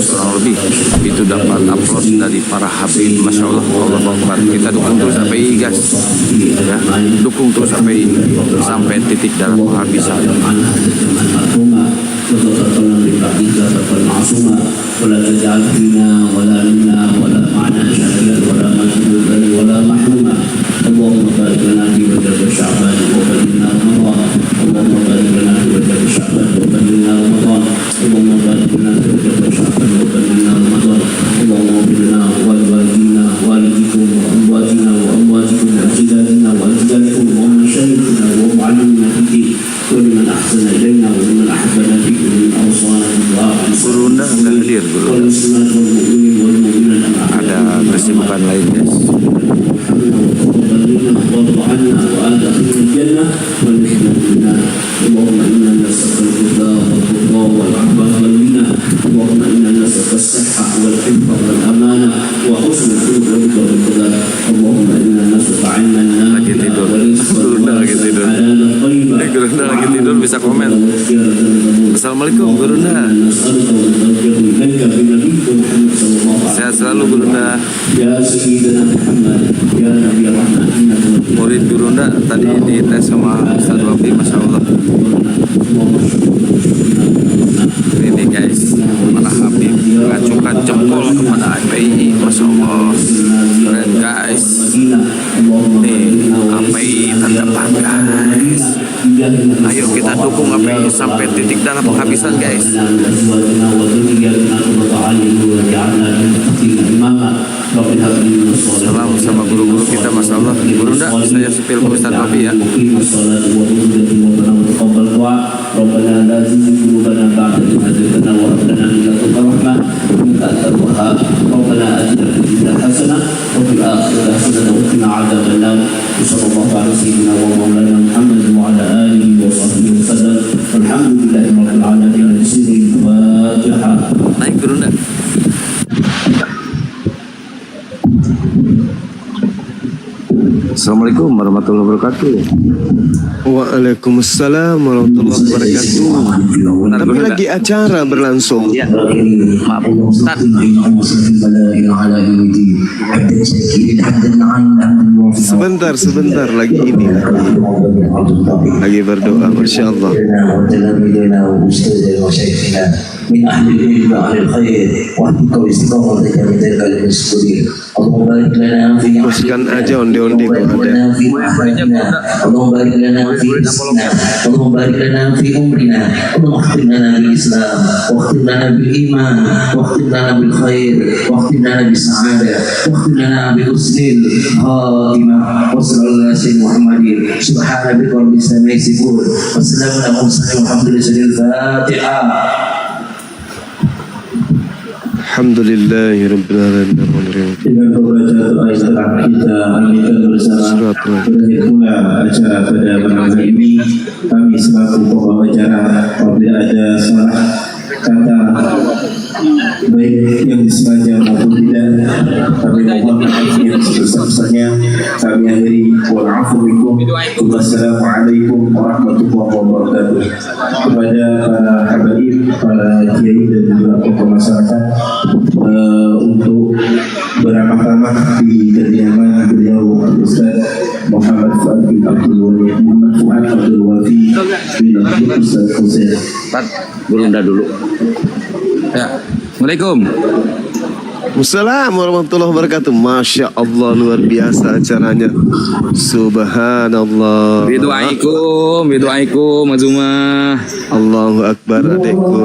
kurang lebih itu dapat upload dari para habib. Masya Allah, Allah Akbar. Kita dukung terus API guys ya, dukung terus API sampai titik dalam penghabisan. ولا تجعل فينا ولا منا ولا معنا شقيا ولا مجهولا ولا محروما اللهم بارك لنا في رجب شعبان وبلغنا رمضان اللهم بارك لنا في رجب شعبان وبلغنا رمضان اللهم بارك لنا في رجب شعبان وبلغنا رمضان اللهم اغفر لنا ولوالدينا والديكم وامواتنا وامواتكم واجدادنا واجدادكم ومشايخنا ومعلمنا في الدين ولمن احسن الينا ولمن احبنا فيك ومن اوصانا بالدعاء Gurunda nggak hadir, Guru. Ada kesibukan lain guys. Lagi tidur. Gurunda lagi tidur. Gurunda lagi tidur, bisa komen. Assalamualaikum Gurunda. Sehat selalu Gurunda. Murid Gurunda tadi dites sama Ustaz Wafi, Masya Allah. Ini guys, para habib mengacungkan jempol kepada API, Masya Allah. Keren guys. Nih API terdepan guys. Ayo kita dukung API sampai titik dalam penghabisan guys. Salam sama guru-guru kita, Masya Allah. Gurunda, saya sepil Ustaz Wafi ya. Naik Gurunda. Assalamualaikum warahmatullahi wabarakatuh. Waalaikumsalam warahmatullahi wabarakatuh. Tapi lagi acara berlangsung. Ya, maaf Ustaz. Sebentar lagi ini lagi berdoa, Masya Allah. Teruskan aja onde-onde kalau ada. اللهم بارك لنا في إسلامنا اللهم بارك لنا في أمرنا اللهم اختم لنا بالإسلام واختم لنا بالإيمان واختم لنا بالخير واختم لنا بالسعادة واختم لنا بحسن الخاتمة وصلى الله على سيدنا محمد سبحان ربك رب العزة عما يصفون وسلام على المرسلين والحمد لله. الفاتحة. Alhamdulillahirabbil alamin. Dengan membaca doa yang telah kita aminkan bersama, berakhir pula acara pada malam ini. Kami selaku pembawa acara, apabila ada salah kata baik yang disengaja maupun tidak, kami mohon maaf yang sebesar-besarnya. Kami akhiri wa'alaikum wassalamualaikum warahmatullahi wabarakatuh. Kepada para habaib, para kiai dan juga tokoh masyarakat, untuk beramah-tamah di kediaman beliau Ustaz Muhammad Fuad bin Abdul Wafi bin Ustaz Husain. Gurunda dulu. Ya. Assalamualaikum. Assalamualaikum warahmatullahi wabarakatuh. Masya Allah, luar biasa acaranya. Subhanallah. Bidu'aikum Azuma. Allahu Akbar adekku.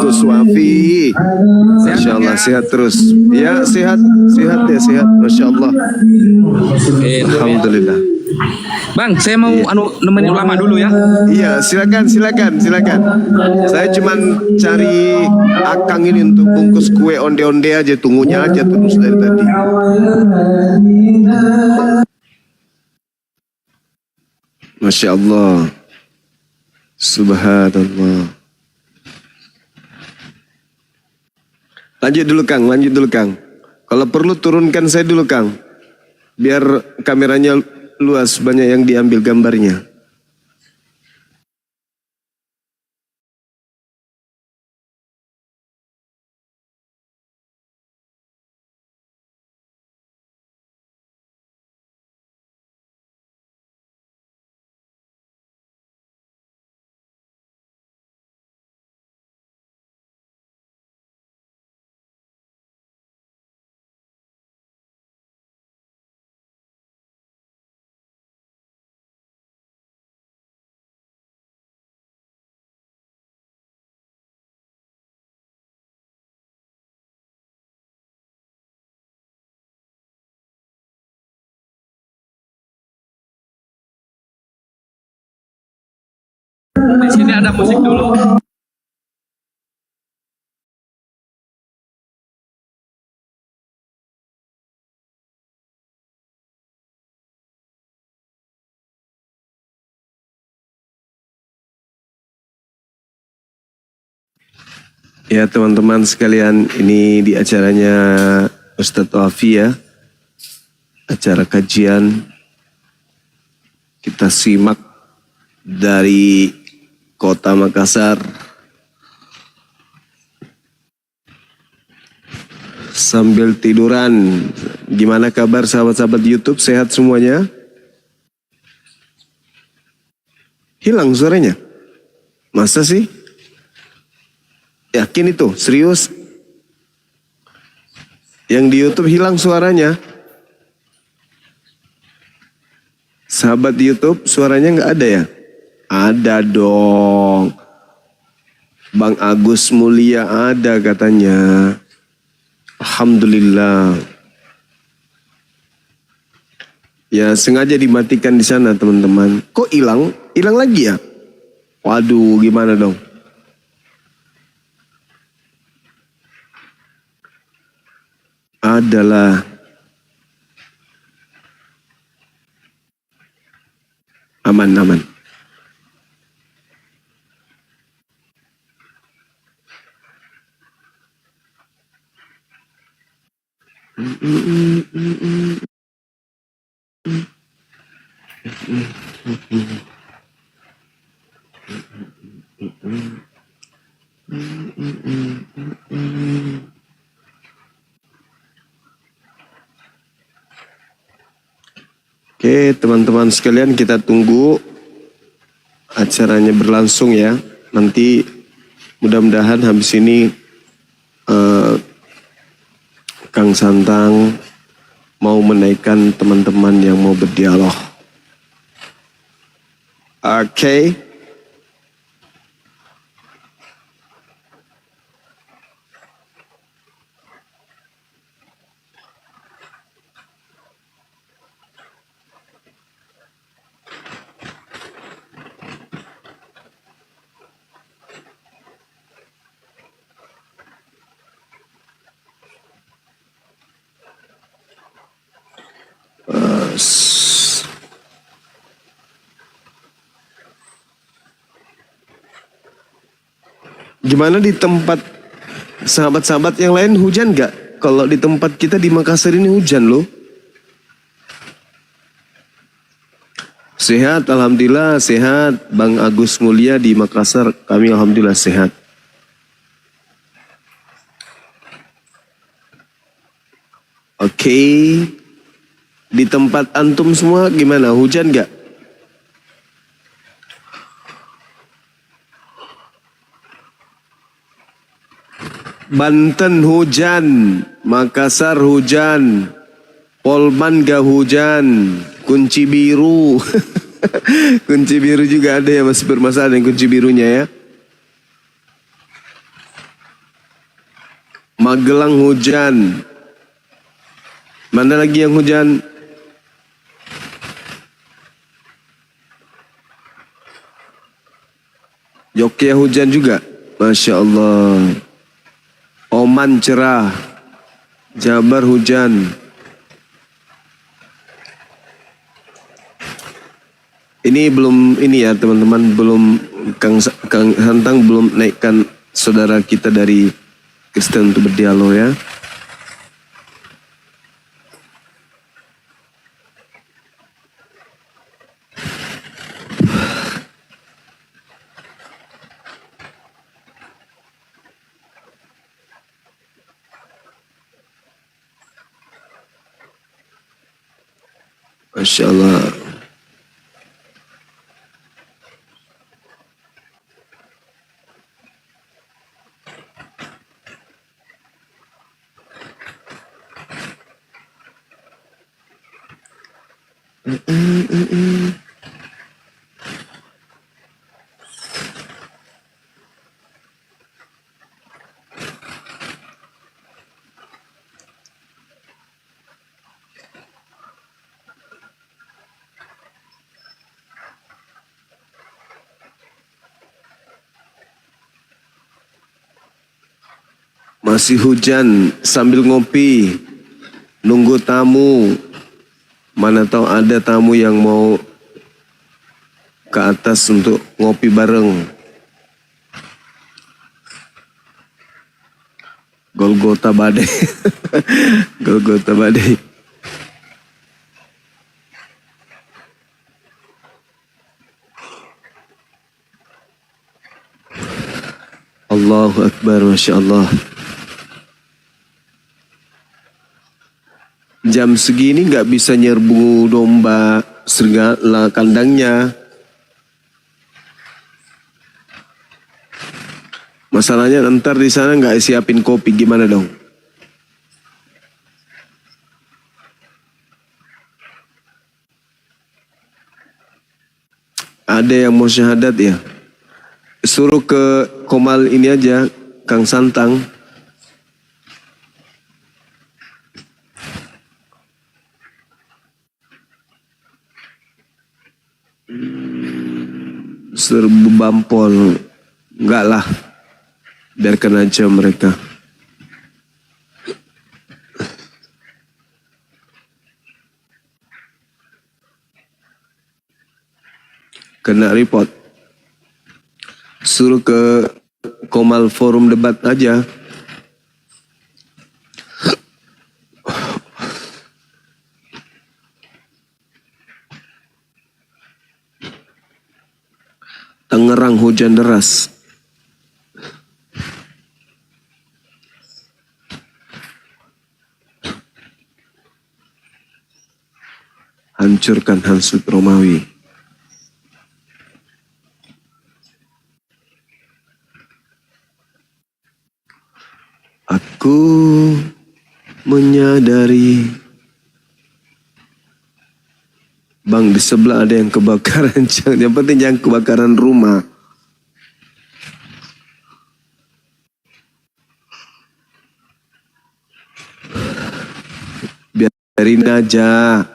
Gus Wafi. Masya Allah, sehat terus. Ya, sehat ya, sehat. Masya Allah. Alhamdulillah. Bang, saya mau nemenin ulama dulu ya. Iya, silakan. Saya cuman cari akang ini untuk bungkus kue onde-onde aja, tunggunya aja terus dari tadi. Masya Allah. Subhanallah. Lanjut dulu Kang. Kalau perlu turunkan saya dulu Kang, biar kameranya luas, banyak yang diambil gambarnya. Di sini ada musik dulu. Ya teman-teman sekalian, ini di acaranya Ustadz Wafi ya. Acara kajian. Kita simak dari Kota Makassar. Sambil tiduran. Gimana kabar sahabat-sahabat YouTube? Sehat semuanya? Hilang suaranya? Masa sih? Yakin itu? Serius? Yang di YouTube hilang suaranya? Sahabat di YouTube suaranya nggak ada ya? Ada dong. Bang Agus Mulia ada katanya. Alhamdulillah. Ya sengaja dimatikan di sana teman-teman. Kok hilang? Hilang lagi ya? Waduh, gimana dong? Adalah aman. Oke teman-teman sekalian, kita tunggu acaranya berlangsung ya. Nanti mudah-mudahan habis ini Kang Santang mau menaikkan teman-teman yang mau berdialog. Oke. Gimana di tempat sahabat-sahabat yang lain hujan gak? Kalau di tempat kita di Makassar ini hujan loh. Sehat, alhamdulillah sehat. Bang Agus Mulia di Makassar, kami alhamdulillah sehat. Oke. Di tempat antum semua gimana? Hujan gak? Banten hujan, Makassar hujan, Polman gak hujan, Kunci Biru. Kunci Biru juga ada ya, masih bermasalah dengan kunci birunya ya. Magelang hujan. Mana lagi yang hujan? Jogja hujan juga. Masya Allah. Oman cerah, Jabar hujan. Ini belum ini ya teman-teman, belum Kang Santang belum naikkan saudara kita dari Kristen untuk berdialog ya. Masya Allah. Masih hujan sambil ngopi, nunggu tamu. Mana tahu ada tamu yang mau ke atas untuk ngopi bareng. Golgota badai. Golgota badai. Allahu Akbar, Masya Allah. Jam segini nggak bisa nyerbu domba serigala kandangnya. Masalahnya ntar di sana nggak siapin kopi, gimana dong? Ada yang mau syahadat ya? Suruh ke Komal ini aja, Kang Santang. Serbu Bampol. Enggak lah. Biarkan aja mereka. Kena report. Suruh ke Komal forum debat aja. Tangerang hujan deras. Hancurkan Hansut Romawi. Aku menyadari. Bang, di sebelah ada yang kebakaran. Yang penting jangan kebakaran rumah. Biarin aja.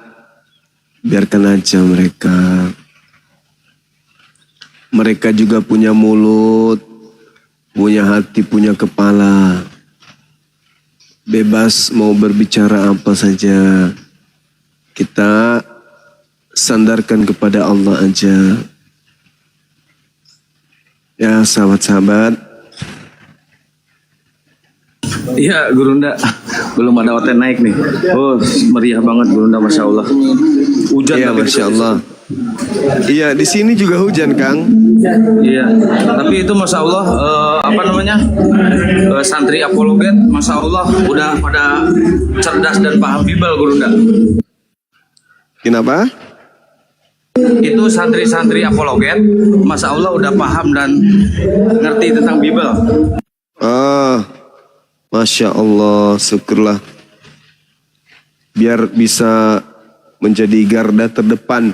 Biarkan aja mereka. Mereka juga punya mulut, punya hati, punya kepala. Bebas mau berbicara apa saja. Kita sandarkan kepada Allah aja. Ya sahabat-sahabat. Iya Gurunda, belum ada hotel naik nih. Oh meriah banget Gurunda, Masya Allah. Hujan Iya, tapi Masya Allah. Iya, di sini juga hujan, Kang. Iya, tapi itu Masya Allah, apa namanya, santri apologet, Masya Allah, udah pada cerdas dan paham Bible, Gurunda. Kenapa? Itu santri-santri apologet, Masya Allah udah paham dan ngerti tentang Bible. Masya Allah, syukurlah. Biar bisa menjadi garda terdepan.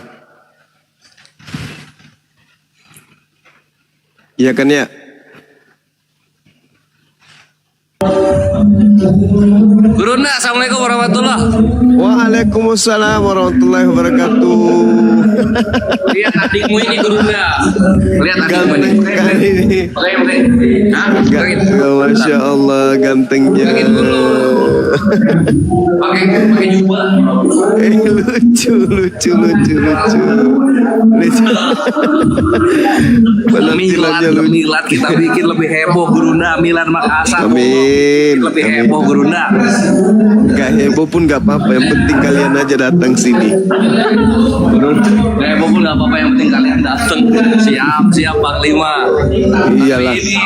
Iya kan ya? Gurunda, Assalamualaikum warahmatullahi. Waalaikumsalam warahmatullahi wabarakatuh. Lihat adikmu ini Gurunda. Lihat adikmu ini. Ganteng kali ini. Masya Allah, gantengnya. Pakai jubah. Lucu. Penampilannya lucu. Milad kita bikin lebih heboh Gurunda. Milad Makassar. Amin. Lebih heboh Gurunda. Gak heboh pun gak apa-apa, yang penting kalian aja datang sini. Gak heboh pun gak apa-apa, yang penting kalian datang. Siap Panglima. Iyalah. Ini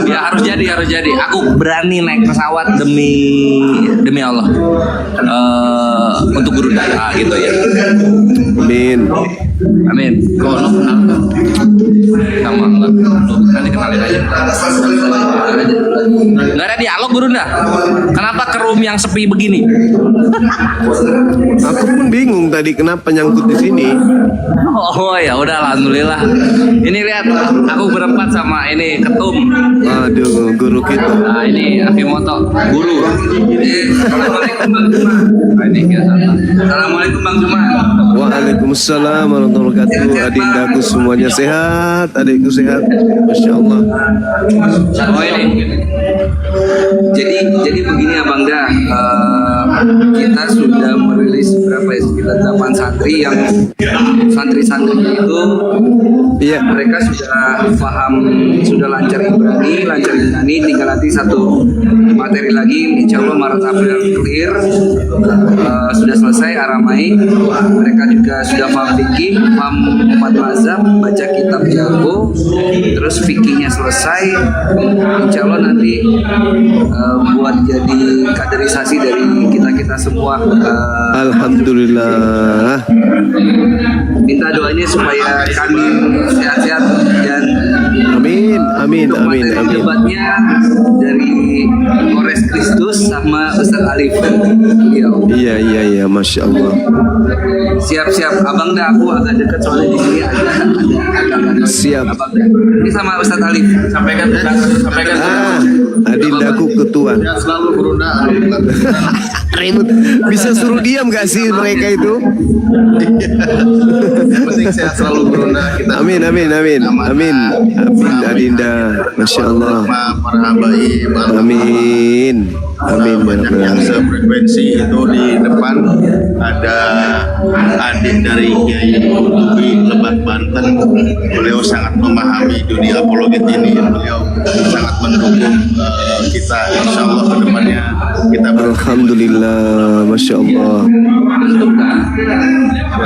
ya harus jadi. Aku berani naik pesawat demi Allah. Untuk Gurunda. Gitu ya. Amin. Kok lo kenal kan? Sama enggak? Nanti kenalin aja. Nggak ada dialog Gurunda. Kenapa ke room yang sepi begini? Aku pun bingung tadi kenapa nyangkut di sini. Oh ya udah, alhamdulillah. Ini lihat, aku berempat sama ini ketum. Aduh, guru kita. Nah ini Akimoto, guru. Assalamualaikum Bang Juma. Ini kita. Assalamualaikum Bang Juma. Waalaikumsalam warahmatullahi wabarakatuh. Adindaku semuanya sehat, adikku sehat. Masya Allah. Oh ini Jadi begini Abangda, kita sudah merilis berapa ya, sekitar 8 santri yang santri-santri itu Iya. mereka sudah paham, sudah lancar Ibrani, lancar Yunani, tinggal nanti satu materi lagi, insya Allah Maret April clear, sudah selesai Aramai. Mereka juga sudah paham fikih, paham 4 mazhab, baca kitab jago, terus fikihnya selesai, insya Allah nanti buat jadi kaderisasi dari kita semua. Alhamdulillah. Minta doanya supaya kami sehat-sehat dan Amin, amin, untuk amin, materi amin. debatnya dari Kores Kristus sama Ustaz Alif beliau. Iya, masya Allah. Siap-siap, Abang dah, aku agak dekat soalnya di sini agak Siap. Abang dah. Ini sama Ustaz Alif. Sampaikan. Adinda aku ketua. Selalu berunda. Ribut. Bisa suruh diam gak sih mereka itu? Yang penting sehat selalu berunda. Kita Amin, amin, amin, amin, amin, Adinda, masya Allah. para habaib. Amin, amin, Banyak yang sefrekuensi itu di depan. Ada adik dari Kiai Kutubi Lebak Banten. Beliau sangat memahami dunia apologet ini. Beliau sangat mendukung kita. Insya Allah ke depannya kita Alhamdulillah, masya Allah.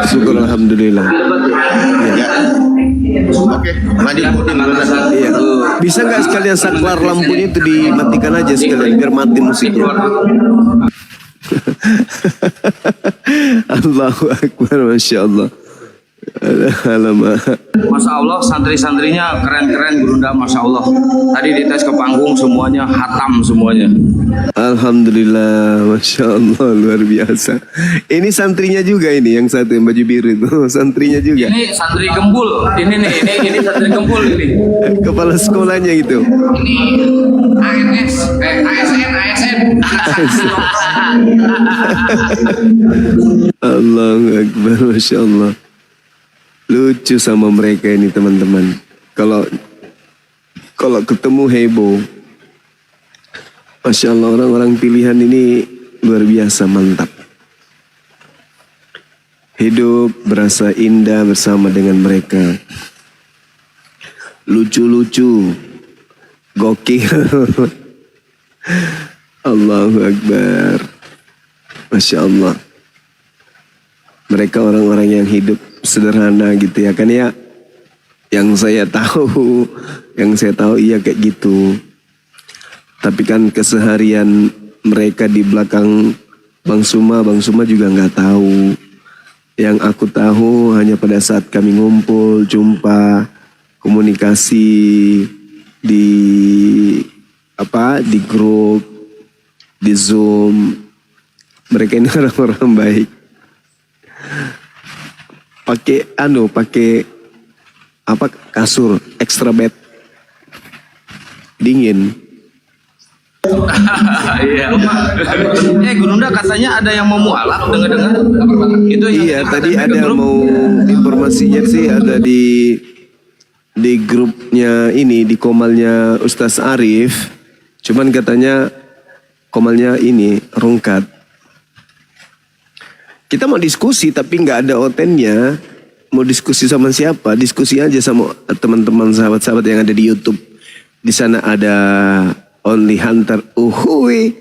Syukur alhamdulillah. ya. Oke, lanjut Udin. Iya. Bisa nggak sekalian saklar lampunya itu dimatikan aja sekalian biar mati musiknya. Allahu Akbar, masya Allah. Alamak. Masya Allah, santri-santrinya keren-keren Gurunda, Masya Allah. Tadi dites ke panggung semuanya hatam semuanya. Alhamdulillah, masya Allah, luar biasa. Ini santrinya juga ini yang satu yang baju biru itu, santrinya juga. Ini santri gembul, ini santri gembul ini. Kepala sekolahnya gitu. Ini ASN. Allahu Akbar, masya Allah. Lucu sama mereka ini teman-teman. Kalau ketemu heboh. Masya Allah, orang-orang pilihan ini luar biasa, mantap. Hidup berasa indah bersama dengan mereka. Lucu-lucu, gokil. Allahu Akbar. Masya Allah. Mereka orang-orang yang hidup sederhana gitu ya kan ya. Yang saya tahu iya kayak gitu. Tapi kan keseharian mereka di belakang Bang Suma juga nggak tahu. Yang aku tahu hanya pada saat kami ngumpul, jumpa, komunikasi di grup, di Zoom. Mereka ini orang-orang baik. Pakai kasur extra bed dingin. Iya. Gurunda katanya ada yang mau mualaf dengar-dengar. Itu yang Iya, tadi ada mau informasinya sih ada di grupnya ini, di komalnya Ustaz Arif. Cuman katanya komalnya ini rungkat. Kita mau diskusi tapi nggak ada otennya. Mau diskusi sama siapa? Diskusi aja sama teman-teman sahabat-sahabat yang ada di YouTube. Di sana ada Only Hunter Uhui,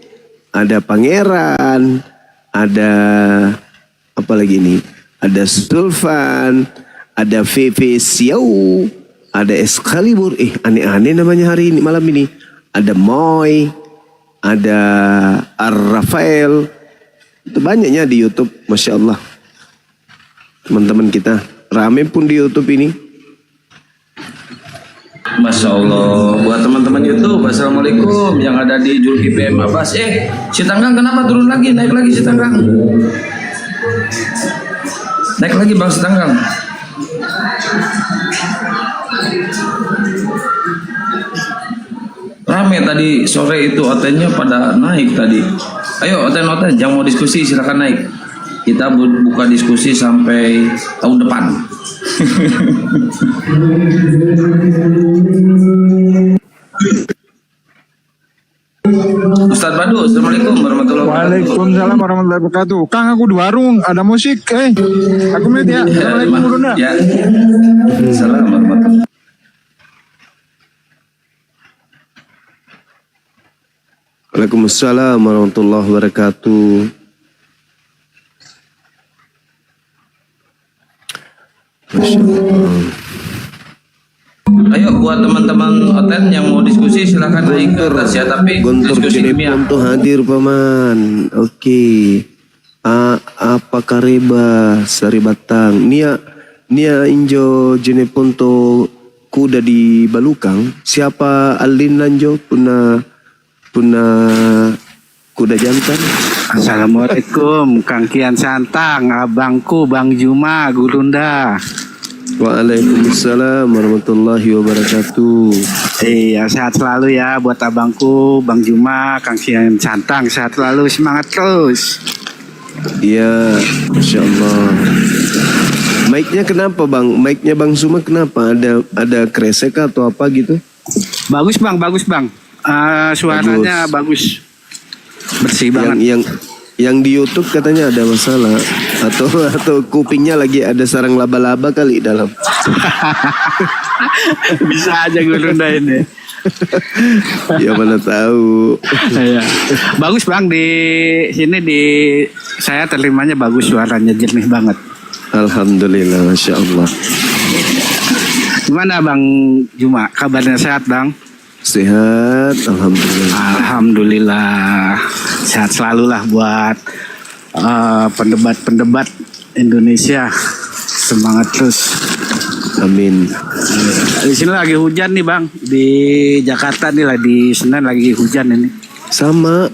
ada Pangeran, ada apa lagi nih? Ada Sulfan, ada VV Siau, ada Excalibur. Aneh-aneh namanya hari ini, malam ini. Ada Moy, ada Ar-Rafael. Itu banyaknya di YouTube, Masya Allah. Teman-teman kita rame pun di YouTube ini. Masya Allah. Buat teman-teman YouTube, Assalamualaikum. Yang ada di Zulkifli Abbas. Si Tanggang kenapa turun lagi? Naik lagi si Tanggang. Naik lagi Bang si Tanggang. Rame tadi sore itu otennya pada naik tadi. Ayo oten-oten, yang mau diskusi silakan naik. Kita buka diskusi sampai tahun depan. Ustadz Badu, Assalamualaikum warahmatullahi wabarakatuh. Waalaikumsalam warahmatullahi wabarakatuh. Kang, aku di warung, ada musik. Aku melihat ya. Assalamualaikum Gurunda. Ya. Assalamualaikum warahmatullahi. Waalaikumsalam warahmatullahi wabarakatuh. Masya Allah. Ayo buat teman-teman Oten yang mau diskusi silakan naik ke atas ya, tapi Guntur diskusi ilmiah. Jeneponto hadir paman. Oke. Apa kareba saribatang. Nia injo Jeneponto kuda di Balukang. Siapa Alin Lanjo puna kuda jantan. Assalamualaikum, Kang Kian Santang, abangku Bang Juma, Gurunda. Waalaikumsalam warahmatullahi wabarakatuh. Iya, sehat selalu ya buat abangku Bang Juma, Kang Kian Santang, sehat selalu, semangat terus. Iya, Masya Allah. Mic-nya kenapa bang? Mic-nya Bang Suma kenapa? Ada kresek atau apa gitu? Bagus bang. Suaranya bagus. Bersih banget. Yang di YouTube katanya ada masalah atau kupingnya lagi ada sarang laba-laba kali dalam. Bisa aja Gurunda ini. Ya mana tahu. Iya. Bagus bang, di sini saya terimanya bagus, suaranya jernih banget. Alhamdulillah, Masya Allah. Gimana Bang Juma, kabarnya sehat bang? Sehat, Alhamdulillah. Alhamdulillah, sehat selalu lah buat pendebat-pendebat Indonesia, semangat terus. Amin. Di sini lagi hujan nih bang, di Jakarta nih lah, di Senen lagi hujan ini. Sama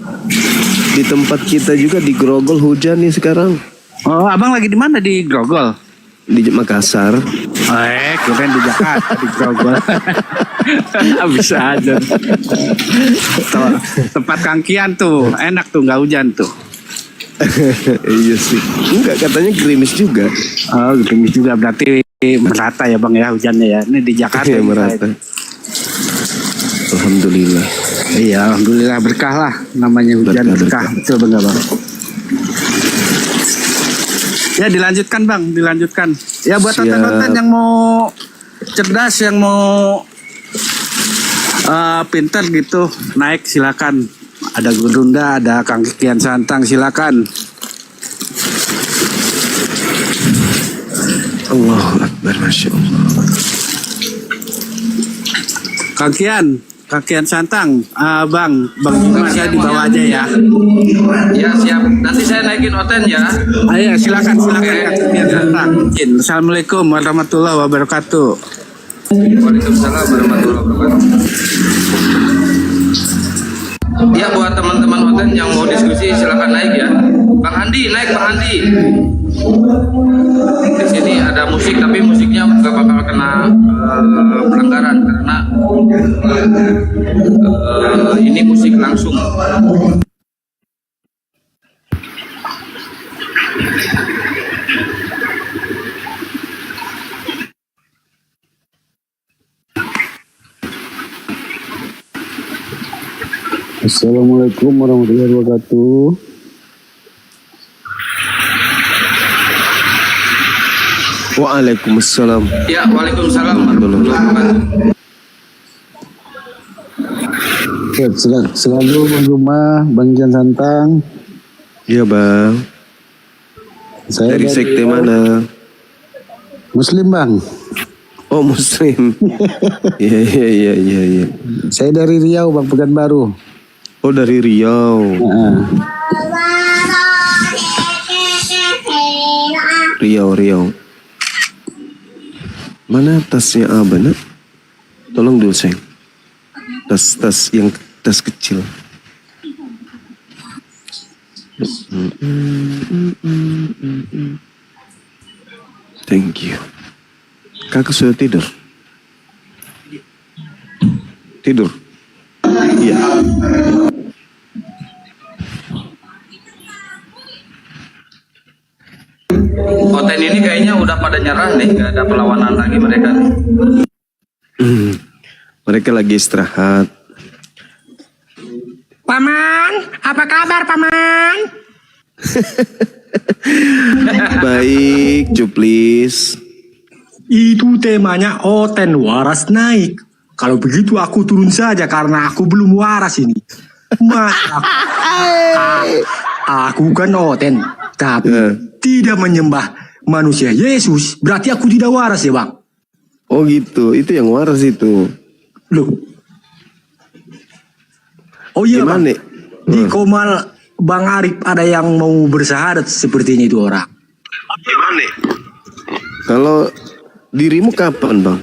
di tempat kita juga di Grogol hujan nih sekarang. Oh, abang lagi di mana, di Grogol? Di Makassar. Kirain di Jakarta, di Grogol. Bisa aja. Tempat Kang Kian tuh enak tuh, nggak hujan tuh. Iya sih. Enggak, katanya gerimis juga. Oh, gerimis juga, berarti merata ya bang ya hujannya ya. Ini di Jakarta Iya, merata. Alhamdulillah. Iya, alhamdulillah berkah lah, namanya hujan berkah. Betul bang bang. Ya dilanjutkan bang, dilanjutkan. Ya buat Siap. nonton yang mau cerdas, yang mau pinter gitu, naik silakan. Ada Gurunda, ada Kang Kian Santang, silakan. Allahu Akbar, Masya Allah. Kang Kian Santang, Bang Juma saya di bawah aja ya. Ya siap. Nanti saya naikin Oten ya. Ayo silakan Kang Kian Santang. Assalamualaikum warahmatullahi wabarakatuh. Waalaikumsalam warahmatullahi wabarakatuh. Ya buat teman-teman Oten yang mau diskusi silakan naik ya. Bang Andi, naik Bang Andi. Di sini ada musik tapi musiknya nggak bakal kena pelanggaran karena ini musik langsung. Assalamualaikum warahmatullahi wabarakatuh. Waalaikumsalam. Ya, waalaikumsalam warahmatullahi wabarakatuh. Selalu Bang Juma, Bang Kian Santang. Iya bang. Saya Dari sekte mana? Muslim bang. Oh Muslim. Iya. Saya dari Riau bang, Pekanbaru. Oh dari Riau. Riau. Mana tasnya Abah nak? Tolong dulu sayang. Tas yang tas kecil. Thank you. Kakak sudah tidur? Tidur? Iya. Oten ini kayaknya udah pada nyerah nih, gak ada perlawanan lagi mereka nih. Mereka lagi istirahat. Paman, apa kabar Paman? Baik, Cuplis. Itu temanya Oten waras naik. Kalau begitu aku turun saja karena aku belum waras ini. Mas, aku kan Oten, tapi tidak menyembah manusia Yesus. Berarti aku tidak waras ya Bang? Oh gitu, itu yang waras itu. Loh. Oh iya Bang, Gimana? di Komal Bang Arif ada yang mau bersahadat sepertinya itu orang. Gimana? Kalau dirimu kapan Bang?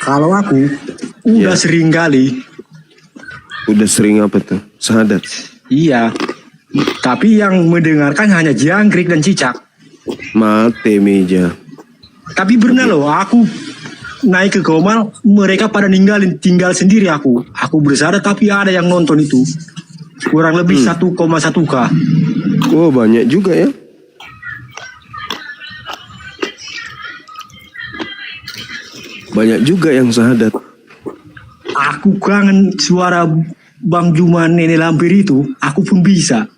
Kalau aku udah sering kali. Udah sering apa tuh? Sahadat? Iya. Tapi yang mendengarkan hanya jangkrik dan cicak. Mate meja. Tapi pernah loh aku naik ke Komal, mereka pada tinggal sendiri aku. Aku bersahadat tapi ada yang nonton itu. Kurang lebih 1,1K. Oh banyak juga ya. Banyak juga yang sahadat. Aku kangen suara Bang Juma Nenek Lampir itu. Aku pun bisa.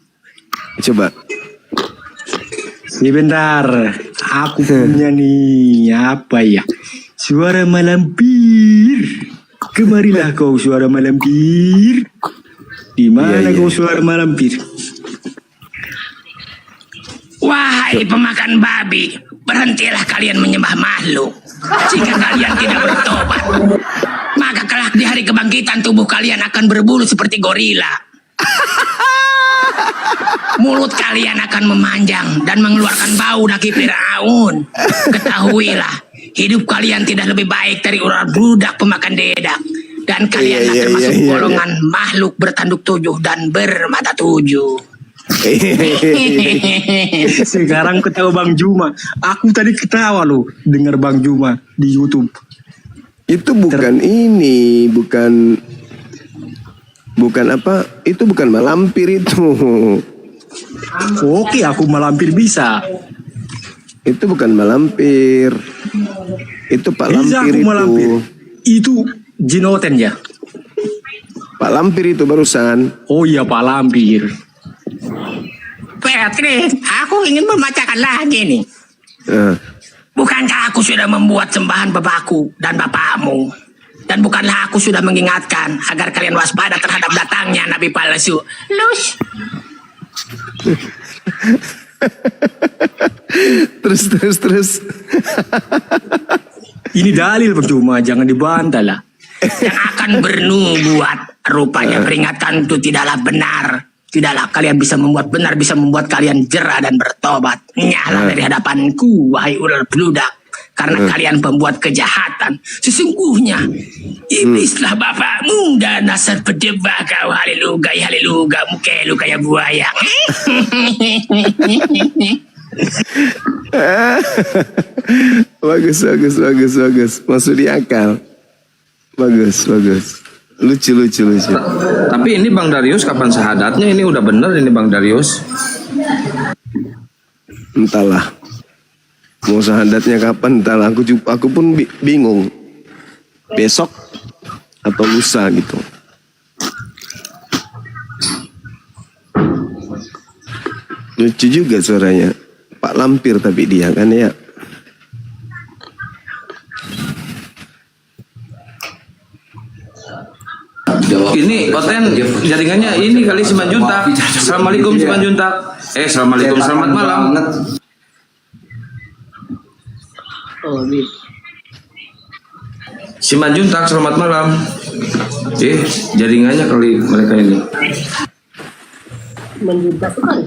Coba. Sebentar, aku punya nih apa ya? Suara malampir. Kemarilah kau suara malampir. Di mana kau suara malampir? Wahai pemakan babi, berhentilah kalian menyembah makhluk. Jika kalian tidak bertobat, maka kelak di hari kebangkitan tubuh kalian akan berbulu seperti gorila. Mulut kalian akan memanjang dan mengeluarkan bau daki Firaun. Ketahuilah, hidup kalian tidak lebih baik dari ular budak pemakan dedak. Dan kalianlah termasuk golongan makhluk bertanduk 7 dan bermata 7. Sekarang ketawa Bang Juma. Aku tadi ketawa loh dengar Bang Juma di YouTube. Itu bukan ini, bukan apa? Itu bukan malampir itu. Oke, aku malampir bisa. Itu bukan malampir. Itu Pak Bisa Lampir aku itu. malampir. Itu Jin Oten ya? Pak Lampir itu barusan. Oh iya Pak Lampir. Patrick, aku ingin membacakan lagi nih. Bukankah aku sudah membuat sembahan bapakku dan bapakmu? Dan bukanlah aku sudah mengingatkan agar kalian waspada terhadap datangnya nabi palsu? Lush. Terus. Ini dalil Bang Juma, jangan dibantah lah. Yang akan bernubuat, rupanya peringatan itu tidaklah benar. Tidaklah kalian bisa membuat benar, bisa membuat kalian jera dan bertobat. Nyala dari hadapanku, wahai ular beludak. Karena kalian pembuat kejahatan. Sesungguhnya, iblislah bapakmu dan nasar pedebah kau. Haleluga, haleluga, mukelu kayak buaya. Bagus. Masuk di akal. Bagus. Lucu. Tapi ini Bang Darius kapan sahadatnya? Ini udah bener ini Bang Darius. Entahlah. Mau sahadatnya kapan? Entahlah. Aku pun bingung. Besok atau lusa gitu. Lucu juga suaranya. Pak Lampir tapi dia kan ya. Ini Oten jaringannya ini kali Simanjuntak. Assalamualaikum Simanjuntak. Assalamualaikum, selamat malam. Simanjuntak, selamat malam. Jaringannya kali mereka ini. Menjuntak kan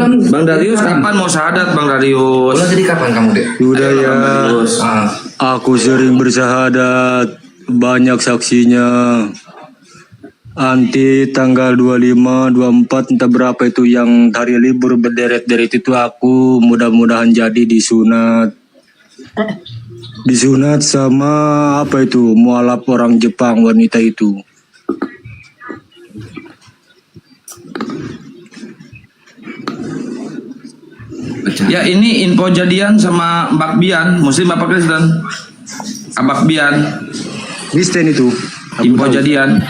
Bang Darius kapan mau sahadat Bang Darius? Jadi kapan kamu deh? Sudah ya, aku sering bersahadat, banyak saksinya. Nanti tanggal 25, 24 entah berapa itu yang hari libur berderet-deret itu aku mudah-mudahan jadi disunat. Disunat sama apa itu, mualaf orang Jepang wanita itu. Ya ini info jadian sama Mbak Bian, Muslim apa Kristen? Abak Bian, Kristen itu. Aku info tahu. jadian.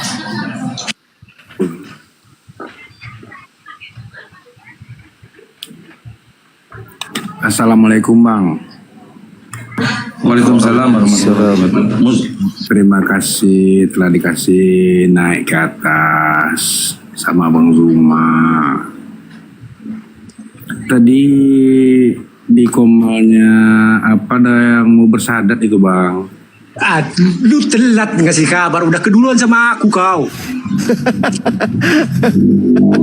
Assalamualaikum Bang. Waalaikumsalam warahmatullahi wabarakatuh. Terima kasih telah dikasih naik ke atas sama Bang Zuma. Tadi di komalnya apa ada yang mau bersahadat itu Bang? Lu telat ngasih kabar, udah keduluan sama aku kau.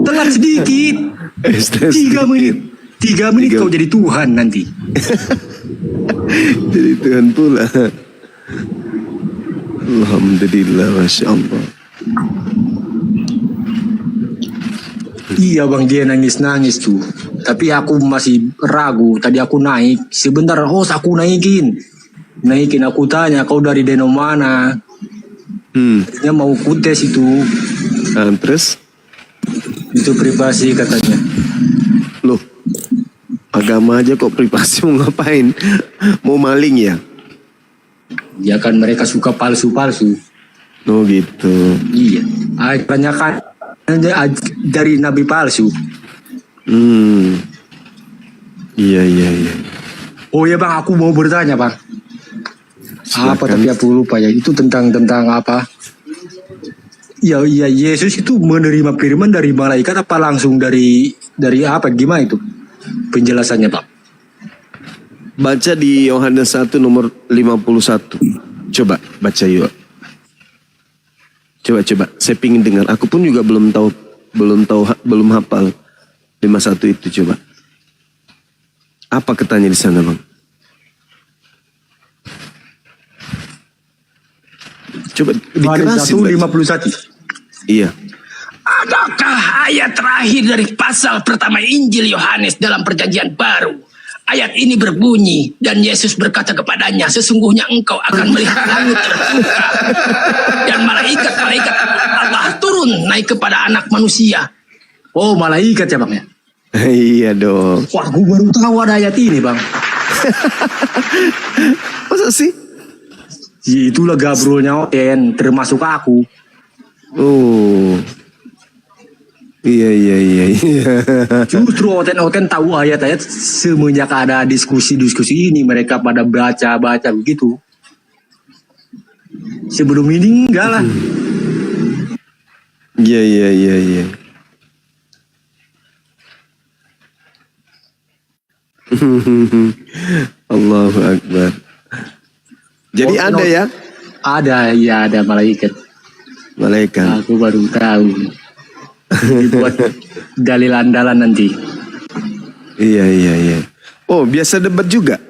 Telat sedikit. 3 menit. 3 menit kau jadi Tuhan nanti. Jadi Tuhan pula. Alhamdulillah, Masya Allah. Iya bang, dia nangis-nangis tuh. Tapi aku masih ragu. Tadi aku naik. Sebentar, host aku naikin. Naikin, aku tanya, kau dari Deno mana? Dia mau kutes itu. Terus? Itu privasi katanya. Loh, agama aja kok privasi, mau ngapain? Mau maling ya? Ya kan mereka suka palsu-palsu. Oh gitu. Iya. Kebanyakan dari nabi palsu. Iya. Oh ya bang, aku mau bertanya bang. Apa Silakan. tapi aku lupa ya. Itu tentang apa? Iya, Yesus itu menerima firman dari malaikat apa langsung dari apa? Gimana itu penjelasannya Pak? Baca di Yohanes 1 nomor 51. Coba baca yuk. Coba. Saya pingin dengar. Aku pun juga belum hafal 51 itu. Coba. Apa katanya di sana, Bang? Coba dikerasin. 51. Iya. Adakah ayat terakhir dari pasal pertama Injil Yohanes dalam Perjanjian Baru? Ayat ini berbunyi, dan Yesus berkata kepadanya, sesungguhnya engkau akan melihat langit terbuka dan malaikat-malaikat Allah turun naik kepada anak manusia. Oh malaikat ya bang ya? Iya dong. Wah, aku baru tahu ada ayat ini bang. Masa sih? Itulah Gabrielnya Oten, termasuk aku. Oh. Iya. Justru Oten tahu ayat-ayat semenjak ada diskusi ini, mereka pada baca begitu. Sebelum ini enggak lah. Iya. Allahu Akbar. Jadi ada ya? Ada malaikat. Malaikat. Aku baru tahu. Dibuat dalil andalan nanti. Iya. Oh, biasa debat juga?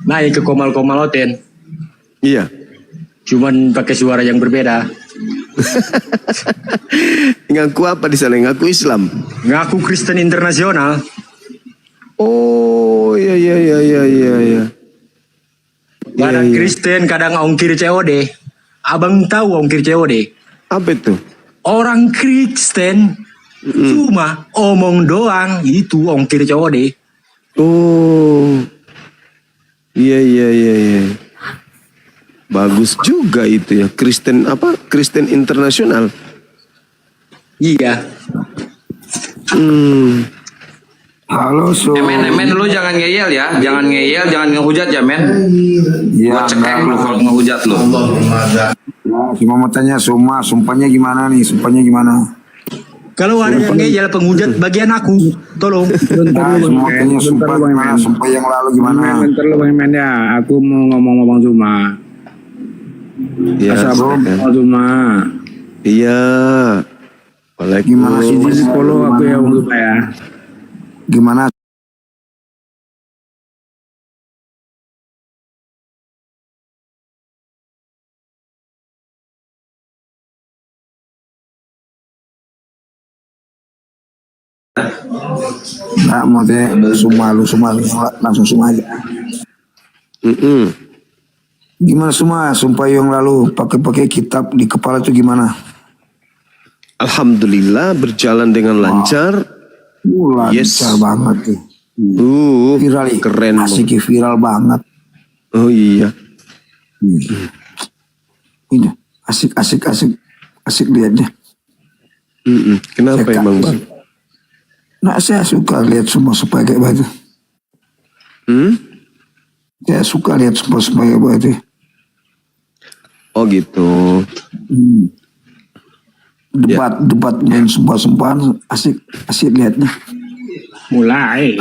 Naik ke komal-komal Oten. Iya. Cuman pakai suara yang berbeda. Ngaku apa di sana? Ngaku Islam. Ngaku Kristen internasional. Oh, iya. Kadang Iya. Kristen, kadang ongkir COD. Abang tahu ongkir COD? Apa itu? Orang Kristen cuma omong doang, itu ongkir COD. Oh. Iya. Bagus juga itu ya. Kristen apa? Kristen internasional. Iya. Halo Men, lu jangan ngeyel ya, jangan ngehujat ya, men. Ya, Gua cekek lu kalau ngehujat lu. cuma mau tanya sumpahnya gimana nih? Sumpahnya gimana? Kalau ada yang ngeyel penghujat bagian aku, tolong. Semua tanya sumpah gimana? Sumpah yang lalu gimana? Bentar lu Bang Men ya, aku mau ngomong sama Bang Zuma. Ya, Assalamualaikum silakan. Bang Zuma. Iya. Gimana sih Waalaikumsalam. Jadi follow aku ya Bang Zuma ya. Gimana? Nggak mau teh semua lu langsung semua aja. Gimana semua sumpah yang lalu pakai kitab di kepala itu gimana? Alhamdulillah berjalan dengan lancar. Lancar Yes. banget tuh. Viral ya. Keren. Bang. Asik ya, viral banget. Oh iya. Ini asik lihatnya. Kenapa emang bang? Nah, saya suka lihat semua supaya kayak begitu. Saya suka lihat semua supaya kayak begitu. Oh gitu. Debat main sumpah-sumpahan asik lihatnya. Mulai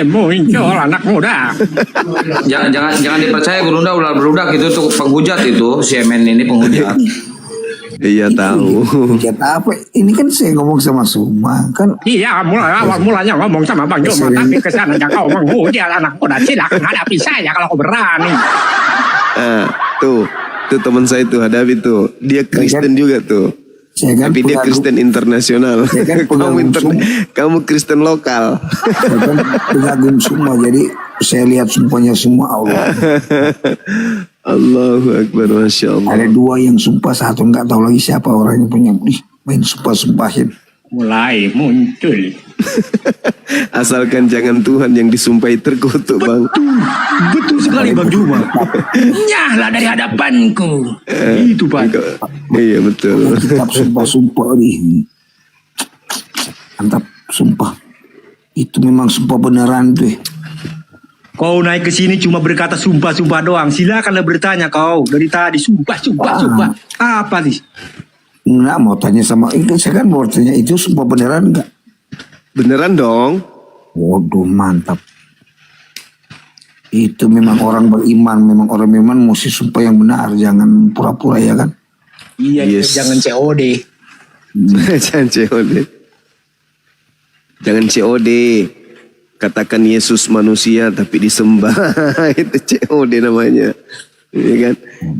muncul anak muda. Jangan dipercaya Gurunda ular beludak itu tuh penghujat itu CNN ini penghujat. Iya tahu. Kata apa? Ini kan saya ngomong sama Suma kan. Iya, mulanya ngomong sama Bang Juma, tapi kesannya kau menghujat anak muda. Silakan hadapi saya kalau kau berani. Tuh teman saya tuh hadapi tuh. Dia Kristen juga tuh. Tapi dia Kristen internasional. Kamu Kristen lokal. Saya kan pengagum semua, jadi saya lihat sumpahnya semua Allah. Allahu Akbar, Masya Allah. Ada 2 yang sumpah, satu nggak tahu lagi siapa orangnya punya. Main sumpah-sumpahin. Mulai muncul. Asalkan jangan Tuhan yang disumpahi terkutuk bang. Betul sekali Bang Juma. Nyahlah dari hadapanku. Itu Pak. Iya betul. Kitab sumpah-sumpah nih. Mantap sumpah. Itu memang sumpah beneran tuh. Kau naik ke sini cuma berkata sumpah-sumpah doang. Silakanlah bertanya kau. Dari tadi sumpah. Apa sih? Nggak mau tanya sama itu. Saya kan mau tanya itu sumpah beneran nggak? Beneran dong. Waduh mantap. Itu memang orang beriman. Memang orang beriman mesti sumpah yang benar. Jangan pura-pura ya kan? Iya, jangan COD. Jangan COD. Jangan COD. Katakan Yesus manusia tapi disembah. Itu COD namanya. Iya kan?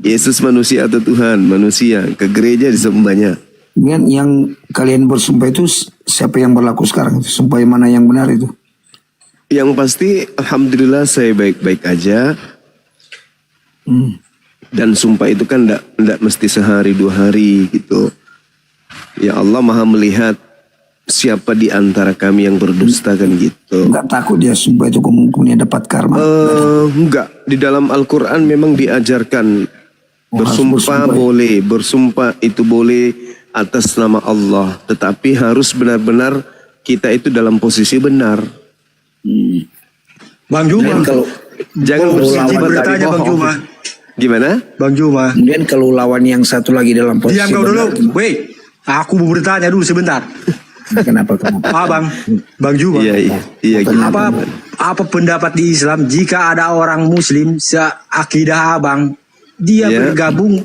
Yesus manusia atau Tuhan manusia. Ke gereja disembahnya. Yang kalian bersumpah itu siapa yang berlaku sekarang? Sumpah yang mana yang benar itu? Yang pasti alhamdulillah saya baik-baik aja. Dan sumpah itu kan enggak mesti sehari 2 hari gitu. Ya Allah Maha melihat siapa di antara kami yang berdusta kan gitu. Enggak takut dia sumpah itu kemudian dapat karma? Enggak. Di dalam Al-Quran memang diajarkan bersumpah boleh, bersumpah itu boleh atas nama Allah, tetapi harus benar-benar kita itu dalam posisi benar. Bang Juma, jangan bersumpah bertanya Bang Juma. Gimana? Bang Juma. Kemudian kalau lawan yang satu lagi dalam posisi Diam kau dulu. Wait, aku mau bertanya dulu sebentar. Kenapa? Bang Juma. Iya. Apa pendapat di Islam jika ada orang Muslim seakidah abang, dia bergabung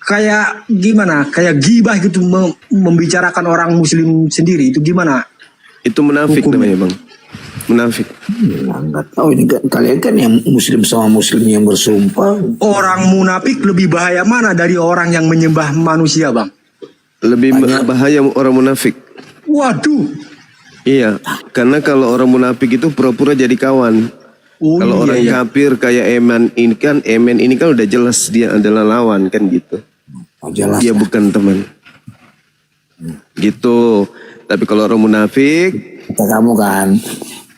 kayak gimana? Kayak gibah gitu membicarakan orang Muslim sendiri itu gimana? Itu munafik namanya bang. Munafik. Enggak tahu ini kan kalian kan yang Muslim sama Muslim yang bersumpah. Orang munafik lebih bahaya mana dari orang yang menyembah manusia bang? Lebih bahaya orang munafik. Waduh. Iya, karena kalau orang munafik itu pura-pura jadi kawan. Kalau orang kafir kayak Eman ini kan udah jelas dia adalah lawan kan gitu. Jelas. Dia bukan teman. Gitu. Tapi kalau orang munafik, kata kamu kan,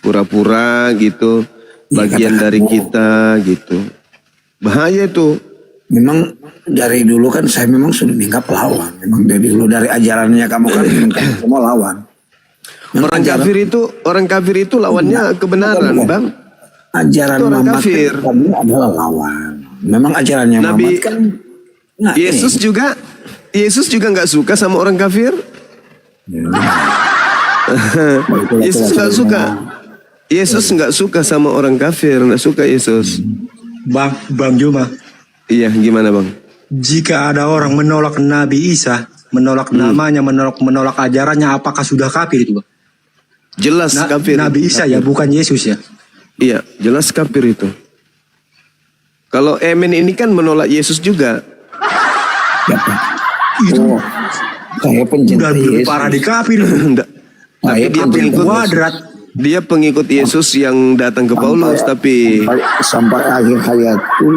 pura-pura gitu, bagian dari kita gitu. Bahaya tuh. Memang dari dulu kan saya memang sudah dianggap lawan. Memang dari dulu dari ajarannya kamu kan semua lawan. Orang kafir itu lawannya kebenaran, Bang. Ajaran itu orang Muhammad kafir kan adalah lawan. Memang ajarannya Muhammad kan. Nah, Yesus juga nggak suka sama orang kafir. Yesus nggak suka. Yesus nggak suka sama orang kafir, nggak suka Yesus. Bang Juma. Iya, gimana Bang? Jika ada orang menolak Nabi Isa, menolak namanya, menolak ajarannya, apakah sudah kafir itu, Bang? Jelas kafir. Nabi Isa ya, bukan Yesus ya. Iya, jelas kafir itu. Kalau Emen ini kan menolak Yesus juga. Itu saya pencinta Yesus. Parah di kafir. Tapi dia pengikut Wadrat. Dia pengikut Yesus yang datang ke Paulus, tapi sampai akhir hayatku.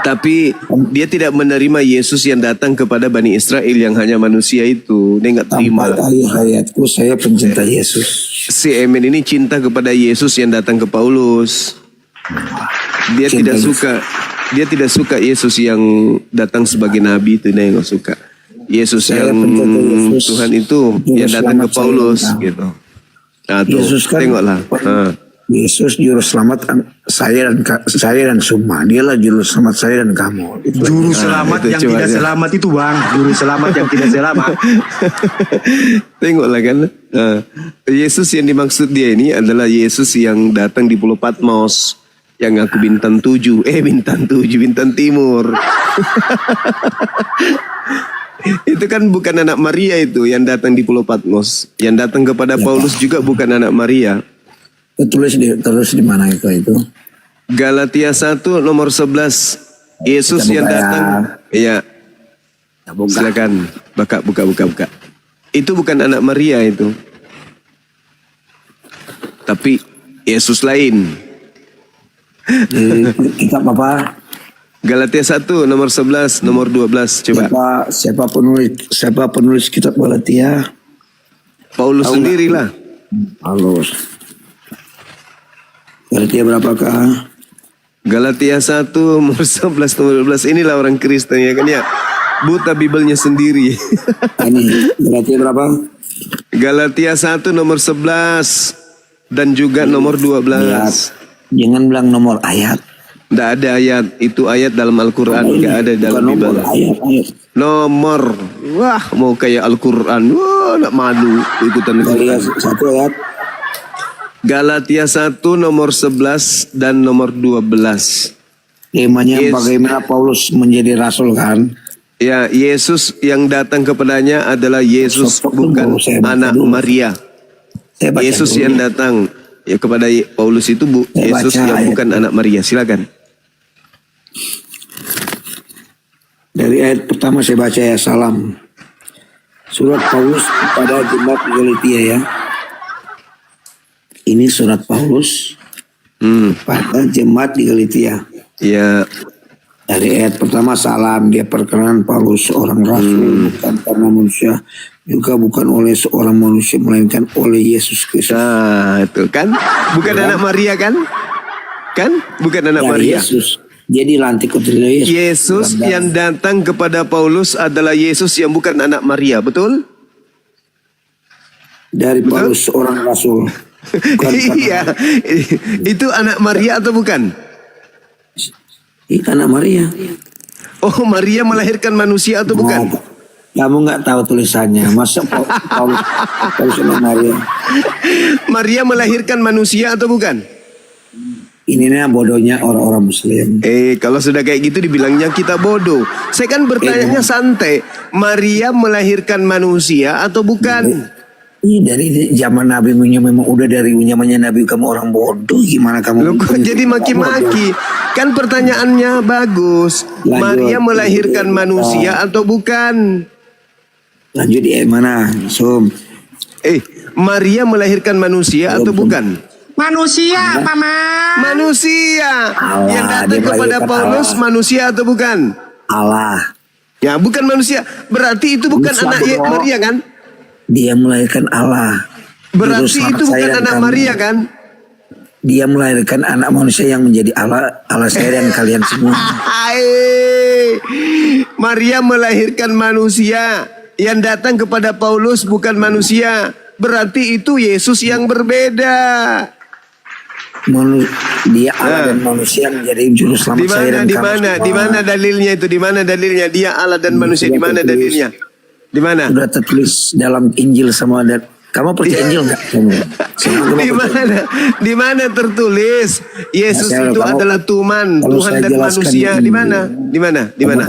Tapi dia tidak menerima Yesus yang datang kepada Bani Israel yang hanya manusia itu. Dia nggak terima. Sampai akhir hayatku saya pencinta Yesus. si Emen ini cinta kepada Yesus yang datang ke Paulus. Dia Cinta tidak suka Yesus yang datang sebagai nabi, itu dia yang nggak suka. Yesus Saya yang penjaga Yesus, Tuhan itu juru yang datang ke selamat Paulus saya. gitu. Nah, tuh, Yesus kan tengoklah. Yesus juru selamat saya dan semua. Dialah juru selamat saya dan kamu. Juru selamat itu yang coba tidak aja. selamat itu bang. Juru selamat yang tidak selamat. Tengoklah kan. Yesus yang dimaksud dia ini adalah Yesus yang datang di Pulau Patmos, yang ngaku bintang 7. Bintang timur. Itu kan bukan anak Maria itu yang datang di Pulau Patmos. Yang datang kepada Paulus juga bukan anak Maria. Terus di mana itu? Galatia 1 nomor 11. Yesus Kita yang buka ya. datang. Iya. Kita buka. Silakan. Buka. Itu bukan anak Maria itu. Tapi Yesus lain. Kitab apa? Galatia 1 nomor 11, nomor 12 coba. Siapa penulis kitab Galatia? Paulus Tahu sendirilah. Paulus. Galatia berapakah? Galatia 1 nomor 11 nomor 12. Inilah orang Kristen ya kan ya. Buta Bibelnya sendiri. Ini Galatia berapa? Galatia 1 nomor 11 dan juga nomor 12. Jangan bilang nomor ayat. Tidak ada ayat. Itu ayat dalam Al-Quran. Tidak ada dalam Bukan nomor, Bibel. ayat. Nomor. Wah, mau kayak Al-Quran. Wah, nak malu ikutan Galatia Al-Quran. 1 ayat. Galatia 1 nomor 11 dan nomor 12. Temanya Yes. bagaimana Paulus menjadi rasul kan? Ya, Yesus yang datang kepadanya adalah Yesus, bukan Saya baca anak dulu. Maria. Saya baca Yesus dulu. yang datang ya kepada Paulus itu Saya Yesus baca yang ayat. bukan anak Maria. Silakan. Dari ayat pertama saya baca ya, salam. Surat Paulus kepada jemaat Galatia ya. Ini surat Paulus pada jemaat di Galatia. Ya, Dari ayat pertama salam, dia perkenalan Paulus seorang rasul bukan karena manusia, juga bukan oleh seorang manusia melainkan oleh Yesus Kristus. nah itu kan bukan anak Maria kan? Kan bukan anak Dari Maria. Yesus. Dia dilantik oleh Yesus. Yesus yang datang kepada Paulus adalah Yesus yang bukan anak Maria, betul? Dari Paulus seorang rasul. Bukan Iya. Itu anak Maria atau bukan? anak Maria. Oh, Maria melahirkan manusia atau bukan? Nah, kamu nggak tahu tulisannya. Masa Paulus anak Maria? Maria melahirkan manusia atau bukan? Ini nih bodohnya orang-orang Muslim. Kalau sudah kayak gitu dibilangnya kita bodoh. Saya kan bertanya santai. Maria melahirkan manusia atau bukan? Ini dari zaman Nabi memang udah dari zamannya Nabi kamu orang bodoh, gimana kamu? Loh, kok jadi maki-maki? Kan pertanyaannya bagus. Lanjut. Maria melahirkan manusia atau bukan? Lanjut di ayat mana? Maria melahirkan manusia atau bukan? Manusia, Mama. Manusia. Allah, Yang datang dia kepada melahirkan Paulus Allah. manusia atau bukan? Allah. Ya, bukan manusia. Berarti itu bukan Ini anak siapa? Maria kan? Dia melahirkan Allah. Berarti Juru selamat itu bukan saya dan anak kamu. Maria kan? Dia melahirkan anak manusia yang menjadi Allah saya dan kalian semua. Maria melahirkan manusia. Yang datang kepada Paulus bukan manusia. Berarti itu Yesus yang berbeda. Dia Allah dan manusia menjadi juru selamat saya dan Di kamu mana? semua. Di mana dalilnya itu? Di mana dalilnya? Dia Allah dan manusia. Di mana dalilnya? Di mana? Sudah tertulis dalam Injil sama dan kamu percaya Injil nggak? Di mana? Di mana tertulis Yesus Nah, itu kamu- adalah Tuhan, kalau Tuhan saya dan jelaskan manusia. ini- Di mana? Di mana? Di mana?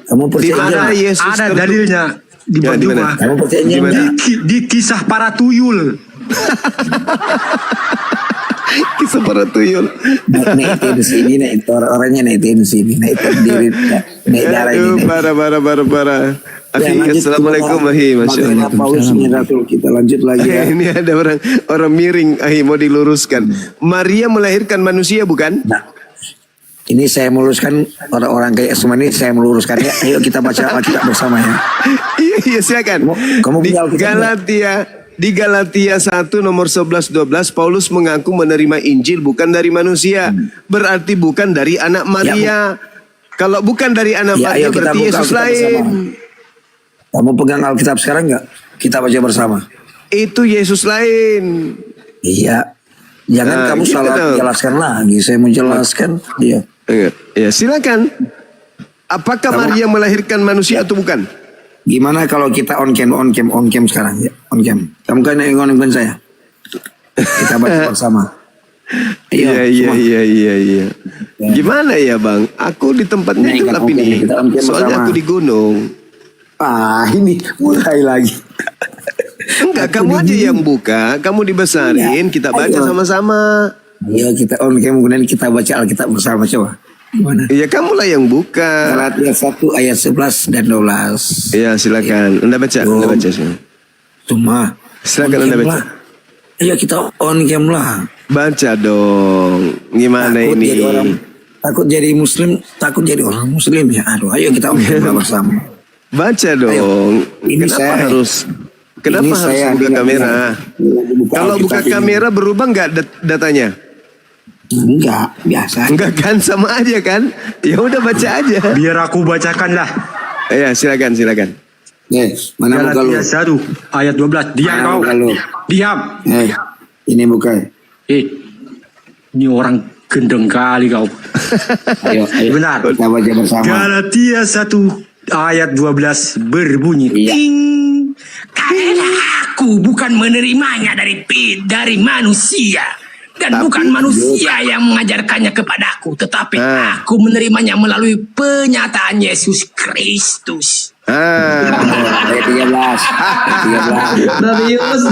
Kamu Di percaya Injil mana nggak? Yesus Ada tertulis? dalilnya di Ya, Bang di mana? Juma. Kamu percaya Injil Gimana? nggak? Di kisah para tuyul. Kisah para tuyul. Naikin sini, naik orangnya naikin sini, naik diri, naik darah Aduh, ini. parah. Ya, Ahi, lanjut assalamualaikum kita- Ahi, masya bagaimana Allah. Paulus ini rasul, kita lanjut lagi ya. Ini ada orang miring, Ahi mau diluruskan. Maria melahirkan manusia bukan? Nah, ini saya meluruskan orang-orang kayak semua ini saya meluruskan ya. Ayo kita baca Alkitab bersama ya. Iya silakan. Kamu Di punya Alkitab Galatia Di Galatia 1 nomor 11-12 Paulus mengaku menerima Injil bukan dari manusia. Berarti bukan dari anak Maria. Kalau bukan dari anak Ya, Maria ayo kita berarti buka Yesus Alkitab lain. bersama. Kamu pegang Alkitab sekarang nggak? Kita baca bersama. Itu Yesus lain. Iya. Jangan Nah, kamu gitu salah dong. jelaskan lagi. Saya mau jelaskan. Iya. Ya silakan. Apakah Maria melahirkan manusia atau bukan? Gimana kalau kita on cam sekarang ya, on cam. Kamu kan yang on cam saya. Kita baca bersama. Iya semua. iya. Gimana ya bang? Aku di tempatnya Nah, gelap oke, ini. kita on cam Soalnya bersama. aku di gunung. Ini mulai lagi. Enggak, kamu aja yang buka. Kamu dibesarin, kita baca Ayo. sama-sama. Ayo kita on cam kemudian kita baca Alkitab bersama coba. Gimana? Iya, kamulah yang buka. Galatia 1 ayat 11 dan 12. Iya, silakan. Anda baca, Anda baca semua. Cuma Silakan on Anda cam baca. lah. Ayo kita on cam lah. Baca dong. Gimana Takut ini? jadi orang, takut jadi muslim, takut jadi orang muslim ya. Aduh, ayo kita on cam lah bersama. Baca dong. Ini Kenapa saya. Kenapa Ini harus saya buka dengan- kamera? Kalau buka Alkitab ini. kamera berubah nggak datanya? Enggak, biasa. Enggak kan, sama aja kan? Ya udah baca aja. Biar aku bacakan lah. Iya, silakan. Mana muka lu? Galatia 1 ayat 12. Diam Mana kau. muka lu? Diam. Ini bukan. Ini orang gendeng kali kau. Ayo, Benar. kita baca bersama. Galatia 1 ayat 12 berbunyi. Iya. Ting. Karena aku bukan menerimanya dari manusia. Dan bukan manusia yang mengajarkannya kepadaku. Tetapi aku menerimanya melalui penyataan Yesus Kristus. Ayat 13. Darius.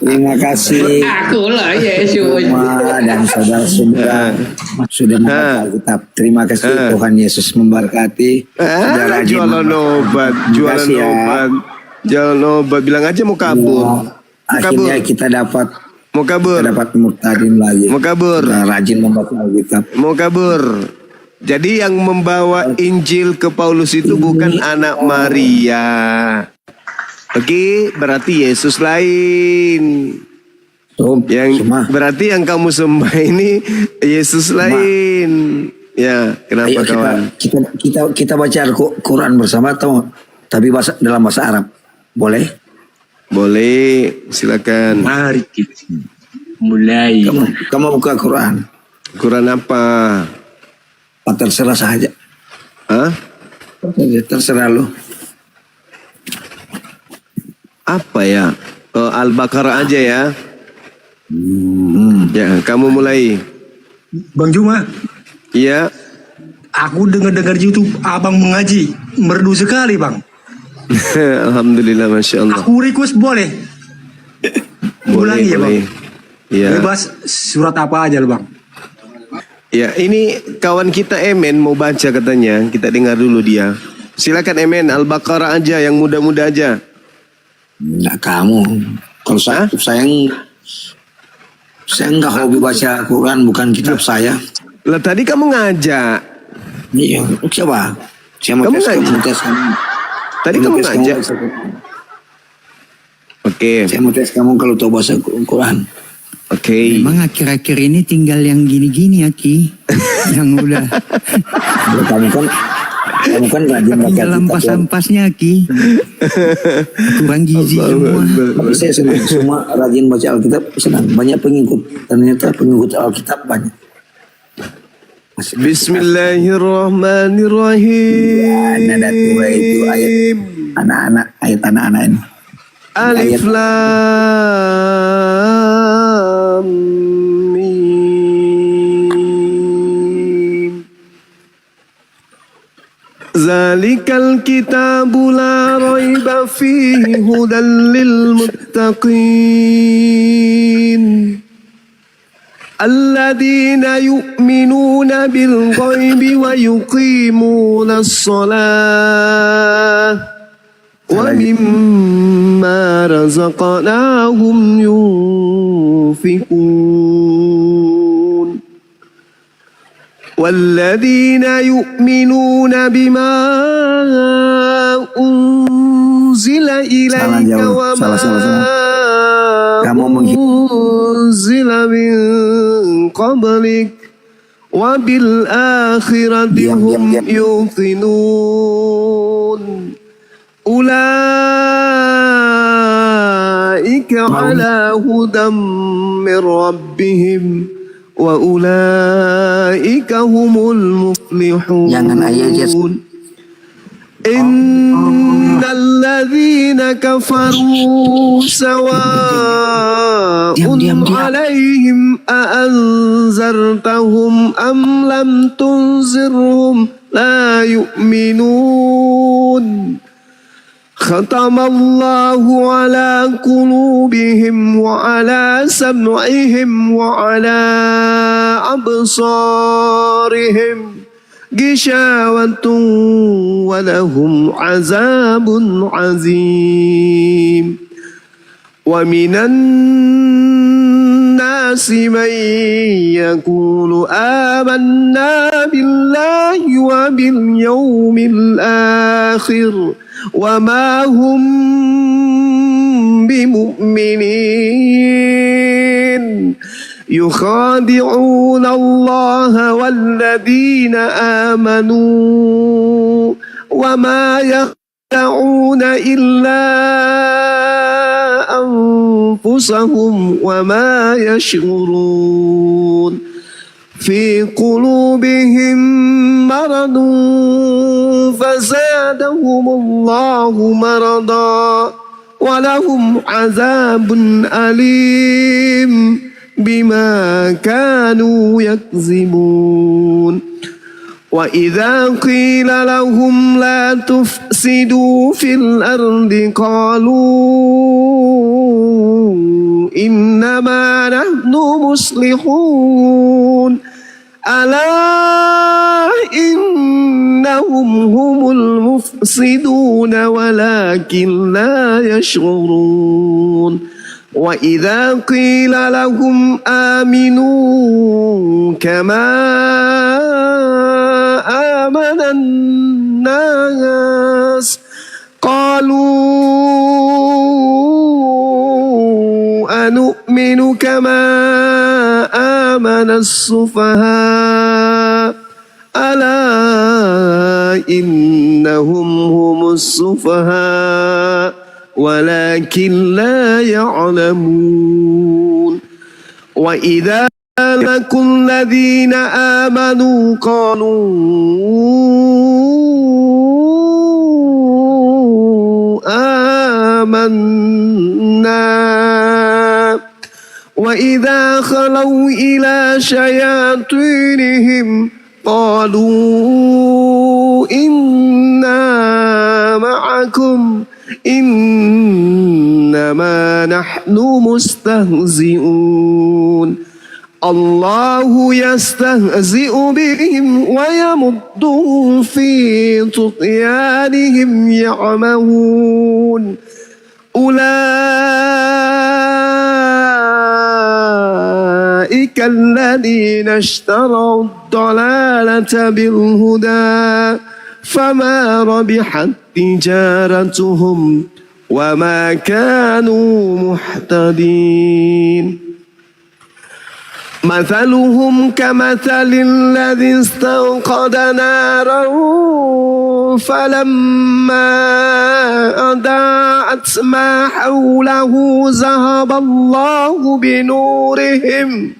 Terima kasih. Akulah Yesus. Semua dan saudara-saudara sudah membaca Alkitab. Terima kasih Tuhan Yesus memberkati. Saudara Jim. Jualan obat. Makasih ya. Jualan obat. Bilang aja mau kabur. Akhirnya kita dapat Mau kabur. murtadin lagi. Mau kabur. Sudah rajin membaca Alkitab. Mau kabur. Jadi yang membawa Injil ke Paulus itu bukan anak Maria. Oke, berarti Yesus lain. Yang Semua. berarti yang kamu sembah ini Yesus lain. Ya, kenapa Ayo kawan? kita baca Al-Quran bersama atau tapi dalam bahasa Arab. Boleh? Boleh, silakan. Mari kita mulai. Kamu buka Quran. Quran apa? Terserah saja. Hah? Terserah lo. Apa ya? Al-Baqarah aja ya. Ya, kamu mulai. Bang Juma, Iya. aku dengar YouTube abang mengaji. Merdu sekali bang. Alhamdulillah, Masya Allah. Aku request boleh? Ulangi ya bang. Iya. Bebas surat apa aja lo bang. Ya, ini kawan kita Emen mau baca katanya. Kita dengar dulu dia. Silakan Emen, Al-Baqarah aja yang muda-muda aja. Enggak kamu. Kalau saya nggak hobi baca Quran, bukan kitab saya. Lah tadi kamu ngajak. Iya, coba. Saya mau Kamu tes ngajak? kamu. Tadi kamu ngajak. Oke. Saya mau tes kamu kalau tahu bahasa Quran. Oke. Memang akhir-akhir ini tinggal yang gini-gini ya Ki. Yang udah Kamu kan rajin baca tinggal kitab. ampas-ampasnya Ki. Kurang gizi semua. Tapi saya senang, semua rajin baca Alkitab, senang. Banyak pengikut. Ternyata pengikut Alkitab banyak. Bismillahirrahmanirrahim. Ada dua itu ayat anak-anak ini. Alif Lam Mim. Zalikal kitabu la raiba fihi hudan lil muttaqin. الذين يؤمنون بالغيب ويقيمون الصلاة ومما رزقناهم ينفقون والذين يؤمنون بما أنزل أنزل Salah إليك jauh. وما Salah. Kamu أنزل من قبلك وبالآخرة هم يوقنون أولئك على هدى من ربهم وأولئك هم المفلحون إن الذين كفروا سواء عليهم أأنذرتهم أم لم تنذرهم لا يؤمنون ختم الله على قلوبهم وعلى سمعهم وعلى أبصارهم غشاوة ولهم عذاب عظيم ومن الناس من يقول آمنا بالله وباليوم الآخر وما هم بمؤمنين يخادعون الله والذين آمنوا وما يخدعون إلا أنفسهم وما يشعرون في قلوبهم مرض فزادهم الله مرضا ولهم عذاب أليم بما كانوا يكذبون وإذا قيل لهم لا تفسدوا في الأرض قالوا إنما نحن مصلحون ألا إنهم هم المفسدون ولكن لا يشعرون وإذا قيل لهم آمنوا كما آمن الناس قالوا أنؤمن كما آمن السفهاء ألا إنهم هم السفهاء ولكن لا يعلمون وإذا لقوا الذين آمنوا قالوا آمنا وإذا خلوا إلى شياطينهم قالوا إنا معكم إنما نحن مستهزئون الله يستهزئ بهم ويمدهم في طغيانهم يعمهون أولئك الذين اشتروا الضلالة بالهدى فما ربحت تجارتهم وما كانوا مهتدين مثلهم كمثل الذي استوقد نارا فلما أضاءت ما حوله ذهب الله بنورهم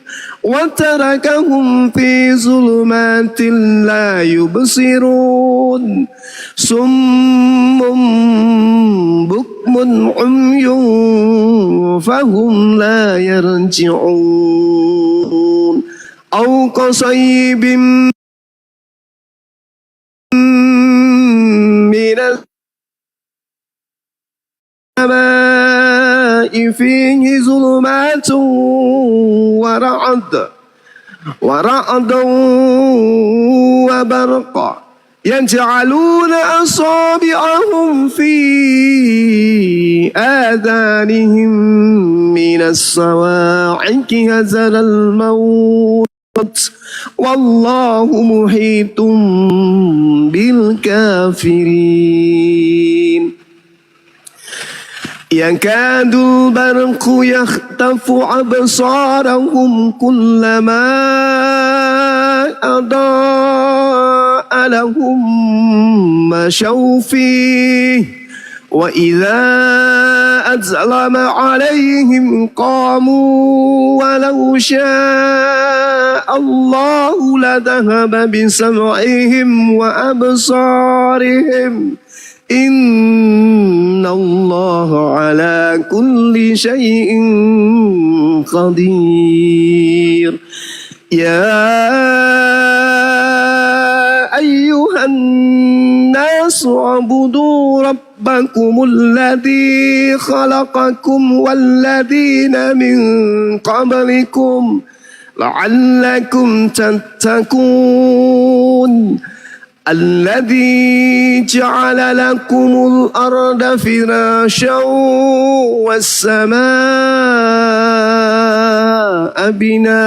وتركهم في ظلمات لا يبصرون صم بكم عمي فهم لا يرجعون أو كصيب من السماء فيه ظلمات ورعد وبرق يجعلون أصابعهم في آذانهم من الصواعق حذر الموت والله محيط بالكافرين يكاد البرق يخطف أبصارهم كلما أضاء لهم مشوا فيه وإذا أظلم عليهم قاموا ولو شاء الله لذهب بسمعهم وأبصارهم إن الله على كل شيء قدير يا أيها الناس اعبدوا ربكم الذي خلقكم والذين من قبلكم لعلكم تتقون الذي جعل لكم الأرض فراشا والسماء بناء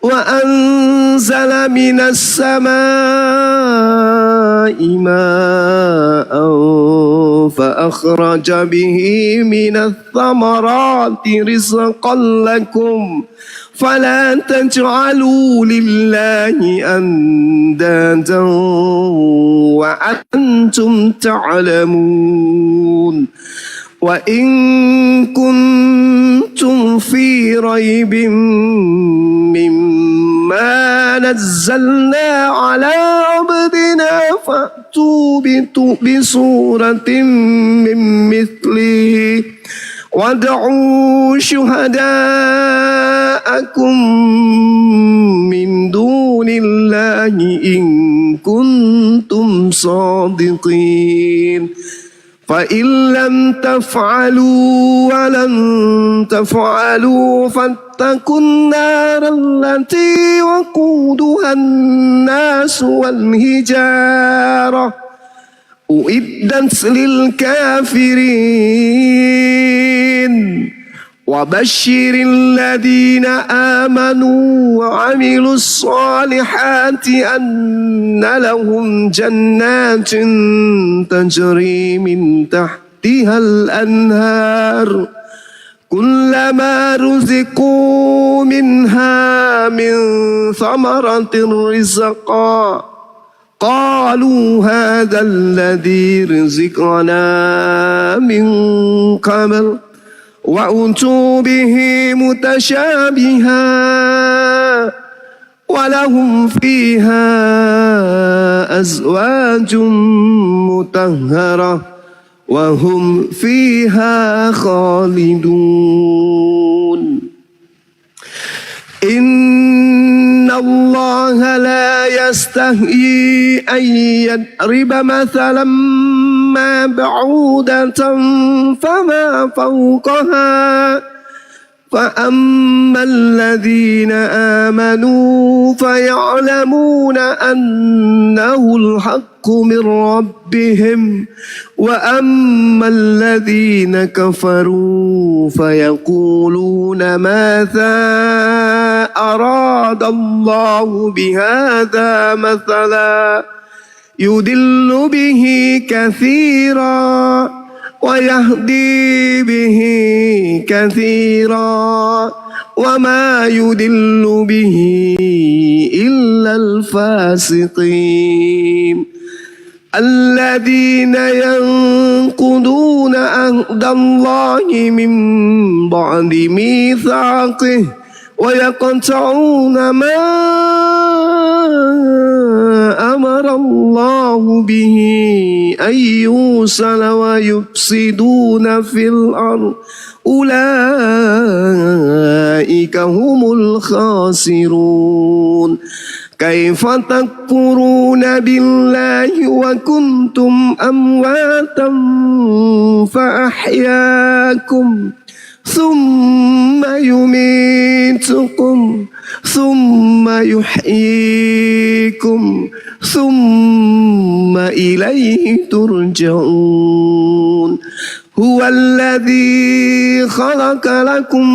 وأنزل من السماء ماء فأخرج به من الثمرات رزقا لكم فلا تجعلوا لله أندادا وأنتم تعلمون وإن كنتم في ريب مما نزلنا على عبدنا فأتوا بسورة من مثله وادعوا شهداءكم من دون الله إن كنتم صادقين فإن لم تفعلوا ولن تفعلوا فاتقوا النار التي وقودها الناس والحجارة أعدت للكافرين وبشر الذين آمنوا وعملوا الصالحات أن لهم جنات تجري من تحتها الأنهار كلما رزقوا منها من ثمرة رزقا قالوا هذا الذي رزقنا من قبل وأتوا به متشابها ولهم فيها أزواج مطهرة وهم فيها خالدون إن الله لا يستحيي أن يضرب مثلا ما بعودة فما فوقها فأما الذين آمنوا فيعلمون أنه الحق من ربهم وأما الذين كفروا فيقولون ماذا أراد الله بهذا مثلا يضل به كثيرا ويهدي به كثيرا وما يضل به إلا الفاسقين الذين ينقضون عهد الله من بعد ميثاقه ويقطعون ما أمر الله به أن يوصل ويفسدون في الأرض أولئك هم الخاسرون كيف تكفرون بالله وكنتم أمواتا فأحياكم ثم يميتكم ثم يحييكم ثم إليه ترجعون هو الذي خلق لكم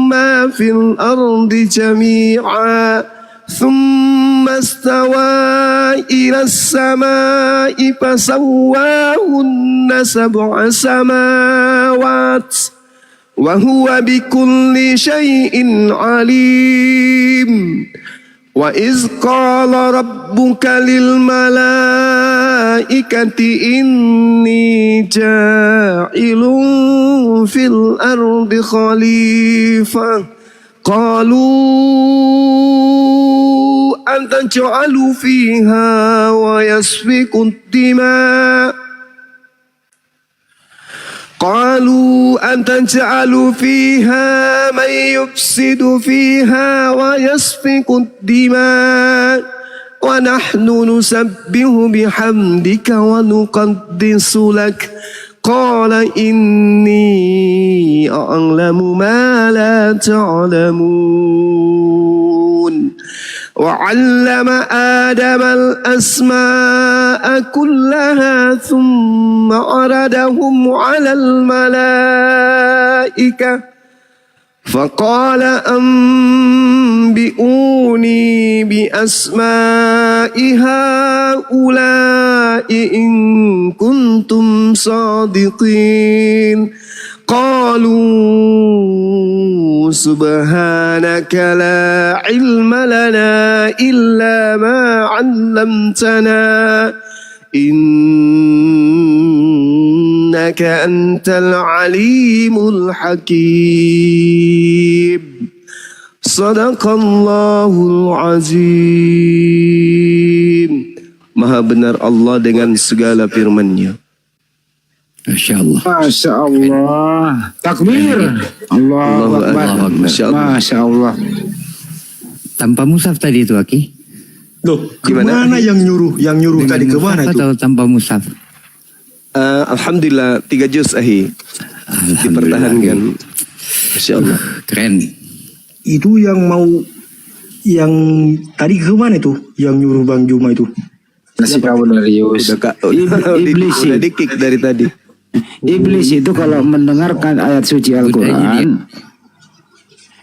ما في الأرض جميعا ثم استوى إلى السماء فسواهن 7 سماوات وهو بكل شيء عليم وإذ قال ربك للملائكة إني جاعل في الأرض خليفة قالوا أتجعل فيها ويسفك الدماء قالوا أتجعل فيها من يفسد فيها ويسفك الدماء ونحن نسبح بحمدك ونقدس لك قال إني أعلم ما لا تعلمون وعلم آدم الأسماء كلها ثم عرضهم على الملائكة فقال أنبئوني بأسماء هؤلاء إن كنتم صادقين قالوا سبحانك لا علم لنا إلا ما علمتنا إنك أنت العليم الحكيم صدق الله العظيم. Maha benar Allah dengan segala firman-Nya. Masya Allah. Masya Allah. Takbir. Allahu Akbar. Masya Allah. Masya Allah. Tanpa musaf tadi itu Aki? Loh, Gimana? kemana yang nyuruh? Yang nyuruh Dengan tadi kemana musaf itu? atau tanpa musaf? Alhamdulillah 3 juz ahi dipertahankan. Masya Allah. Keren. Itu yang mau, yang tadi kemana itu? Yang nyuruh Bang Juma itu? Nasi kawin dari Yus. Iblis Udah di-kick dari tadi. Iblis itu kalau mendengarkan ayat suci Al-Quran,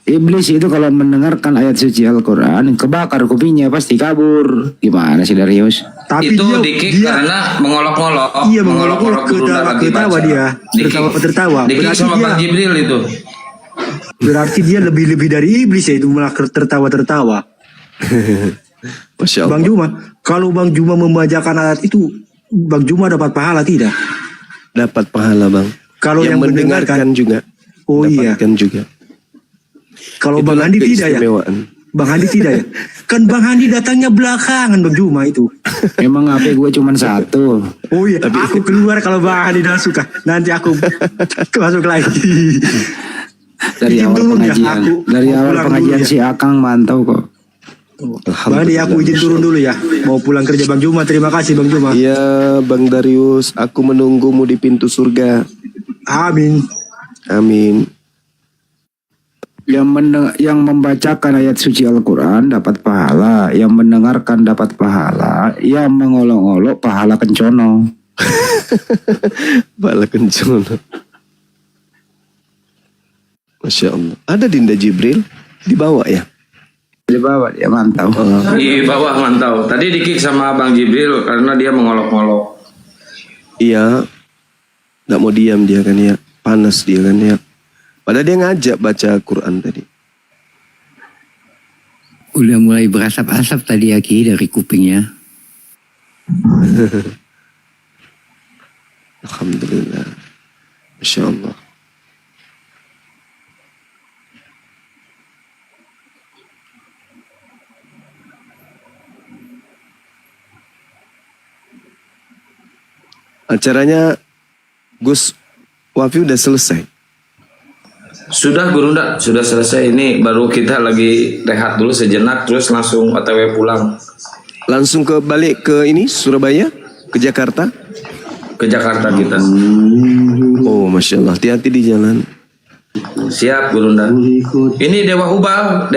Iblis itu kalau mendengarkan ayat suci Al-Quran, kebakar kupingnya pasti kabur. Gimana sih Darius? Tapi Itu di-kick karena mengolok-olok. Iya, mengolok-olok ketawa dia. Tertawa. Di-kick sama Bang Jibril itu. Berarti dia lebih dari iblis ya, itu malah tertawa. Masya Allah. Bang Juma, kalau Bang Juma membacakan ayat itu, Bang Juma dapat pahala tidak? Dapat pahala Bang. Kalau yang mendengarkan juga. Oh iya. Dapatkan juga. Kalau Itulah Bang Handi tidak ya? keistimewaan. Bang Handi tidak ya? Kan Bang Handi datangnya belakangan Bang Juma itu. Emang HP gue cuma satu. Oh iya, aku keluar kalau Bang Handi dah suka. Nanti aku masuk lagi. Dari Izin awal turun ya, pengajian, aku dari mau awal pulang pengajian dulu ya. si Akang mantau kok. Bang Handi, aku izin turun dulu ya. Mau pulang kerja Bang Juma. Terima kasih Bang Juma. Iya Bang Darius, aku menunggumu di pintu surga. Amin. Amin. Yang membacakan ayat suci Al-Quran dapat pahala, yang mendengarkan dapat pahala, yang mengolok-olok pahala kencono. Pahala kencono. Masya Allah. Ada Dinda Jibril dibawa ya? Dibawa dia mantau. Di bawah mantau. Tadi di-kick sama Bang Jibril karena dia mengolok-olok. Iya. Nggak mau diam dia kan ya. Panas dia kan ya. Padahal dia ngajak baca Quran tadi. Udah mulai berasap-asap tadi Aki dari kupingnya. Alhamdulillah. Masya Allah. Acaranya Gus Wafi udah selesai. Sudah Gurunda, sudah selesai. Ini baru kita lagi rehat dulu sejenak, terus langsung OTW pulang. Langsung balik ke ini Surabaya, ke Jakarta. Ke Jakarta kita. Oh Masya Allah, hati-hati di jalan. Siap Gurunda. Ini Dewa Hubal,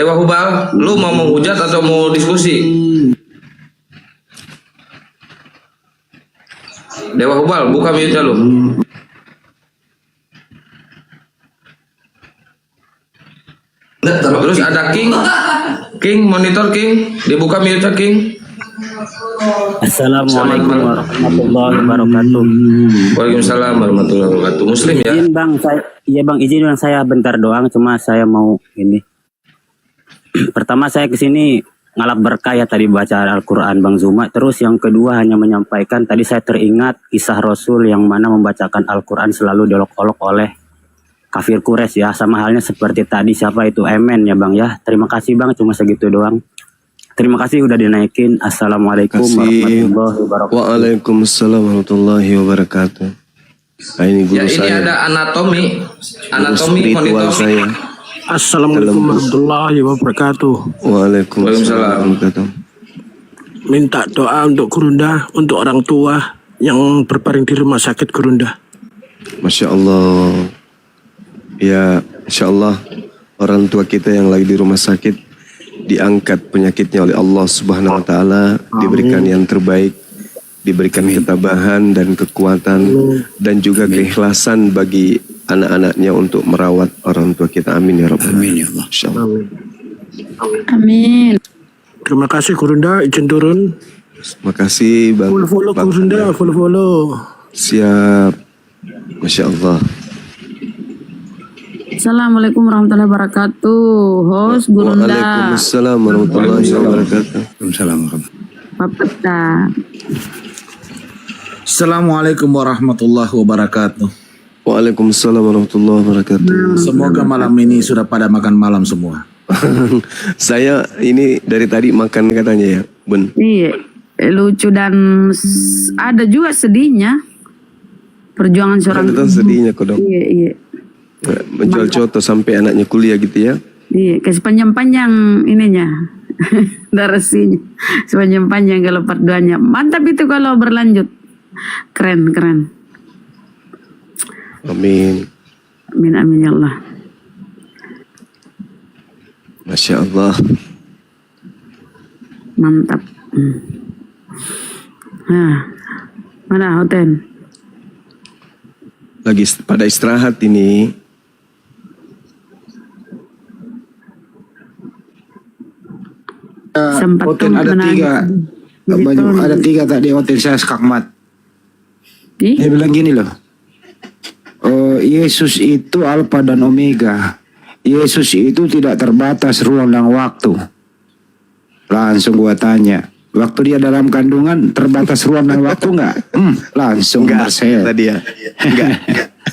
lu mau menghujat atau mau diskusi? Dewa Hubal, buka mute lu. Terus ada King, King, monitor King, dibuka mute King. Assalamualaikum warahmatullahi wabarakatuh. Waalaikumsalam warahmatullahi wabarakatuh. Muslim ya? Izin bang, izin bang, saya bentar doang, cuma saya mau ini. Pertama saya kesini ngalap berkah ya tadi baca Al-Quran Bang Zuma. Terus yang kedua hanya menyampaikan tadi saya teringat kisah Rasul yang mana membacakan Al-Quran selalu diolok-olok oleh kafir Quraisy ya. Sama halnya seperti tadi siapa itu Emen ya Bang ya. Terima kasih Bang, cuma segitu doang. Terima kasih udah dinaikin. Assalamualaikum warahmatullahi wabarakatuh. Waalaikumsalam warahmatullahi wabarakatuh. Nah, ini guru Ya ini saya. ada anatomi Spiritual monitor. saya. Assalamualaikum warahmatullahi wabarakatuh. Waalaikumsalam warahmatullahi wabarakatuh. Minta doa untuk Gurunda, untuk orang tua yang berbaring di rumah sakit Gurunda. Masya Allah. Ya, insya Allah orang tua kita yang lagi di rumah sakit diangkat penyakitnya oleh Allah Subhanahu Wa Taala, diberikan yang terbaik, diberikan ketabahan dan kekuatan dan juga keikhlasan bagi anak-anaknya untuk merawat orang tua kita. Amin ya Rabbal Alamin. Ya Allah. Amin. Terima kasih Gurunda, izin turun. Terima kasih Bang. Follow Gurunda, follow. Siap. Masya Allah. Assalamualaikum warahmatullahi wabarakatuh. Host Gurunda. Waalaikumsalam warahmatullahi wabarakatuh. Papeta. Assalamualaikum warahmatullahi wabarakatuh. Waalaikumsalam warahmatullahi wabarakatuh. Semoga malam ini sudah pada makan malam semua. Saya ini dari tadi makan katanya ya, Bun. Iya, lucu dan ada juga sedihnya. Perjuangan seorang Ada sedihnya kok dong. Iya. Menjual coto sampai anaknya kuliah gitu ya. Iya, kayak sepanjang-panjang ininya. Darasinya. Sepanjang-panjang kalau part 2-nya. Mantap itu kalau berlanjut. Keren. Amin. Amin ya Allah. Masya Allah. Mantap. Mana Hoten? Lagi pada istirahat ini. Hotel ada tiga tadi hotel saya skakmat. Dia bilang gini loh. Yesus itu Alfa dan Omega. Yesus itu tidak terbatas ruang dan waktu. Langsung gua tanya, waktu dia dalam kandungan terbatas ruang dan waktu enggak? Langsung bersel. Tadi ya.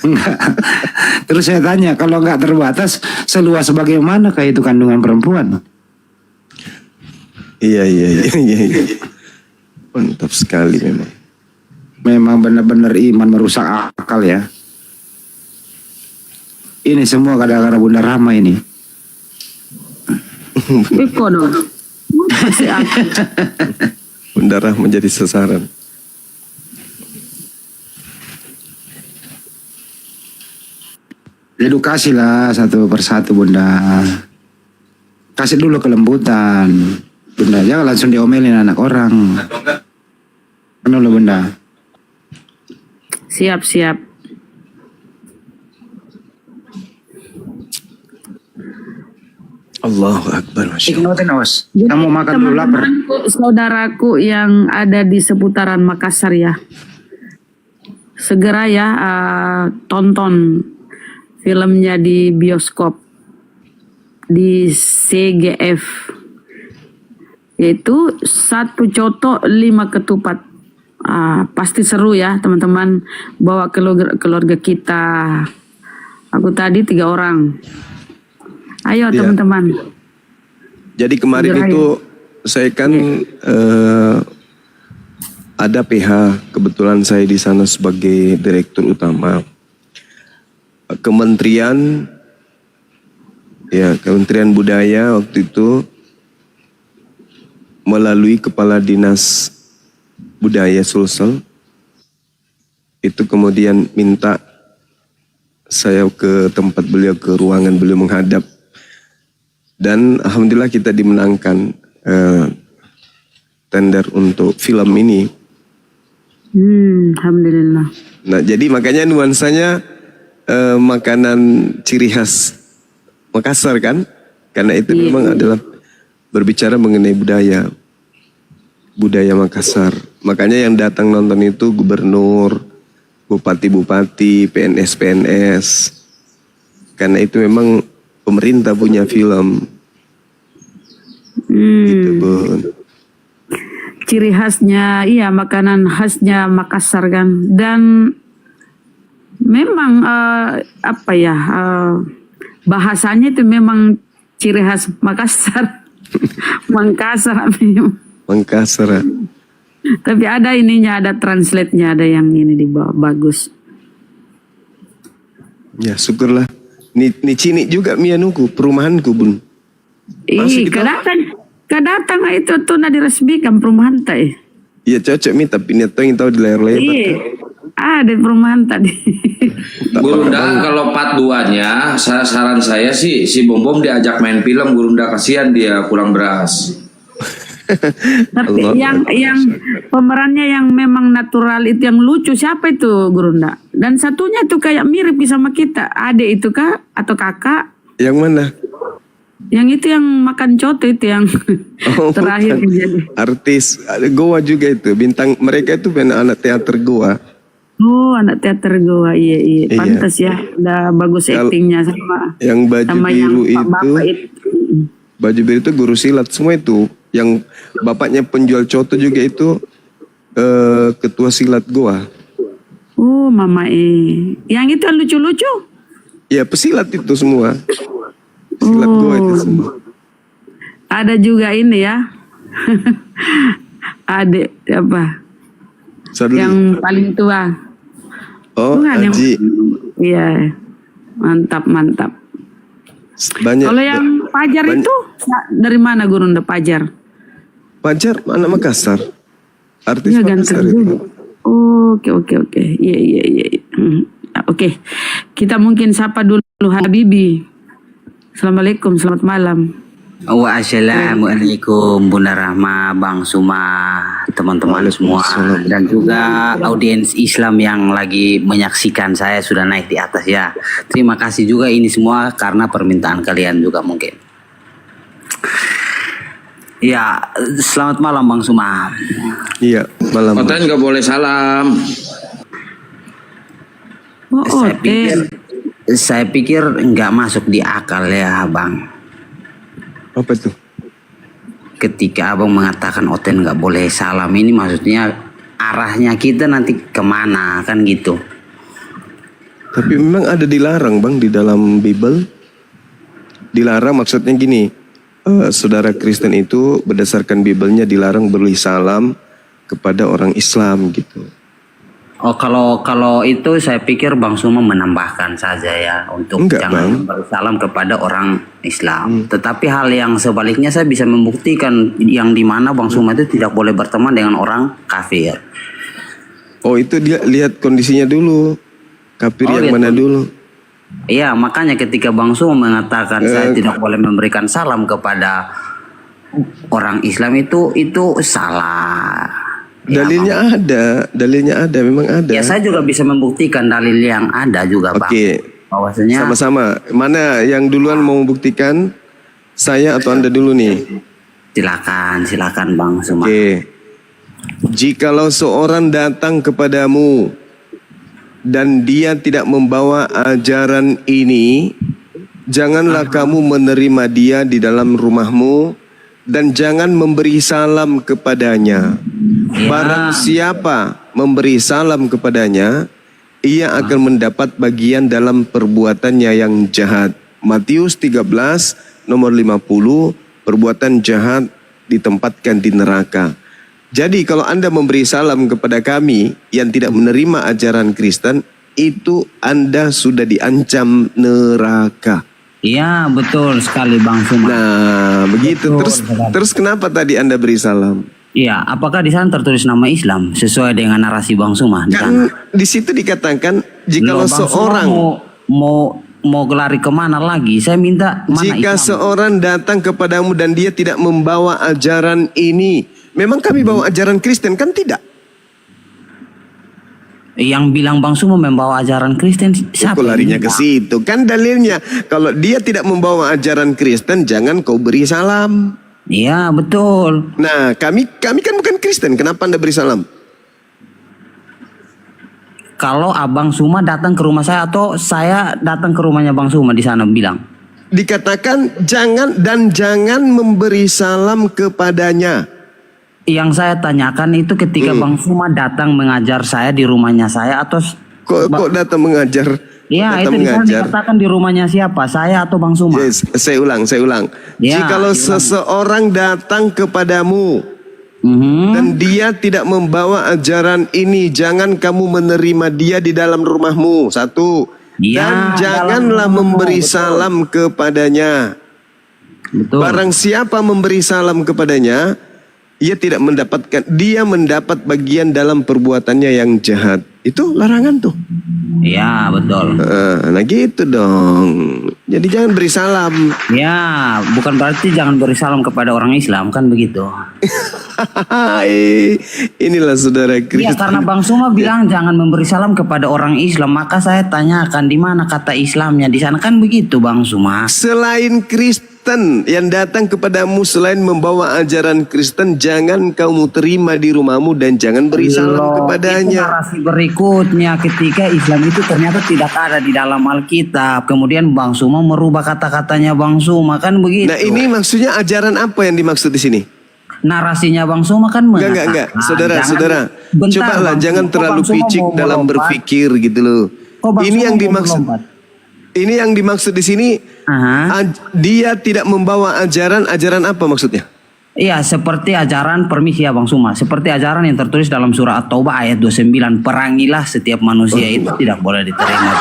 Enggak. Terus saya tanya, kalau enggak terbatas, seluas bagaimana kayak itu kandungan perempuan? Iya. Mantap sekali memang. Memang benar-benar iman merusak akal ya. Ini semua gara-gara Bunda Rahma ini. Iko dong. Bunda Rahma menjadi sasaran. Edukasi lah satu persatu Bunda. Kasih dulu kelembutan. Bunda, jangan langsung diomelin anak orang. Benar loh Bunda. Siap. Allahu Akbar, Masya Allah. Kamu makan dulu lapar. Saudaraku yang ada di seputaran Makassar ya. Segera ya tonton filmnya di bioskop di CGF. Yaitu 1 coto 5 ketupat. Pasti seru ya teman-teman. Bawa keluarga kita. Aku tadi 3 orang. Ayo Ya. teman-teman. Jadi kemarin Segera, itu saya kan ada PH, kebetulan saya di sana sebagai direktur utama. Kementerian Budaya waktu itu melalui Kepala Dinas Budaya Sulsel itu kemudian minta saya ke tempat beliau, ke ruangan beliau menghadap. Dan alhamdulillah kita dimenangkan tender untuk film ini. Alhamdulillah. Nah, jadi makanya nuansanya makanan ciri khas Makassar kan? Karena itu memang adalah berbicara mengenai budaya Makassar. Makanya yang datang nonton itu gubernur, bupati-bupati, PNS. Karena itu memang pemerintah punya film. Gitu, Bun. Ciri khasnya, iya, makanan khasnya Makassar kan. Dan memang bahasanya itu memang ciri khas Makassar. Makassar memang. Makassar. Tapi ada ininya, ada translate-nya, ada yang ini di bawah, bagus. Ya syukurlah. Ni cini juga mianuku, perumahanku, Bun. Kadang itu tuh diresmikan perumahan tadi. Iya cocok mi, tapi niat yang tahu di layar-layar. Iya, ada perumahan tadi. Gurunda kalau part 2-nya, saran saya sih si Bom diajak main film. Gurunda, kasihan dia kurang beras. Tapi yang pemerannya yang memang natural itu, yang lucu, siapa itu Gurunda? Dan satunya tuh kayak mirip sama kita. Adik itu kah atau kakak? Yang mana? Yang itu yang makan coto itu yang terakhir jadi. Artis Goa juga itu, bintang mereka itu anak teater Goa. Oh, anak teater Goa, iya. Pantas ya, udah bagus aktingnya sama. Yang baju sama biru yang itu, baju biru itu guru silat semua itu. Yang bapaknya penjual coto juga itu ketua silat Goa. Oh, mama yang itu yang lucu-lucu? Ya pesilat itu semua. Silat Goa itu semua. Ada juga ini ya. Adik apa? Saduli. Yang paling tua. Oh, bukan Haji. Iya. Mantap. Banyak. Kalau yang Pajar itu dari mana Gurunda Pajar? Pajar anak Makassar. Artis Ya, Makassar itu. Oke. Iya. Oke. Kita mungkin sapa dulu Habibi. Assalamualaikum, selamat malam. Wassalamualaikum Bunda Rahma, Bang Suma, teman-teman semua, dan juga audiens Islam yang lagi menyaksikan saya sudah naik di atas ya. Terima kasih juga ini semua karena permintaan kalian juga mungkin. Ya, selamat malam Bang Suma. Iya, malam. Oten nggak boleh salam. Saya pikir nggak masuk di akal ya Bang. Apa tuh? Ketika Abang mengatakan Oten nggak boleh salam, ini maksudnya arahnya kita nanti kemana kan gitu. Tapi memang ada dilarang Bang di dalam Bible. Dilarang maksudnya gini, saudara Kristen itu berdasarkan Biblenya dilarang beri salam kepada orang Islam gitu. Oh, kalau itu saya pikir Bang Suma menambahkan saja ya untuk jangan bersalam kepada orang Islam. Tetapi hal yang sebaliknya saya bisa membuktikan yang dimana Bang Suma itu tidak boleh berteman dengan orang kafir. Oh, itu dia lihat kondisinya dulu. Kafir yang mana dulu? Iya, makanya ketika Bang Suma mengatakan saya tidak boleh memberikan salam kepada orang Islam itu salah. Dalilnya ada, memang ada. Ya, saya juga bisa membuktikan dalil yang ada juga, Bang. Oke. Bahwasanya sama-sama. Mana yang duluan mau membuktikan? Saya atau Anda dulu nih? Silakan Bang Suma. Oke. Jikalau seorang datang kepadamu dan dia tidak membawa ajaran ini, janganlah kamu menerima dia di dalam rumahmu dan jangan memberi salam kepadanya. Barang siapa memberi salam kepadanya, ia akan mendapat bagian dalam perbuatannya yang jahat. Matius 13 nomor 50, perbuatan jahat ditempatkan di neraka. Jadi kalau Anda memberi salam kepada kami yang tidak menerima ajaran Kristen, itu Anda sudah diancam neraka. Iya, betul sekali Bang Suma. Nah, begitu. Terus kenapa tadi Anda beri salam? Iya, apakah di sana tertulis nama Islam sesuai dengan narasi Bang Suma? Kan di situ dikatakan jikalau seorang mau lari kemana lagi? Saya minta mana jika Islam? seorang datang kepadamu dan dia tidak membawa ajaran ini, memang kami bawa ajaran Kristen kan tidak? Yang bilang Bang Suma membawa ajaran Kristen siapa? Kok larinya ke situ? Kan dalilnya kalau dia tidak membawa ajaran Kristen jangan kau beri salam. Iya, betul. Nah, kami kan bukan Kristen. Kenapa Anda beri salam? Kalau Abang Suma datang ke rumah saya atau saya datang ke rumahnya Bang Suma di sana bilang. Dikatakan jangan memberi salam kepadanya. Yang saya tanyakan itu ketika Bang Suma datang mengajar saya di rumahnya saya atau kok datang mengajar? Iya, itu dikatakan di rumahnya siapa? Saya atau Bang Suma? Yes, saya ulang. Ya, Jikalau seseorang datang kepadamu dan dia tidak membawa ajaran ini, jangan kamu menerima dia di dalam rumahmu. Satu. Dan janganlah memberi salam kepadanya. Betul. Barang siapa memberi salam kepadanya, dia mendapat bagian dalam perbuatannya yang jahat. Itu larangan tuh. Iya, betul. Nah gitu dong. Jadi jangan beri salam. Ya, bukan berarti jangan beri salam kepada orang Islam, kan begitu. Inilah saudara Kristen. Iya, karena Bang Suma bilang jangan memberi salam kepada orang Islam, maka saya tanyakan di mana kata Islamnya di sana, kan begitu Bang Suma. Selain Kristen yang datang kepadamu selain membawa ajaran Kristen, jangan kamu terima di rumahmu dan jangan beri salam kepadanya. Itu narasi berikutnya ketika Islam itu ternyata tidak ada di dalam Alkitab. Kemudian Bang Suma merubah kata-katanya Bang Suma, kan begitu. Nah, ini maksudnya ajaran apa yang dimaksud di sini? Narasinya Bang Suma kan mengatakan. Enggak. Saudara. Cobalah jangan terlalu picik dalam berpikir gitu loh. Ini yang dimaksud. Ini yang dimaksud di sini. Dia tidak membawa ajaran apa maksudnya? Iya, seperti ajaran permisi ya Bang Suma. Seperti ajaran yang tertulis dalam surah At-Taubah ayat 29. Perangilah setiap manusia, itu tidak boleh diterima.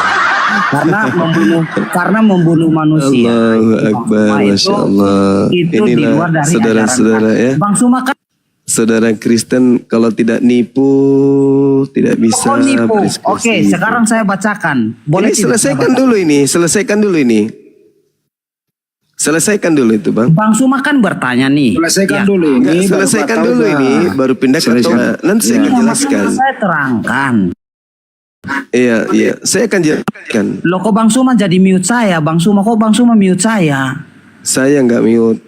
Karena membunuh manusia. Allahu Akbar, Masya Allah. Itu di luar dari saudara-saudara ya. Bang Suma kan. Saudara Kristen kalau tidak nipu tidak bisa berdiskusi. Oke, sekarang saya bacakan. Boleh selesaikan dulu ini. Selesaikan dulu itu, Bang. Bang Suma kan bertanya nih. Selesaikan dulu ini, baru pindah ke tengah. Nanti saya akan jelaskan. Saya terangkan. Iya, saya akan jelaskan. Loh, kok Bang Suma jadi mute saya? Bang Suma mute saya? Saya nggak mute.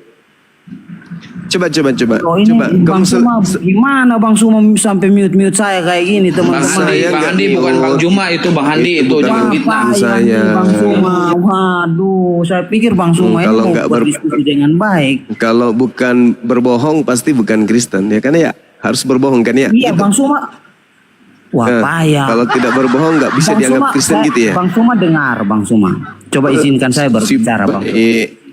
Coba. Oh, ini Bang Suma gimana Bang Suma sampai mute saya kayak gini, teman-teman? Bang Handi bukan Bang Juma, itu Bang Handi itu jangan fitnah. Saya. Bang Suma, waduh, saya pikir Bang Suma ini mau berdiskusi dengan baik. Kalau bukan berbohong pasti bukan Kristen, ya kan ya? Harus berbohong kan ya? Iya, gitu. Bang Suma. Wah, payah. Kalau tidak berbohong nggak bisa dianggap Kristen gitu ya? Bang Suma dengar, Bang Suma. Coba izinkan saya berbicara, Bang.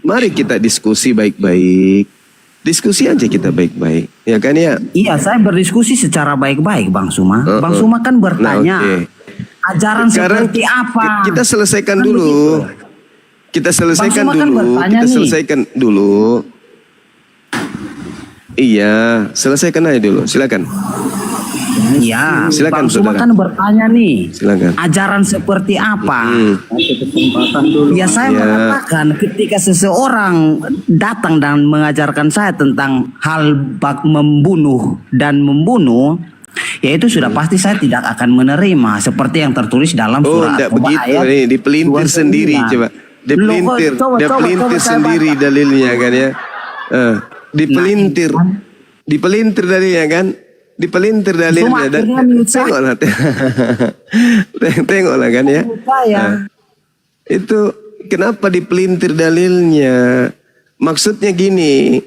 Mari kita diskusi baik-baik. Diskusi aja kita baik-baik, ya kan ya? Iya, saya berdiskusi secara baik-baik, Bang Suma. Bang Suma kan bertanya, ajaran seperti apa? Kita selesaikan dulu. Kita selesaikan dulu. Iya, selesaikan aja dulu. Silakan. Iya, silakan, Bang Suma saudara. kan bertanya nih, silakan. Ajaran seperti apa? Ya, saya mengatakan ketika seseorang datang dan mengajarkan saya tentang hal membunuh, ya itu sudah pasti saya tidak akan menerima seperti yang tertulis dalam surah At-Taubah begitu nih, dipelintir sendiri coba. Dipelintir sendiri dalilnya kan ya. Dipelintir dalilnya kan? Dipelintir dalilnya dan tengoklah kan ya. Itu kenapa dipelintir dalilnya? Maksudnya gini,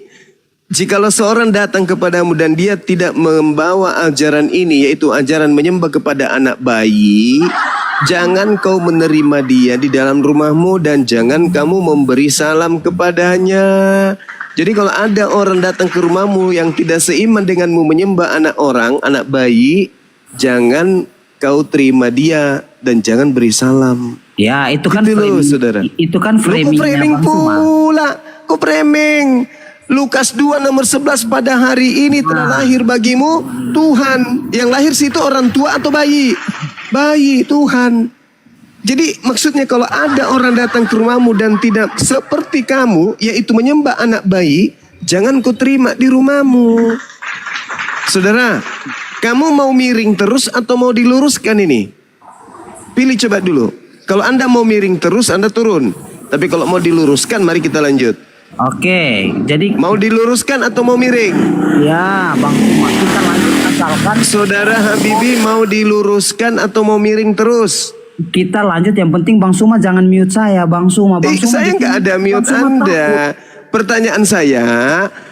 jikalau seorang datang kepadamu dan dia tidak membawa ajaran ini, yaitu ajaran menyembah kepada anak bayi, jangan kau menerima dia di dalam rumahmu dan jangan kamu memberi salam kepadanya. Jadi kalau ada orang datang ke rumahmu yang tidak seiman denganmu menyembah anak bayi, jangan kau terima dia dan jangan beri salam. Ya, itu kan framing, saudara. Itu kan framing pula. Kok framing? Lukas 2 nomor 11, pada hari ini telah lahir bagimu Tuhan. Yang lahir situ orang tua atau bayi? Bayi, Tuhan. Jadi maksudnya kalau ada orang datang ke rumahmu dan tidak seperti kamu, yaitu menyembah anak bayi, jangan kau terima di rumahmu. Saudara, kamu mau miring terus atau mau diluruskan ini? Pilih coba dulu. Kalau Anda mau miring terus, Anda turun. Tapi kalau mau diluruskan, mari kita lanjut. Oke, jadi mau diluruskan atau mau miring? Ya, Bang Suma, kita lanjut asalkan Saudara Habibi mau diluruskan atau mau miring terus? kita lanjut. Yang penting Bang Suma jangan mute saya, Bang Suma. Bang Suma Saya nggak ada mute Anda. Pertanyaan saya,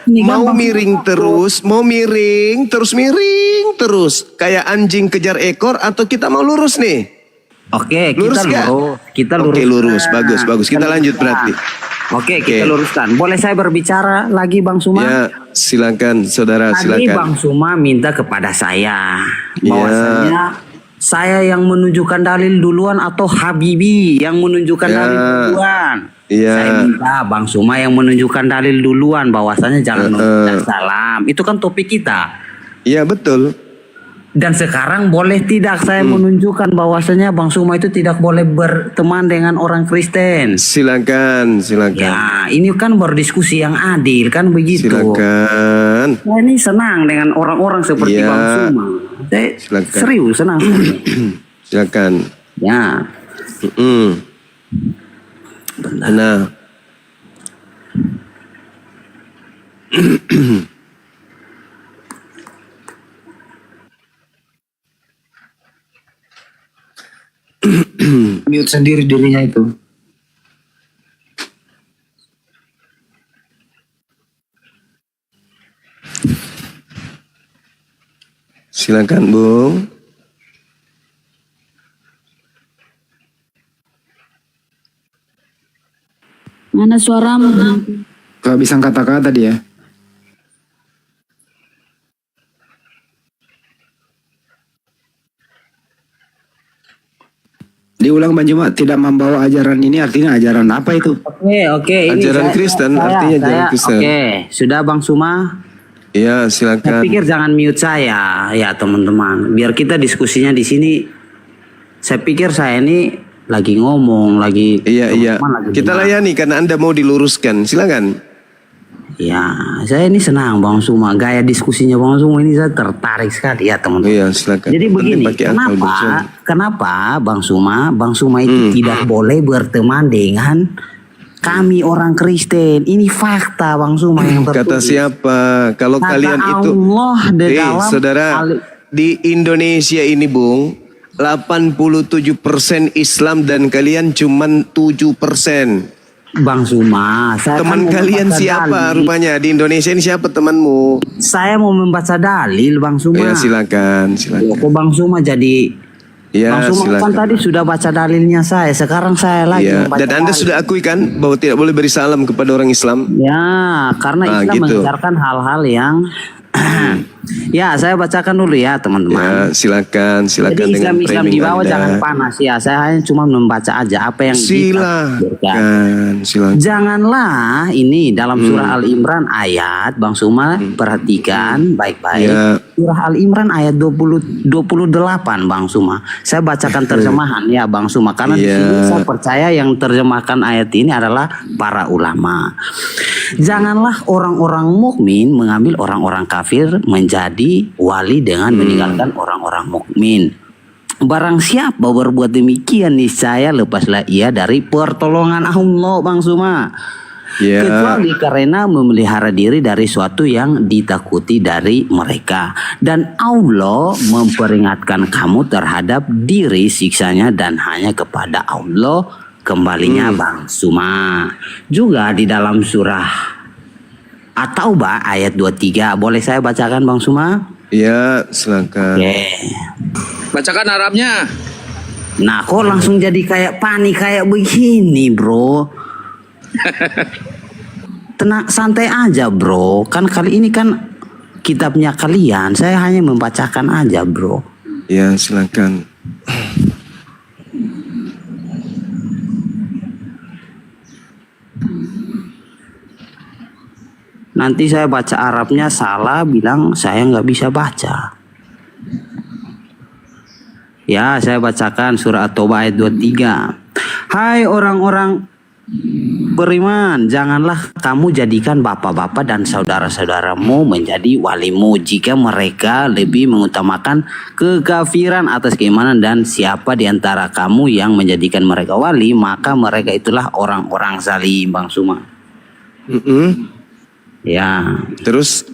mau miring terus, mau miring terus, kayak anjing kejar ekor, atau kita mau lurus nih? Oke, lurus kita nggak? lurus. Kita lurus. Oke, lurus, bagus. Kita lanjut berarti. Oke, kita luruskan. Boleh saya berbicara lagi, Bang Suma? Ya, silakan, saudara, Tadi silakan. Bang Suma minta kepada saya bahwasanya saya yang menunjukkan dalil duluan atau Habibi yang menunjukkan dalil duluan. Saya minta Bang Suma yang menunjukkan dalil duluan bahwasanya jangan mengucapkan salam. Itu kan topik kita. Iya, betul. Dan sekarang boleh tidak saya menunjukkan bahwasanya Bang Suma itu tidak boleh berteman dengan orang Kristen. Silakan. Ya, ini kan berdiskusi yang adil kan begitu. Silakan. Saya ini senang dengan orang-orang seperti Bang Suma. Saya serius senang. Silakan. Ya. Nah. Mute sendiri dirinya itu. Silakan, Bung. Mana suaramu? Gak bisa kata-kata dia. Diulang Bang Juma, tidak membawa ajaran ini artinya ajaran apa itu? Oke. Ini Ajaran Kristen, artinya ajaran Kristen. Oke, sudah Bang Suma. Iya, Saya silakan. pikir jangan mute saya, ya teman-teman. Biar kita diskusinya di sini. Saya pikir saya ini lagi ngomong, lagi. Iya. Kita layani karena Anda mau diluruskan. Silakan. Ya, saya ini senang Bang Suma. Gaya diskusinya Bang Suma ini saya tertarik sekali ya teman-teman. Iya, silakan. Jadi begini, Pakai akal bersama. kenapa Bang Suma itu tidak boleh berteman dengan kami orang Kristen? Ini fakta Bang Suma yang tertulis. Kata siapa? Kalau Kata kalian itu Allah di dalam saudara, di Indonesia ini, Bung, 87% Islam dan kalian cuman 7%. Bang Suma, saya teman kan kalian membaca siapa dalil. rupanya di Indonesia ini, siapa temanmu? Saya mau membaca dalil Bang Suma. Ya, silakan. Kok Bang Suma jadi Ya, Bang Suma kan silakan. tadi sudah baca dalilnya saya. Sekarang saya lagi Ya, membaca dan Anda dalil. sudah akui kan bahwa tidak boleh beri salam kepada orang Islam? Ya, karena Islam gitu. mengajarkan hal-hal yang ya, saya bacakan dulu ya teman-teman. Ya, silakan Jadi dengan Islam di framing bawah Anda. jangan panas ya. Saya hanya cuma membaca aja apa yang Silakan. Janganlah ini dalam surah Al-Imran ayat Bang Suma perhatikan baik-baik. Ya. Surah Al-Imran ayat 28 Bang Suma. Saya bacakan terjemahan ya Bang Suma karena di sini saya percaya yang terjemahkan ayat ini adalah para ulama. Janganlah orang-orang mukmin mengambil orang-orang kafir menjadi wali dengan meninggalkan orang-orang mukmin. Barang siapa berbuat demikian niscaya lepaslah ia dari pertolongan Allah Bang Suma. Kecuali karena memelihara diri dari suatu yang ditakuti dari mereka. Dan Allah memperingatkan kamu terhadap diri siksanya dan hanya kepada Allah kembalinya Bang Suma. Juga di dalam surah At-Taubah ayat 23. Boleh saya bacakan Bang Suma? Ya, silakan. Bacakan Arabnya. Nah, kok langsung jadi kayak panik kayak begini, bro? Tenang, santai aja, bro. Kan kali ini kan kitabnya kalian. Saya hanya membacakan aja, bro. Ya, silakan. Nanti saya baca Arabnya salah, bilang saya nggak bisa baca. Ya, saya bacakan surah At-Taubah ayat 23. Hai orang-orang beriman, janganlah kamu jadikan bapak-bapak dan saudara-saudaramu menjadi walimu jika mereka lebih mengutamakan kekafiran atas keimanan, dan siapa di antara kamu yang menjadikan mereka wali, maka mereka itulah orang-orang zalim Bang Suma. Ya. Terus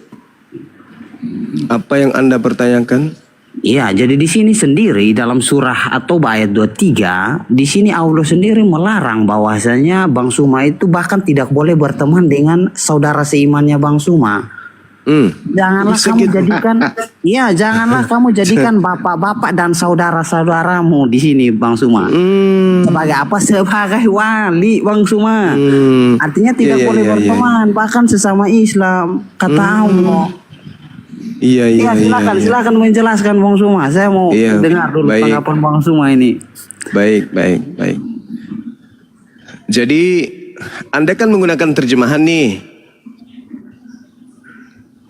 apa yang Anda pertanyakan? Iya, jadi di sini sendiri dalam surah atau ayat 23, di sini Allah sendiri melarang bahwasanya Bang Suma itu bahkan tidak boleh berteman dengan saudara seimannya Bang Suma. Janganlah kamu jadikan, iya janganlah kamu jadikan bapak-bapak dan saudara-saudaramu di sini Bang Suma. Sebagai apa? Sebagai wali Bang Suma. Artinya tidak boleh berteman, bahkan sesama Islam kata Allah. Iya, silakan menjelaskan Bang Suma. Saya mau dengar dulu tanggapan Bang Suma ini. Baik. Jadi Anda kan menggunakan terjemahan nih.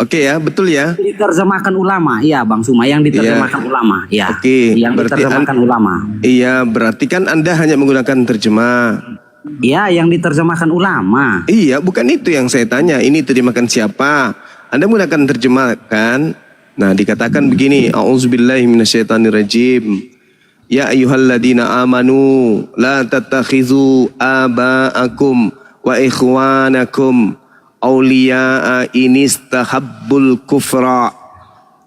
Oke ya, betul ya. Diterjemahkan ulama, iya Bang Suma, yang diterjemahkan ulama, ya. Oke, yang diterjemahkan ulama. Iya, berarti kan Anda hanya menggunakan terjemah. Iya, yang diterjemahkan ulama. Iya, bukan itu yang saya tanya. Ini terjemahkan siapa? Anda menggunakan terjemah kan? Nah, dikatakan begini, A'udzubillahi minasyaitonirrajim. Ya ayyuhalladzina amanu la tattakhizu aba'akum wa ikhwanakum awliya'a inistahabbul kufra.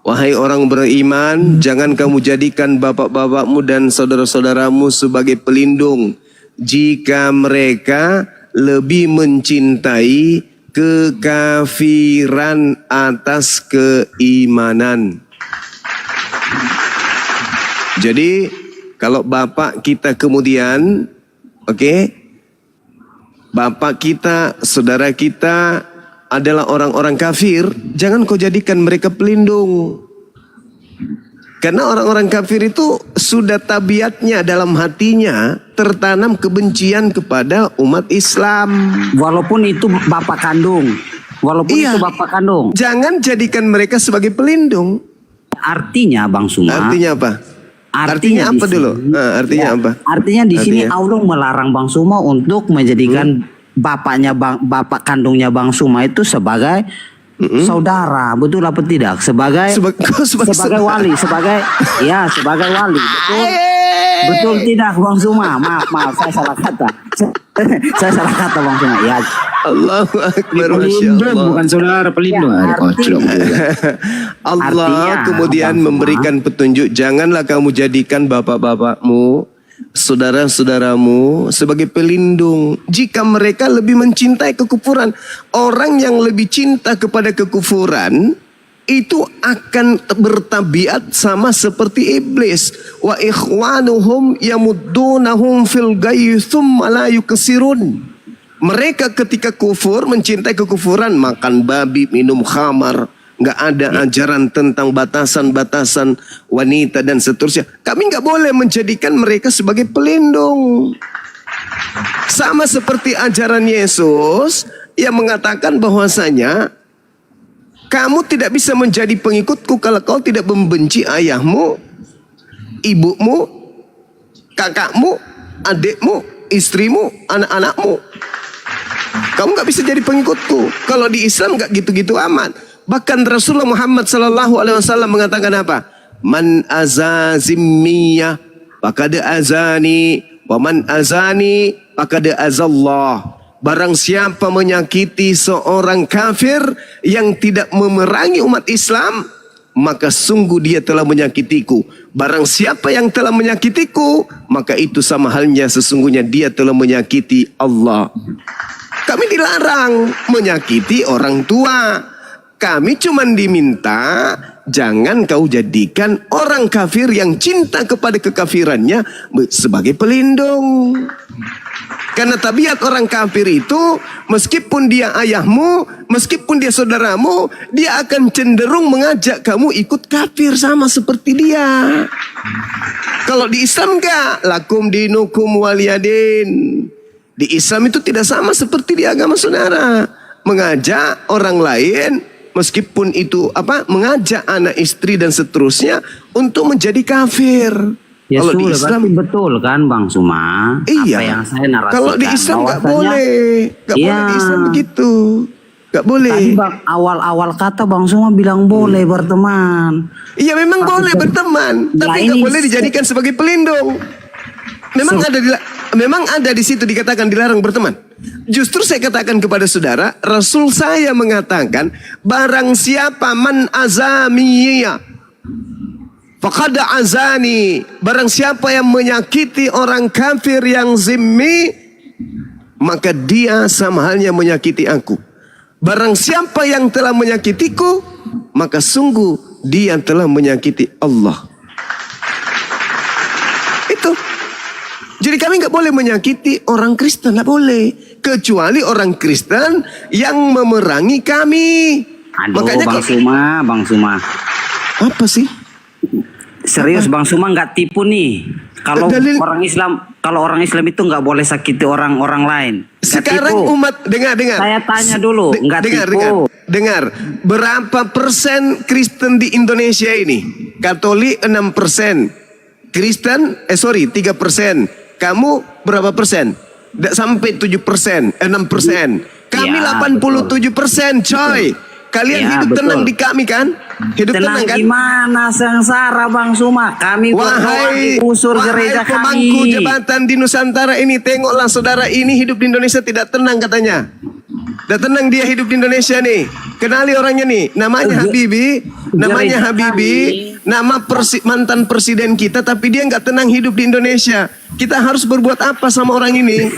Wahai orang beriman, jangan kamu jadikan bapak-bapakmu dan saudara-saudaramu sebagai pelindung jika mereka lebih mencintai kekafiran atas keimanan. Jadi kalau bapak kita kemudian, bapak kita, saudara kita adalah orang-orang kafir, jangan kau jadikan mereka pelindung. Karena orang-orang kafir itu sudah tabiatnya dalam hatinya tertanam kebencian kepada umat Islam. Walaupun itu bapak kandung. Itu bapak kandung. Jangan jadikan mereka sebagai pelindung. Artinya Bang Suma. Artinya apa? Artinya apa dulu? Artinya apa? Artinya di sini Allah melarang Bang Suma untuk menjadikan bapak kandungnya Bang Suma itu sebagai saudara, betul apa tidak? Sebagai wali, sebagai wali, betul tidak Bang Suma? Maaf, saya salah kata. Saya salah kata Bang Suma. Ya. Allahu Akbar, pelindung bukan saudara pelindung. Allah kemudian memberikan petunjuk, janganlah kamu jadikan bapak-bapakmu, saudara-saudaramu sebagai pelindung jika mereka lebih mencintai kekufuran. Orang yang lebih cinta kepada kekufuran itu akan bertabiat sama seperti iblis. Wa ikhwanuhum yamuddunahum fil ghayyi tsumma la yuksirun. Mereka ketika kufur mencintai kekufuran, makan babi, minum khamar, nggak ada ajaran tentang batasan-batasan wanita dan seterusnya. Kami nggak boleh menjadikan mereka sebagai pelindung. Sama seperti ajaran Yesus yang mengatakan bahwasanya kamu tidak bisa menjadi pengikutku kalau kau tidak membenci ayahmu, ibumu, kakakmu, adikmu, istrimu, anak-anakmu. Kamu nggak bisa jadi pengikutku. Kalau di Islam nggak gitu-gitu amat. Bahkan Rasulullah Muhammad SAW mengatakan apa? Man azazimmiyah faqad azani, wa man azani faqad azallah. Barang siapa menyakiti seorang kafir yang tidak memerangi umat Islam, maka sungguh dia telah menyakitiku. Barang siapa yang telah menyakitiku, maka itu sama halnya sesungguhnya dia telah menyakiti Allah. Kami dilarang menyakiti orang tua. Kami cuma diminta jangan kau jadikan orang kafir yang cinta kepada kekafirannya sebagai pelindung. Karena tabiat orang kafir itu, meskipun dia ayahmu, meskipun dia saudaramu, dia akan cenderung mengajak kamu ikut kafir sama seperti dia. Kalau di Islam enggak, lakum dinukum waliyadin. Di Islam itu tidak sama seperti di agama saudara. Mengajak orang lain, meskipun itu mengajak anak istri dan seterusnya untuk menjadi kafir. Ya kalau di sudah, Islam betul kan Bang Suma? Iya. Apa yang saya narasikan. Kalau di Islam nggak boleh, nggak boleh di Islam begitu, nggak boleh. Tadi Bang awal-awal kata Bang Suma bilang boleh berteman. Iya memang boleh berteman, tapi nggak boleh dijadikan sebagai pelindung. Memang ada memang ada di situ dikatakan dilarang berteman. Justru saya katakan kepada saudara, Rasul saya mengatakan, barang siapa man azamiya faqad azani, barang siapa yang menyakiti orang kafir yang zimmi, maka dia sama halnya menyakiti aku. Barang siapa yang telah menyakitiku, maka sungguh dia telah menyakiti Allah. Itu. Jadi kami nggak boleh menyakiti orang Kristen, nggak boleh. Kecuali orang Kristen yang memerangi kami. Aduh, Makanya Bang Suma. Apa sih? Serius Bang Suma nggak tipu nih. Kalau orang Islam itu nggak boleh sakiti orang lain. Nggak Sekarang tipu. umat dengar. Saya tanya dulu, nggak tipu. Dengar. Berapa persen Kristen di Indonesia ini? Katolik 6%. Kristen 3%. Kamu berapa persen? Tidak sampai 7%, 6%. Kami Ya, 87%, coy. Kalian Ya, hidup betul. tenang di kami kan? Hidup tenang kan? Gimana sengsara Bang Suma? Kami berdoa di usur gereja pemangku kami. jabatan di Nusantara ini, tengoklah saudara ini hidup di Indonesia tidak tenang katanya. Tidak tenang dia hidup di Indonesia nih. Kenali orangnya nih, namanya Habibie, nama mantan presiden kita, tapi dia nggak tenang hidup di Indonesia. Kita harus berbuat apa sama orang ini?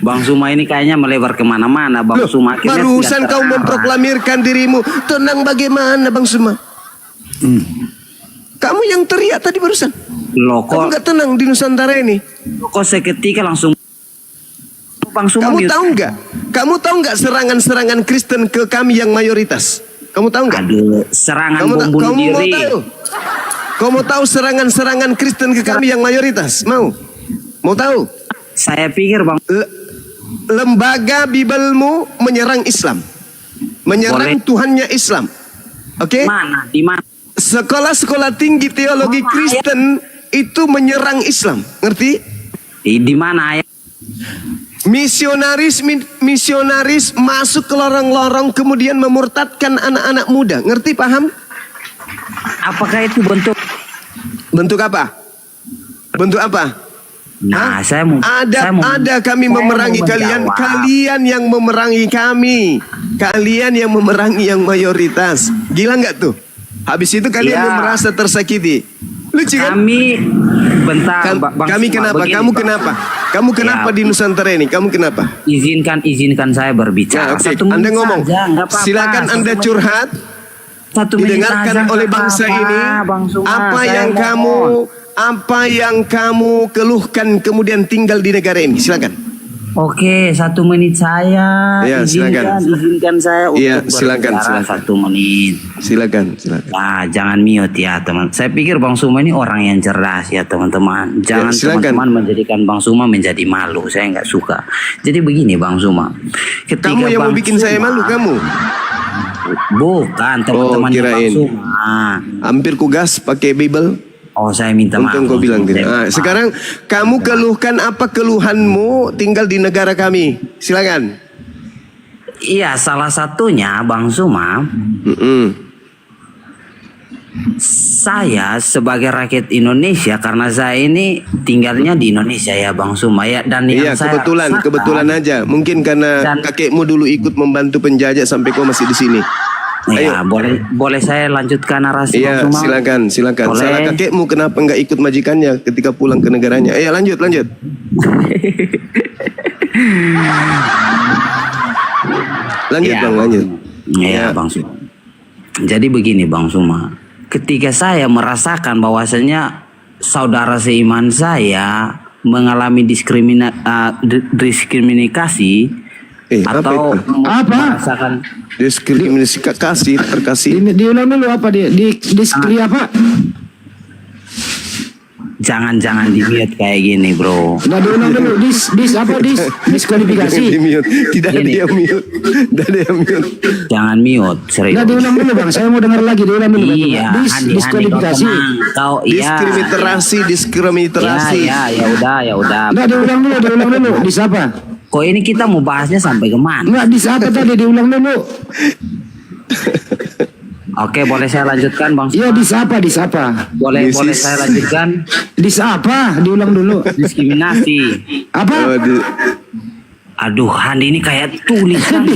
Bang Suma ini kayaknya melebar kemana-mana Bang Suma. Akhirnya Barusan tidak kau terarah. memproklamirkan dirimu tenang bagaimana Bang Suma? Kamu yang teriak tadi barusan. Loh, Kamu nggak tenang di Nusantara ini. Kok seketika langsung Bang Suma Kamu mute. tahu nggak? Kamu tahu nggak serangan-serangan Kristen ke kami yang mayoritas? Kamu tahu nggak? Aduh, serangan Kamu bom bunuh mau diri. tahu? Kamu tahu serangan-serangan Kristen ke kami yang mayoritas? Mau tahu? Saya pikir Bang Lembaga Bibelmu menyerang Islam, menyerang Tuhannya Islam. Oke? Mana? Di mana? Sekolah-sekolah tinggi teologi Kristen itu menyerang Islam, ngerti? Di mana ya? Misionaris masuk ke lorong-lorong kemudian memurtadkan anak-anak muda, ngerti, paham? Apakah itu bentuk apa? Bentuk apa? Nah, saya mau Ada kami memerangi kalian, kalian yang memerangi kami, kalian yang memerangi yang mayoritas. Gila nggak tuh? Habis itu kalian Ya. yang merasa tersakiti. Lucu kan? Kami bentar Bang Kami Suma, kenapa? begini, Kamu Bang. kenapa? Kamu kenapa Ya. di Nusantara ini? Kamu kenapa? Izinkan saya berbicara. Nah, oke. 1 menit Anda ngomong. saja, nggak apa-apa. Silakan 1 Anda menit. curhat. 1 menit Didengarkan saja, oleh nggak bangsa apa-apa, ini. Bang Suma, Apa saya yang kamu keluhkan kemudian tinggal di negara ini? Silakan. Oke, 1 menit saya. Ya, silakan. Izinkan saya untuk Iya, silakan, berbicara silakan. 1 menit. Silakan. Nah, jangan mute ya teman. Saya pikir Bang Suma ini orang yang cerdas ya teman-teman. Jangan silakan. teman-teman menjadikan Bang Suma menjadi malu. Saya nggak suka. Jadi begini Bang Suma. Ketika Kamu yang mau Bang bikin saya malu, kamu? Bukan teman-teman Bang kirain. Suma. Hampir ku gas pakai Bible. Oh, saya minta maaf. Untung kau bilang tidak. Nah, sekarang kamu keluhkan apa keluhanmu tinggal di negara kami? Silakan. Iya, salah satunya Bang Suma. Saya sebagai rakyat Indonesia, karena saya ini tinggalnya di Indonesia ya Bang Suma ya, dan Iya, yang saya kebetulan aja. Mungkin karena kakekmu dulu ikut membantu penjajah sampai kau masih di sini. Ya, boleh saya lanjutkan narasi Iya, Bang Suma? silakan. Boleh. Salah kakekmu kenapa nggak ikut majikannya ketika pulang ke negaranya? Iya, lanjut. Lanjut, Ya, Bang, lanjut. Iya, Bang Suma. Jadi begini Bang Suma, ketika saya merasakan bahwasanya saudara seiman saya mengalami diskriminasi atau merasakan diskriminasi terkasih. Diulang dulu apa dia? Diskri apa? Jangan di mute kayak gini bro. Nah, diulang dulu. Diskualifikasi. Tidak ada yang mute. Jangan mute, serius. Nah, diulang dulu Bang. Saya mau dengar lagi. Diulang dulu. Iya, Diskualifikasi. Kau iya. Diskriminasi. Ya udah. Nah, diulang dulu. Di siapa? Kok ini kita mau bahasnya sampai kemana? Enggak, di siapa tadi? Diulang dulu. Oke, boleh saya lanjutkan Bang? Iya, disapa. Boleh saya lanjutkan? Disapa, diulang dulu. Diskriminasi. Apa? Aduh, Handi ini kayak tulisan.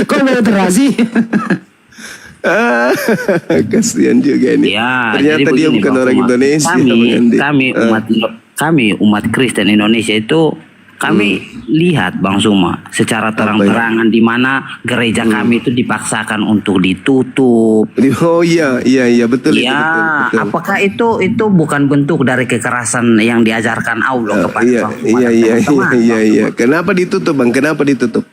Kok literasi? Kasihan juga ini. Ya, Ternyata dia bukan orang Indonesia. Kami umat Kristen Indonesia itu kami lihat Bang Suma secara terang-terangan di mana gereja kami itu dipaksakan untuk ditutup. Oh iya betul. Ya, betul. apakah itu bukan bentuk dari kekerasan yang diajarkan Allah kepada Iya. Kenapa ditutup Bang? Kenapa ditutup?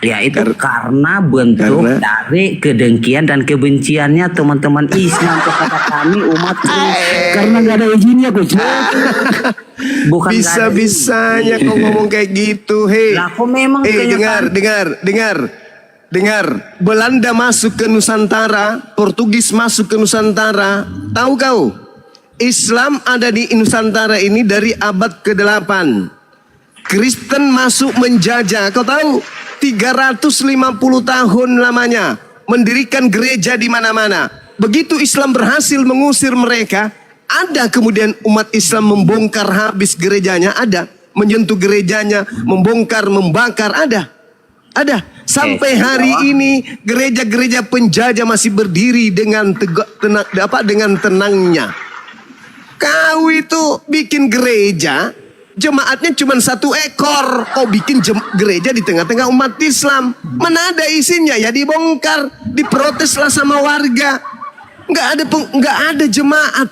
Ya itu karena bentuk dari kedengkian dan kebenciannya teman-teman Islam kepada kami umat Kristen. Karena nggak ada izinnya Coach. Bukan Bisa-bisanya kau ngomong kayak gitu. Hei, dengar. Belanda masuk ke Nusantara, Portugis masuk ke Nusantara. Tahu kau? Islam ada di Nusantara ini dari abad ke-8. Kristen masuk menjajah. Kau tahu? 350 tahun lamanya mendirikan gereja di mana-mana. Begitu Islam berhasil mengusir mereka, ada kemudian umat Islam membongkar habis gerejanya, ada menyentuh gerejanya, membongkar, membakar, ada. Sampai hari ini gereja-gereja penjajah masih berdiri dengan dengan tenangnya. Kau itu bikin gereja, jemaatnya cuma 1 ekor. Kau bikin gereja di tengah-tengah umat Islam. Mana ada isinya? Ya dibongkar, diproteslah sama warga. Nggak ada jemaat.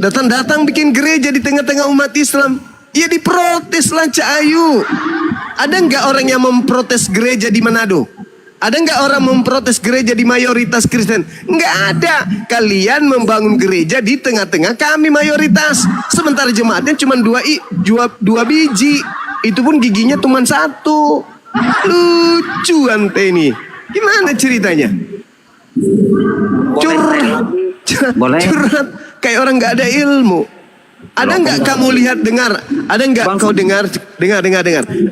Datang bikin gereja di tengah-tengah umat Islam. Ya diproteslah Cak Ayu. Ada nggak orang yang memprotes gereja di Manado? Ada nggak orang memprotes gereja di mayoritas Kristen? Nggak ada. Kalian membangun gereja di tengah-tengah kami mayoritas. Sementara jemaatnya cuma 2 biji. Itu pun giginya cuma 1. Lucu ante ini. Gimana ceritanya? Curhat kayak orang nggak ada ilmu. Ada nggak kamu lihat dengar? Ada nggak kau dengar?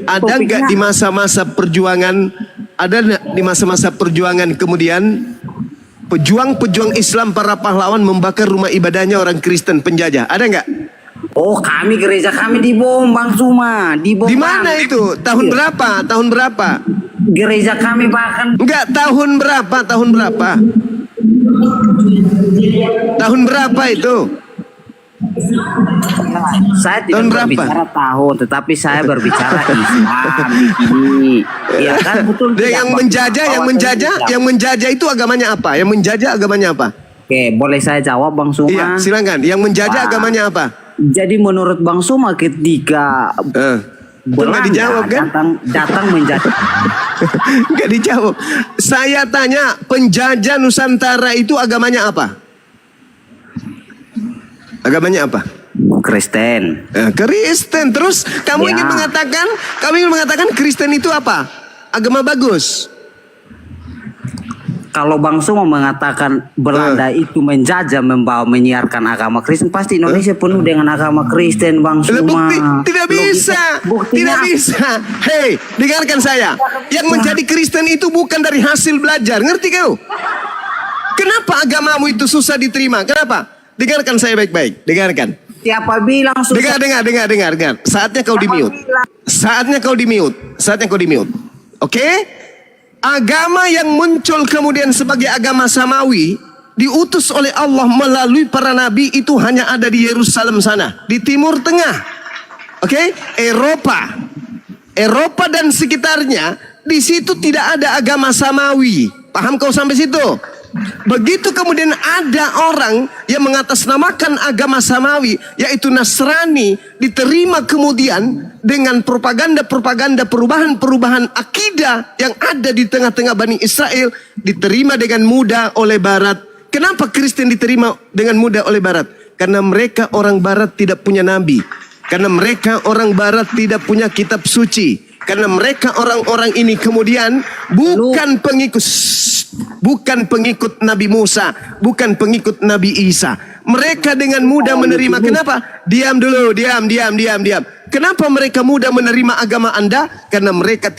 Ada nggak di masa-masa perjuangan? Ada di masa-masa perjuangan kemudian pejuang-pejuang Islam para pahlawan membakar rumah ibadahnya orang Kristen penjajah? Ada nggak? Oh, gereja kami dibom Bang Suma, dibom. Di mana itu? Tahun berapa? Gereja kami bahkan enggak tahun berapa? Tahun berapa itu? Saya tidak berbicara tahun, tetapi saya berbicara Islam ini. Ya kan betul. Yang menjajah itu agamanya apa? Oke, boleh saya jawab Bang Suma? Iya, silakan. Yang menjajah agamanya apa? Jadi menurut Bang Suma ketika Belanda dijawab kan? datang menjajah. Enggak dijawab. Saya tanya, penjajah Nusantara itu agamanya apa? Kristen. Kristen. Terus kamu ingin mengatakan Kristen itu apa? Agama bagus. Kalau Bang Suma mengatakan Belanda itu menjajah, menyiarkan agama Kristen, pasti Indonesia penuh dengan agama Kristen, Bang Suma. Tidak bisa. Hei, dengarkan saya. Yang menjadi Kristen itu bukan dari hasil belajar. Ngerti kau? Kenapa agamamu itu susah diterima? Kenapa? Dengarkan saya baik-baik. Dengarkan. Siapa bilang susah? Dengar. Saatnya kau di mute. Oke? Agama yang muncul kemudian sebagai agama samawi diutus oleh Allah melalui para nabi itu hanya ada di Yerusalem sana, di Timur Tengah. Oke? Eropa dan sekitarnya, di situ tidak ada agama samawi. Paham kau sampai situ? Begitu kemudian ada orang yang mengatasnamakan agama samawi, yaitu Nasrani, diterima kemudian dengan propaganda perubahan akidah yang ada di tengah-tengah Bani Israel, diterima dengan mudah oleh Barat. Kenapa Kristen diterima dengan mudah oleh Barat? Karena mereka orang Barat tidak punya nabi. Karena mereka orang Barat tidak punya kitab suci. Karena mereka orang-orang ini kemudian bukan pengikut Nabi Musa, bukan pengikut Nabi Isa. Mereka dengan mudah menerima. Kenapa? Diam dulu, diam. Kenapa mereka mudah menerima agama Anda? Karena mereka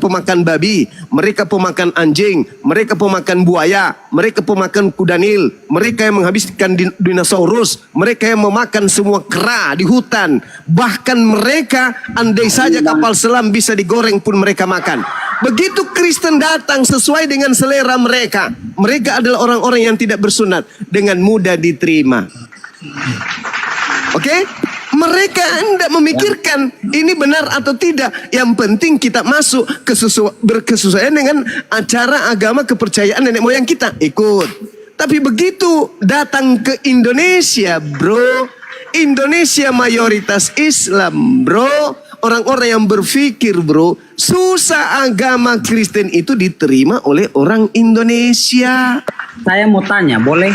pemakan babi, mereka pemakan anjing, mereka pemakan buaya, mereka pemakan kudanil, mereka yang menghabiskan dinosaurus, mereka yang memakan semua kera di hutan. Bahkan mereka, andai saja kapal selam bisa digoreng pun mereka makan. Begitu Kristen datang sesuai dengan selera mereka, mereka adalah orang-orang yang tidak bersunat, dengan mudah diterima. Oke? Mereka tidak memikirkan ini benar atau tidak. Yang penting kita masuk berkesesuaian dengan acara agama kepercayaan nenek moyang kita, ikut. Tapi begitu datang ke Indonesia, bro, Indonesia mayoritas Islam, bro, orang-orang yang berpikir, bro, susah agama Kristen itu diterima oleh orang Indonesia. Saya mau tanya, boleh?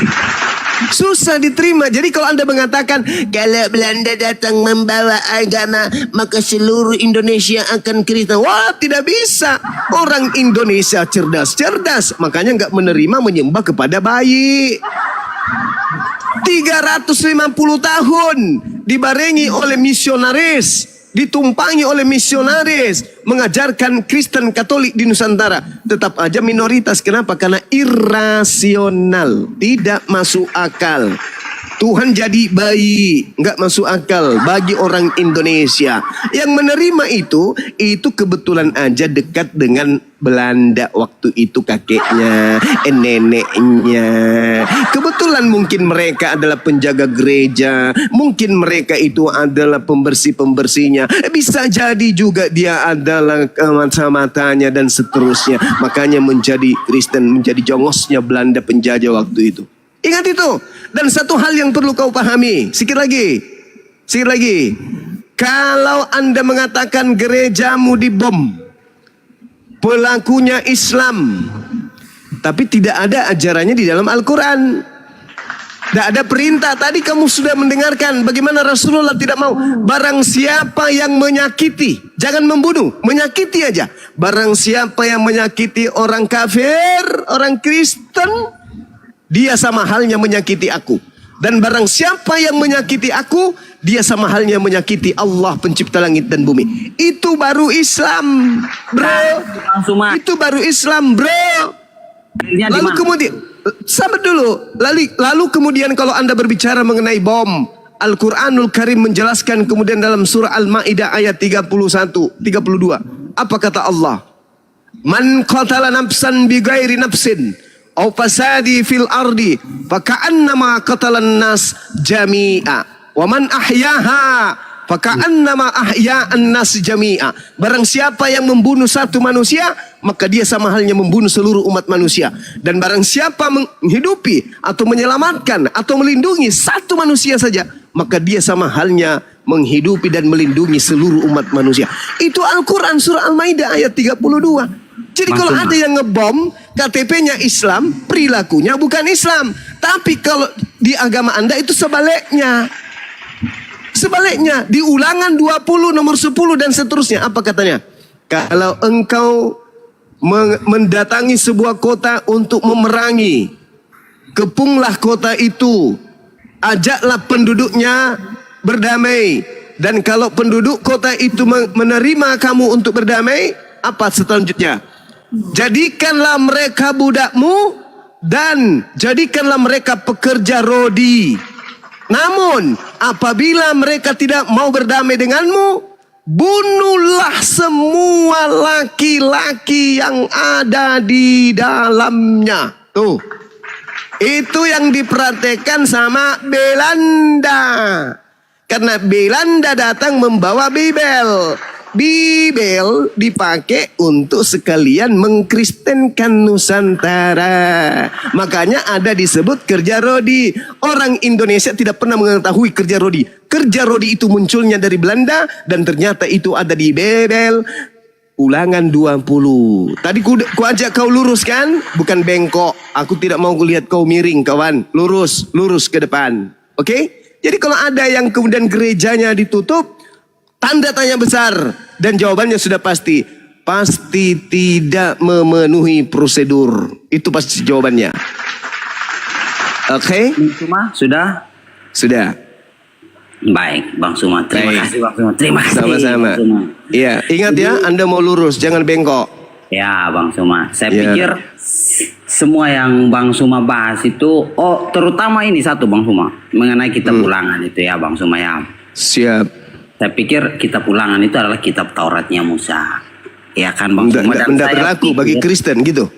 Susah diterima. Jadi kalau Anda mengatakan kalau Belanda datang membawa agama, maka seluruh Indonesia akan Kristen. Wah, tidak bisa. Orang Indonesia cerdas, makanya nggak menerima menyembah kepada bayi. 350 tahun dibarengi oleh misionaris, ditumpangi oleh misionaris, mengajarkan Kristen Katolik di Nusantara. Tetap aja minoritas. Kenapa? Karena irasional, tidak masuk akal. Tuhan jadi bayi, nggak masuk akal bagi orang Indonesia. Yang menerima itu kebetulan aja dekat dengan Belanda waktu itu, kakeknya, neneknya. Kebetulan mungkin mereka adalah penjaga gereja, mungkin mereka itu adalah pembersih-pembersihnya. Bisa jadi juga dia adalah mata-matanya dan seterusnya. Makanya menjadi Kristen, menjadi jongosnya Belanda penjajah waktu itu. Ingat itu. Dan satu hal yang perlu kau pahami. Sikit lagi. Kalau Anda mengatakan gerejamu dibom, pelakunya Islam, tapi tidak ada ajarannya di dalam Al-Quran, tidak ada perintah. Tadi kamu sudah mendengarkan bagaimana Rasulullah tidak mau. Barang siapa yang menyakiti, jangan membunuh, menyakiti aja. Barang siapa yang menyakiti orang kafir, orang Kristen, dia sama halnya menyakiti aku. Dan barang siapa yang menyakiti aku, dia sama halnya menyakiti Allah pencipta langit dan bumi. Itu baru Islam, bro. Itu baru Islam, bro. Lalu kemudian, sabar dulu. Lalu kemudian kalau Anda berbicara mengenai bom, Al-Quranul Karim menjelaskan kemudian dalam surah Al-Ma'idah ayat 31, 32. Apa kata Allah? Man qatala nafsan bighairi nafsin au fasadi fil ardi faka'annama qatalan nas jami'a wa man ahyaha faka'annama ahya'an nas jami'a. Barang siapa yang membunuh satu manusia, maka dia sama halnya membunuh seluruh umat manusia. Dan barang siapa menghidupi atau menyelamatkan atau melindungi satu manusia saja, maka dia sama halnya menghidupi dan melindungi seluruh umat manusia. Itu Al-Quran surah Al-Maidah ayat 32. Jadi kalau ada yang ngebom, KTP-nya Islam, perilakunya bukan Islam. Tapi kalau di agama Anda itu sebaliknya. Sebaliknya, di Ulangan 20 nomor 10 dan seterusnya. Apa katanya? Kalau engkau mendatangi sebuah kota untuk memerangi, kepunglah kota itu, ajaklah penduduknya berdamai. Dan kalau penduduk kota itu menerima kamu untuk berdamai, apa selanjutnya? Jadikanlah mereka budakmu dan jadikanlah mereka pekerja rodi. Namun apabila mereka tidak mau berdamai denganmu, bunuhlah semua laki-laki yang ada di dalamnya. Tuh, itu yang diperhatikan sama Belanda. Karena Belanda datang membawa Bibel. Bibel dipakai untuk sekalian mengkristenkan Nusantara. Makanya ada disebut kerja rodi. Orang Indonesia tidak pernah mengetahui kerja rodi. Kerja rodi itu munculnya dari Belanda dan ternyata itu ada di Bibel. Ulangan 20. Tadi ku ajak kau lurus kan? Bukan bengkok. Aku tidak mau lihat kau miring, kawan. Lurus ke depan. Oke? Jadi kalau ada yang kemudian gerejanya ditutup, tanda tanya besar. Dan jawabannya sudah pasti. Pasti tidak memenuhi prosedur. Itu pasti jawabannya. Oke. Suma sudah? Sudah. Baik, Bang Suma. Terima Baik. kasih, Bang Suma. Terima kasih. Sama-sama. Bang Suma. Iya, ingat ya, Anda mau lurus, jangan bengkok. Ya, Bang Suma. Saya Ya. pikir semua yang Bang Suma bahas itu, terutama ini satu Bang Suma, mengenai kitab ulangan itu ya, Bang Suma ya. Siap. Saya pikir kitab ulangan itu adalah kitab Tauratnya Musa. Ya kan Bang Suma. Dan Tidak saya berlaku bagi pikir- Kristen gitu.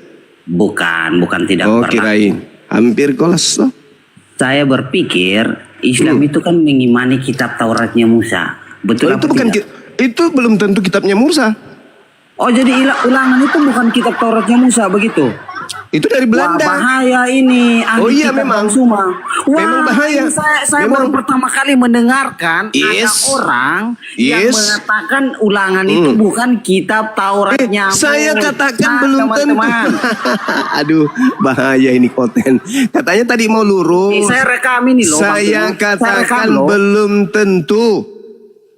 Bukan tidak Oh, berlaku. kirain. Hampir kolas loh. Saya berpikir Islam itu kan mengimani kitab Tauratnya Musa. Betul Oh, itu apa bukan tidak? itu belum tentu kitabnya Musa. Oh, jadi ulangan itu bukan kitab Tauratnya Musa begitu? Itu dari Belanda. Wah, bahaya ini. Oh iya, memang. Bang Suma. Wah, Memang bahaya. ini saya Memang. baru pertama kali mendengarkan ada orang yang Yes. mengatakan ulangan itu bukan kitab Tauratnya. Saya Musa. katakan belum teman-teman. tentu. Aduh, bahaya ini konten. Katanya tadi mau lurus. Saya rekam ini loh, Bang Saya Suma. katakan Saya rekam loh. belum tentu.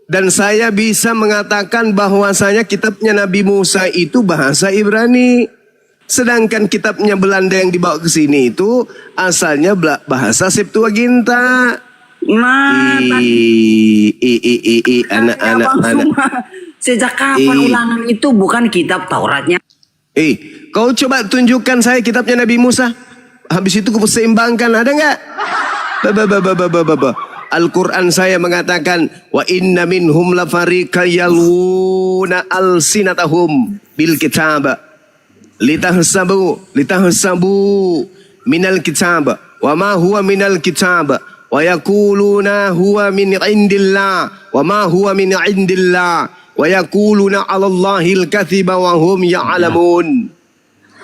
Dan saya bisa mengatakan bahwasanya kitabnya Nabi Musa itu bahasa Ibrani. Sedangkan kitabnya Belanda yang dibawa ke sini itu asalnya bahasa Septuaginta. Nah, anak-anak Bang anak. Suma, sejak kapan ulangan itu bukan kitab Tauratnya? Kau coba tunjukkan saya kitabnya Nabi Musa. Habis itu kau seimbangkan, ada nggak? Al-Quran saya mengatakan wa inna minhum lafariqa yaluna alsinatahum bil kitab litahsabu minal kitab wa ma huwa minal kitab wa yaquluna huwa min indillah wa ma huwa min indillah wa yaquluna 'ala Allahil katsiba wa hum ya'lamun.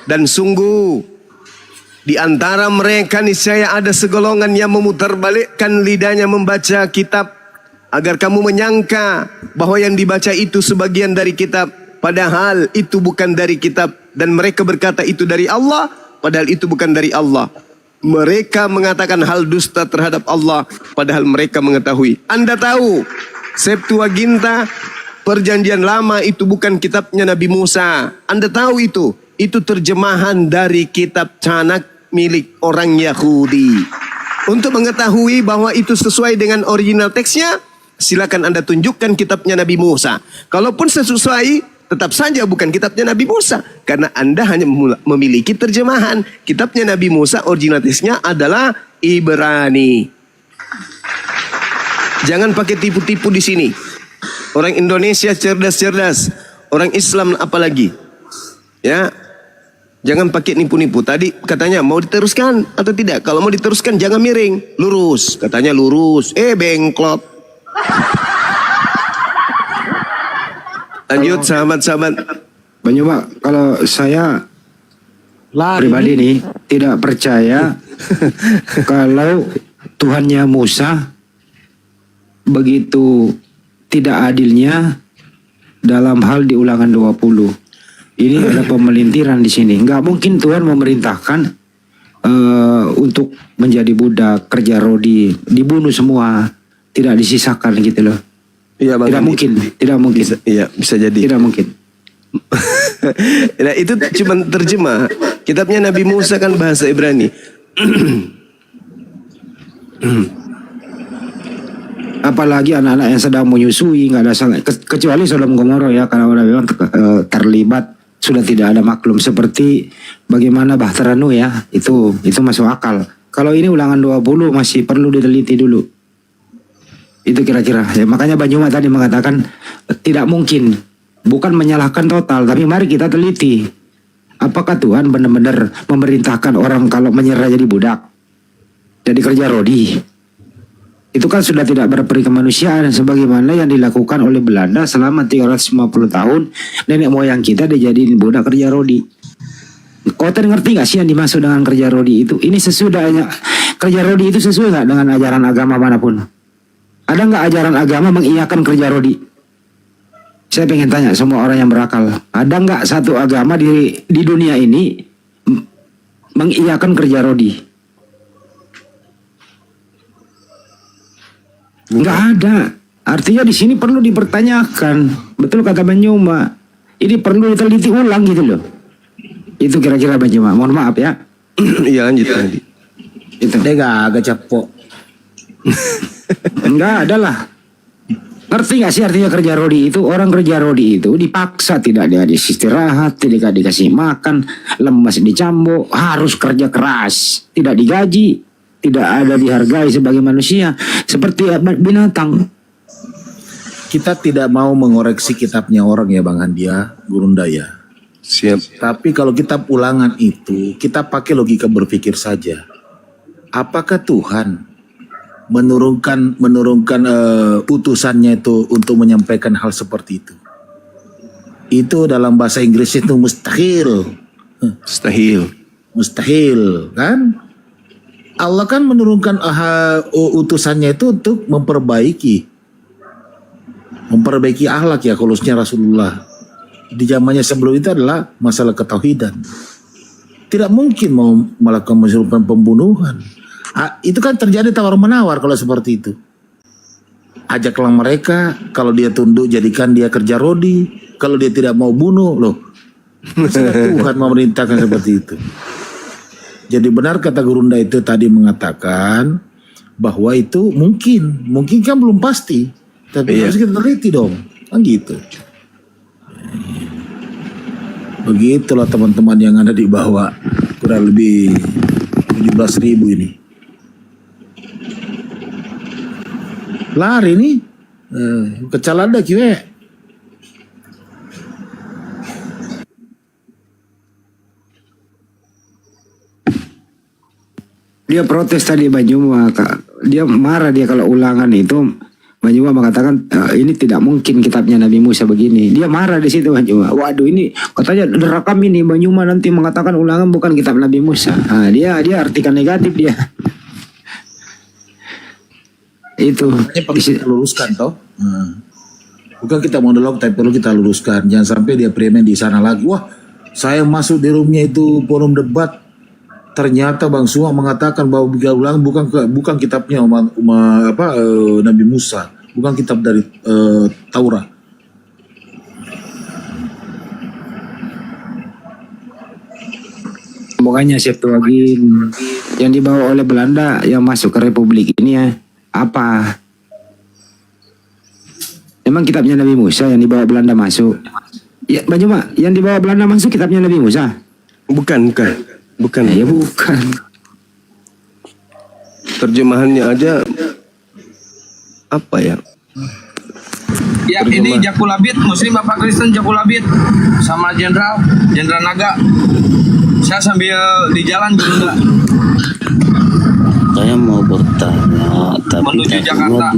Dan sungguh di antara mereka niscaya ada segolongan yang memutarbalikkan lidahnya membaca kitab agar kamu menyangka bahwa yang dibaca itu sebagian dari kitab, padahal itu bukan dari kitab, dan mereka berkata itu dari Allah padahal itu bukan dari Allah. Mereka mengatakan hal dusta terhadap Allah padahal mereka mengetahui. Anda tahu Septuaginta Perjanjian Lama itu bukan kitabnya Nabi Musa. Anda tahu itu terjemahan dari kitab Canak milik orang Yahudi. Untuk mengetahui bahwa itu sesuai dengan original teksnya, silakan Anda tunjukkan kitabnya Nabi Musa. Kalaupun sesuai, tetap saja bukan kitabnya Nabi Musa, karena Anda hanya memiliki terjemahan. Kitabnya Nabi Musa original teksnya adalah Ibrani. Jangan pakai tipu-tipu di sini. Orang Indonesia cerdas-cerdas, orang Islam apalagi. Ya. Jangan pakai nipu-nipu. Tadi katanya mau diteruskan atau tidak? Kalau mau diteruskan jangan miring, lurus. Katanya lurus, bengklot. Lanjut sahabat-sahabat. Banyak kalau saya pribadi nih tidak percaya kalau Tuhannya Musa begitu tidak adilnya dalam hal di Ulangan 20. Ini ada pemelintiran di sini. Nggak mungkin Tuhan memerintahkan untuk menjadi budak, kerja rodi, dibunuh semua, tidak disisakan gitu loh. Iya, tidak mungkin, tidak mungkin. Iya, bisa jadi. Tidak mungkin. Nah, itu cuma terjemah. Kitabnya Nabi Musa kan bahasa Ibrani. Apalagi anak-anak yang sedang menyusui nggak ada salah, kecuali Sodom Gomora ya, karena udah memang terlibat sudah tidak ada maklum, seperti bagaimana Bahtera Nuh ya, itu masuk akal. Kalau ini Ulangan 20 masih perlu diteliti dulu. Itu kira-kira ya, makanya Banyuma tadi mengatakan tidak mungkin, bukan menyalahkan total, tapi mari kita teliti apakah Tuhan benar-benar memerintahkan orang kalau menyerah jadi budak, jadi kerja rodi. Itu kan sudah tidak berperi kemanusiaan sebagaimana yang dilakukan oleh Belanda selama 350 tahun. Nenek moyang kita dijadiin budak kerja rodi. Kau ngerti gak sih yang dimaksud dengan kerja rodi itu? Ini sesudah kerja rodi itu sesuai gak dengan ajaran agama manapun? Ada gak ajaran agama mengiyakan kerja rodi? Saya pengen tanya semua orang yang berakal. Ada gak satu agama di dunia ini mengiyakan kerja rodi? Nggak ada. Artinya di sini perlu dipertanyakan. Betul kata Banyuma. Ini perlu diteliti ulang gitu loh. Itu kira-kira Banyuma. Mohon maaf ya. Iya, lanjut tadi. Itu. Dia agak capok. Enggak ada lah. Ngerti gak sih artinya kerja rodi itu? Orang kerja rodi itu dipaksa, tidak dia istirahat, tidak dikasih makan, lemas dicambuk, harus kerja keras, tidak digaji, tidak ada dihargai sebagai manusia, seperti binatang. Kita tidak mau mengoreksi kitabnya orang ya Bang Handia, Gurundaya. Siap. Tapi kalau kitab ulangan itu, kita pakai logika berpikir saja. Apakah Tuhan menurunkan utusannya itu untuk menyampaikan hal seperti itu? Itu dalam bahasa Inggris itu mustahil. Mustahil, kan? Allah kan menurunkan utusannya itu untuk memperbaiki akhlak ya, khususnya Rasulullah. Di zamannya sebelum itu adalah masalah ketauhidan. Tidak mungkin mau melakukan pembunuhan. Itu kan terjadi tawar-menawar kalau seperti itu. Ajaklah mereka, kalau dia tunduk jadikan dia kerja rodi, kalau dia tidak mau bunuh, loh. Tuhan memerintahkan seperti itu. Jadi benar kata Gurunda itu tadi mengatakan bahwa itu mungkin kan belum pasti, tapi harus kita teliti dong, kan gitu. Begitulah teman-teman yang ada di bawah, kurang lebih 17.000 ini. Lari nih, kecalada kiwe. Dia protes tadi Banyuma, dia marah dia kalau ulangan itu. Banyuma mengatakan ini tidak mungkin kitabnya Nabi Musa begini. Dia marah di situ Banyuma. Waduh, ini katanya direkam ini Banyuma nanti mengatakan ulangan bukan kitab Nabi Musa. Nah, dia artikan negatif dia. Itu kita luruskan toh. Bukan kita monolog tapi perlu kita luruskan. Jangan sampai dia premen di sana lagi. Wah, saya masuk di roomnya itu forum debat. Ternyata Bang Suma mengatakan bahwa ulangan bukan kitabnya Nabi Musa, bukan kitab dari Taurat. Pokoknya Septuagint yang dibawa oleh Belanda yang masuk ke Republik ini ya. Apa? Emang kitabnya Nabi Musa yang dibawa Belanda masuk? Ya, Banyuma, yang dibawa Belanda masuk kitabnya Nabi Musa? Bukan. Ya bukan. Terjemahannya aja apa ya? Ya, ini Jakulabit, Muslim Bapak Kristen Jakulabit sama Jenderal Naga. Saya sambil di jalan dulu. Saya mau bertanya, tapi menuju Jakarta.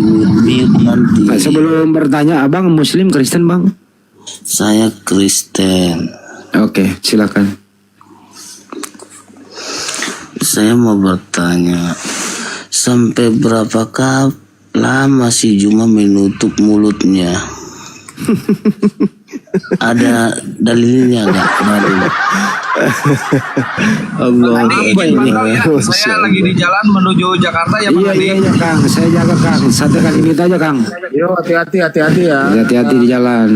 Nanti. Sebelum bertanya, Abang Muslim Kristen Bang? Saya Kristen. Oke, silakan. Saya mau bertanya, sampai berapakah lama si Juma menutup mulutnya? Ada dalilnya nggak? Allah. Saya lagi di jalan menuju Jakarta ya Pak. Iya Kang, saya jaga Kang. Satu kali minta aja Kang. Yo, hati-hati ya. Hati-hati di jalan.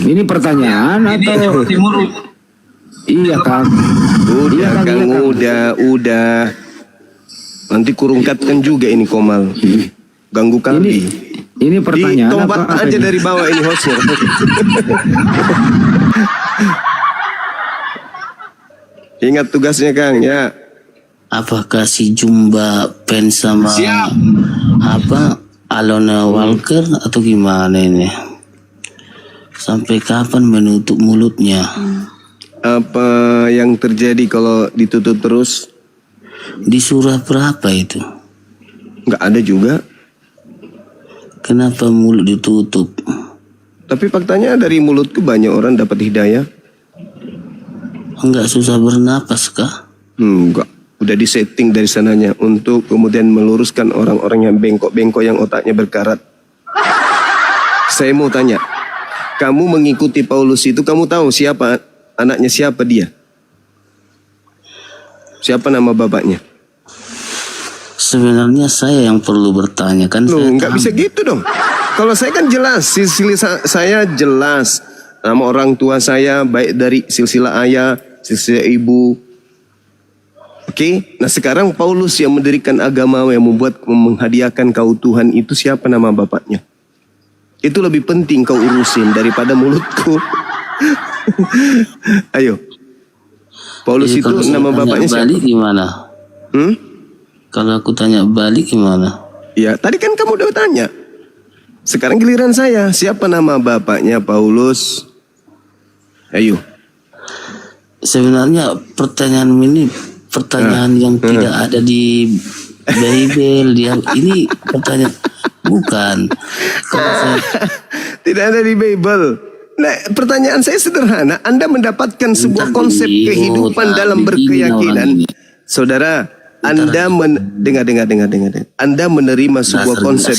Ini pertanyaan atau Timur? Iya Kang. Udah. Nanti kurungkatkan juga ini Komal. Ganggu kami. Ini pertanyaan Tobat apa? aja dari bawah ini hostnya. Ingat tugasnya Kang ya. Apakah si Jumba fans sama Alona Walker atau gimana ini? Sampai kapan menutup mulutnya? Apa yang terjadi kalau ditutup terus? Di surah berapa itu? Nggak ada juga. Kenapa mulut ditutup? Tapi faktanya dari mulutku banyak orang dapat hidayah. Enggak susah bernapas kah? Enggak. Udah disetting dari sananya untuk kemudian meluruskan orang-orang yang bengkok-bengkok yang otaknya berkarat. Saya mau tanya, kamu mengikuti Paulus itu, kamu tahu siapa anaknya, siapa dia? Siapa nama bapaknya? Sebenarnya saya yang perlu bertanya kan. Loh, nggak bisa gitu dong. Kalau saya kan jelas, silsilah saya jelas. Nama orang tua saya baik dari silsilah ayah, silsilah ibu. Oke, nah sekarang Paulus yang mendirikan agama yang menghadiahkan keutuhan itu siapa nama bapaknya? Itu lebih penting kau urusin daripada mulutku. Ayo. Paulus Jadi itu kalau saya nama tanya bapaknya siapa? balik gimana? Kalau aku tanya balik gimana? Ya, tadi kan kamu udah tanya. Sekarang giliran saya. Siapa nama bapaknya Paulus? Ayo. Sebenarnya pertanyaan ini pertanyaan yang tidak ada di Bible. Ini pertanyaan bukan. Kalau saya Tidak ada di Bible. Nah, pertanyaan saya sederhana. Anda mendapatkan sebuah konsep kehidupan dalam berkeyakinan. Saudara, Anda dengar. Anda menerima sebuah konsep.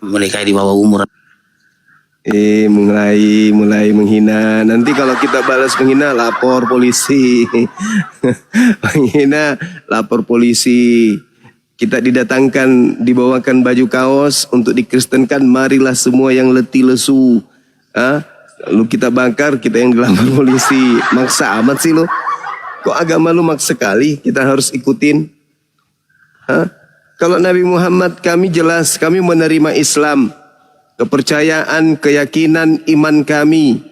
Mereka di bawah umur. Mulai menghina. Nanti kalau kita balas menghina, lapor polisi. Menghina, lapor polisi. Kita didatangkan, dibawakan baju kaos untuk dikristenkan. Marilah semua yang letih lesu. Lalu kita bakar, kita yang dilapor polisi. Maksa amat sih lo. Kok agama lu maksa sekali? Kita harus ikutin. Kalau Nabi Muhammad, kami jelas, kami menerima Islam. Kepercayaan, keyakinan, iman kami.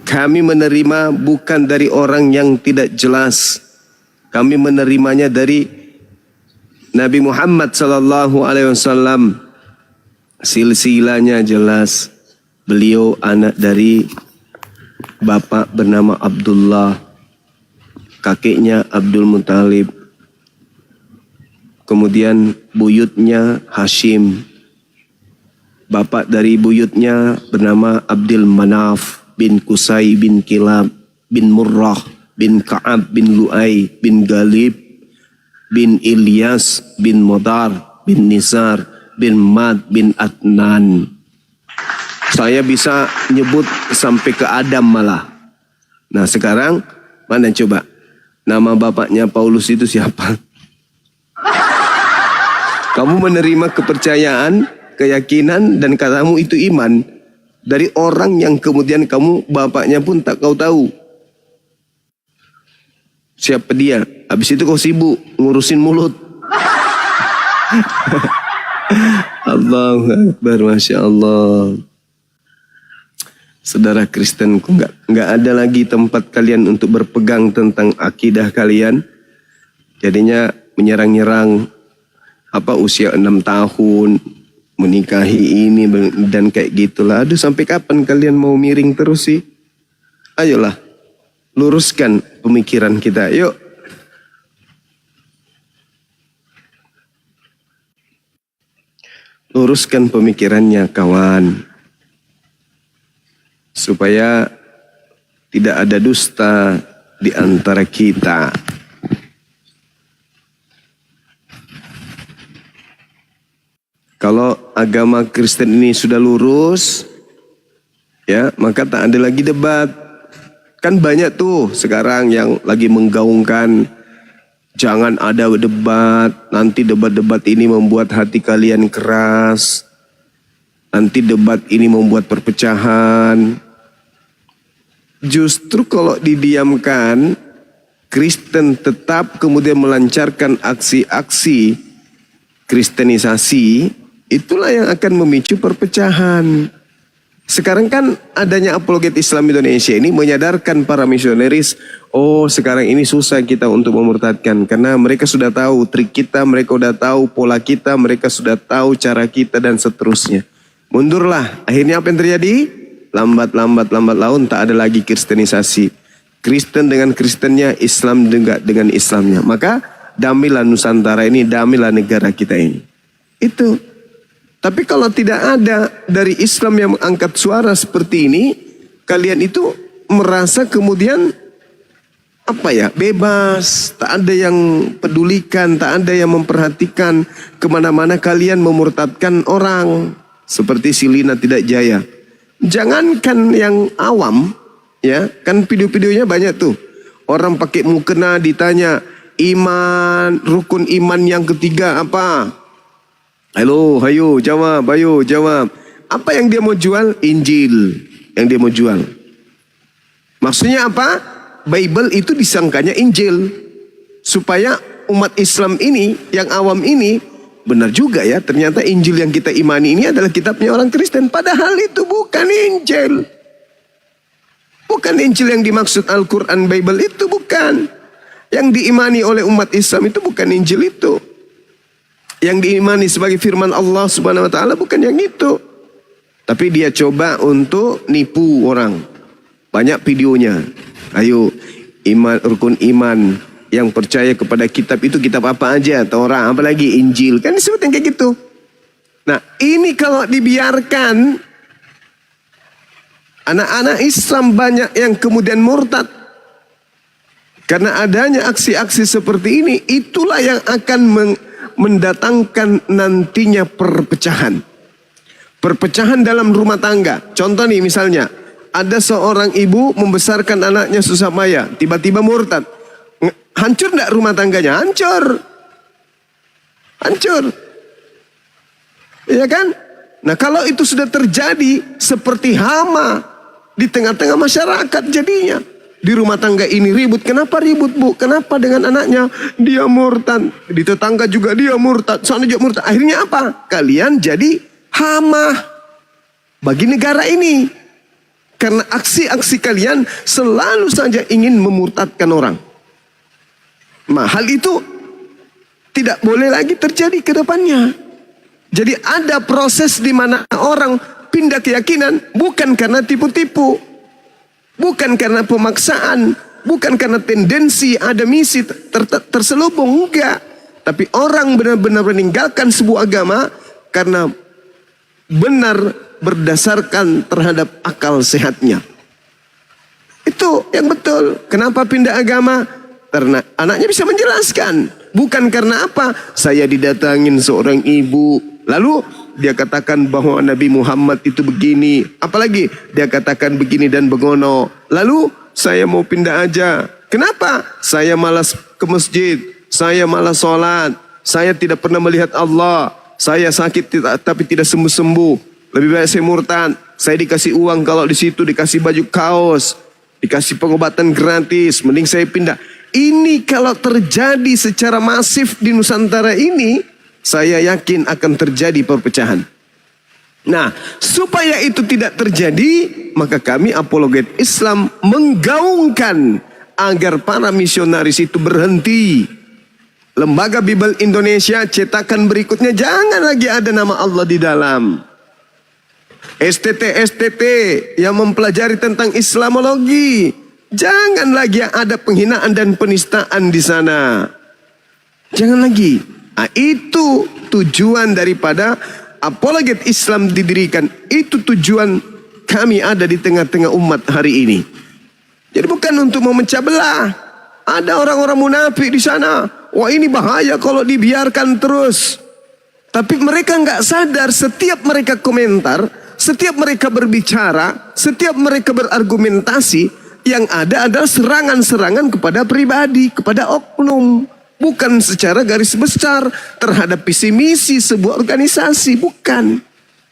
Kami menerima bukan dari orang yang tidak jelas. Kami menerimanya dari Nabi Muhammad SAW. Silsilahnya jelas. Beliau anak dari bapak bernama Abdullah. Kakeknya Abdul Muthalib. Kemudian buyutnya Hashim. Bapak dari buyutnya bernama Abdul Manaf bin Qusay bin Kilab bin Murrah bin Ka'ab bin Lu'ay bin Galib bin Ilyas bin Modar bin Nizar bin Mad bin Adnan. Saya bisa nyebut sampai ke Adam malah. Nah sekarang mana coba nama bapaknya Paulus itu siapa? Kamu menerima kepercayaan, keyakinan, dan katamu itu iman dari orang yang kemudian kamu bapaknya pun tak kau tahu siapa dia. Habis itu kau sibuk ngurusin mulut. Allahu Akbar, Masya Allah. Saudara Kristenku, nggak ada lagi tempat kalian untuk berpegang tentang akidah kalian. Jadinya menyerang-nyerang usia 6 tahun menikahi ini dan kayak gitulah. Aduh, sampai kapan kalian mau miring terus sih? Ayolah, luruskan pemikiran kita. Yuk. Luruskan pemikirannya, kawan. Supaya tidak ada dusta di antara kita. Kalau agama Kristen ini sudah lurus, ya, maka tak ada lagi debat. Kan banyak tuh sekarang yang lagi menggaungkan jangan ada debat, nanti debat-debat ini membuat hati kalian keras. Nanti debat ini membuat perpecahan. Justru kalau didiamkan, Kristen tetap kemudian melancarkan aksi-aksi kristenisasi, itulah yang akan memicu perpecahan. Sekarang kan adanya apologet Islam Indonesia ini menyadarkan para misionaris, oh sekarang ini susah kita untuk memurtadkan. Karena mereka sudah tahu trik kita, mereka sudah tahu pola kita, mereka sudah tahu cara kita dan seterusnya. Mundurlah, akhirnya apa yang terjadi? Lambat laun tak ada lagi kristenisasi. Kristen dengan Kristennya, Islam dengan Islamnya. Maka damailah Nusantara ini, damailah negara kita ini. Itu. Tapi kalau tidak ada dari Islam yang mengangkat suara seperti ini, kalian itu merasa kemudian bebas, tak ada yang pedulikan, tak ada yang memperhatikan, kemana-mana kalian memurtadkan orang seperti Silina Tidak Jaya. Jangankan yang awam, ya kan video-videonya banyak tuh, orang pakai mukena ditanya iman, rukun iman yang ketiga apa? Ayo jawab. Apa yang dia mau jual? Injil yang dia mau jual. Maksudnya apa? Bible itu disangkanya Injil. Supaya umat Islam ini, yang awam ini, benar juga ya, ternyata Injil yang kita imani ini adalah kitabnya orang Kristen. Padahal itu bukan Injil. Bukan Injil yang dimaksud Al-Quran, Bible itu bukan. Yang diimani oleh umat Islam itu bukan Injil itu. Yang diimani sebagai firman Allah Subhanahu wa taala bukan yang itu. Tapi dia coba untuk nipu orang. Banyak videonya. Ayo, rukun iman yang percaya kepada kitab itu kitab apa aja? Taurat, apalagi Injil. Kan disebutnya kayak gitu. Nah, ini kalau dibiarkan, anak-anak Islam banyak yang kemudian murtad. Karena adanya aksi-aksi seperti ini, itulah yang akan mendatangkan nantinya perpecahan. Perpecahan dalam rumah tangga. Contoh nih misalnya, ada seorang ibu membesarkan anaknya susah payah, tiba-tiba murtad. Hancur enggak rumah tangganya? Hancur. Hancur. Iya kan? Nah, kalau itu sudah terjadi seperti hama di tengah-tengah masyarakat jadinya. Di rumah tangga ini ribut. Kenapa ribut, Bu? Kenapa dengan anaknya? Dia murtad. Di tetangga juga dia murtad. Sana juga murtad. Akhirnya apa? Kalian jadi hama bagi negara ini. Karena aksi-aksi kalian selalu saja ingin memurtadkan orang. Nah, hal itu tidak boleh lagi terjadi ke depannya. Jadi ada proses di mana orang pindah keyakinan bukan karena tipu-tipu, bukan karena pemaksaan, bukan karena tendensi ada misi terselubung, enggak. Tapi orang benar-benar meninggalkan sebuah agama karena benar berdasarkan terhadap akal sehatnya. Itu yang betul. Kenapa pindah agama? Karena anaknya bisa menjelaskan. Bukan karena apa? Saya didatangin seorang ibu. Lalu dia katakan bahwa Nabi Muhammad itu begini. Apalagi dia katakan begini dan begono. Lalu saya mau pindah aja. Kenapa? Saya malas ke masjid. Saya malas sholat. Saya tidak pernah melihat Allah. Saya sakit tapi tidak sembuh-sembuh. Lebih baik saya murtad. Saya dikasih uang kalau di situ, dikasih baju kaos, dikasih pengobatan gratis. Mending saya pindah. Ini kalau terjadi secara masif di Nusantara ini, saya yakin akan terjadi perpecahan. Nah, supaya itu tidak terjadi, maka kami apologet Islam menggaungkan agar para misionaris itu berhenti. Lembaga Bible Indonesia cetakan berikutnya jangan lagi ada nama Allah di dalam. STT yang mempelajari tentang Islamologi, jangan lagi ada penghinaan dan penistaan di sana. Jangan lagi. Nah, itu tujuan daripada apologet Islam didirikan. Itu tujuan kami ada di tengah-tengah umat hari ini. Jadi bukan untuk memecah belah. Ada orang-orang munafik di sana. Wah, ini bahaya kalau dibiarkan terus. Tapi mereka nggak sadar, setiap mereka komentar, setiap mereka berbicara, setiap mereka berargumentasi, yang ada adalah serangan-serangan kepada pribadi, kepada oknum. Bukan secara garis besar terhadap visi misi sebuah organisasi, bukan.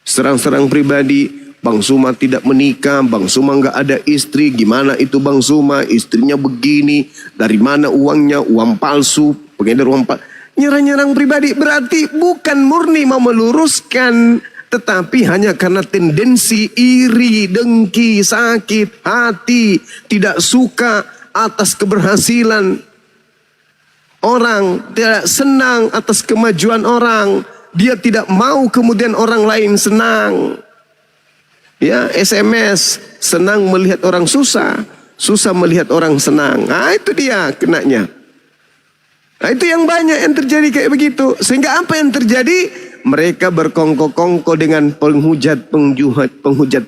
Serang-serang pribadi. Bang Suma tidak menikah, Bang Suma nggak ada istri, gimana itu Bang Suma, istrinya begini, dari mana uangnya, uang palsu, pengedar uang palsu. Nyerang-nyerang pribadi berarti bukan murni mau meluruskan, tetapi hanya karena tendensi iri, dengki, sakit hati, tidak suka atas keberhasilan orang, tidak senang atas kemajuan orang, dia tidak mau kemudian orang lain senang. Ya, SMS, senang melihat orang susah, susah melihat orang senang. Nah, itu dia kenanya. Nah, itu yang banyak yang terjadi kayak begitu. Sehingga apa yang terjadi? Mereka berkongko-kongko dengan penghujat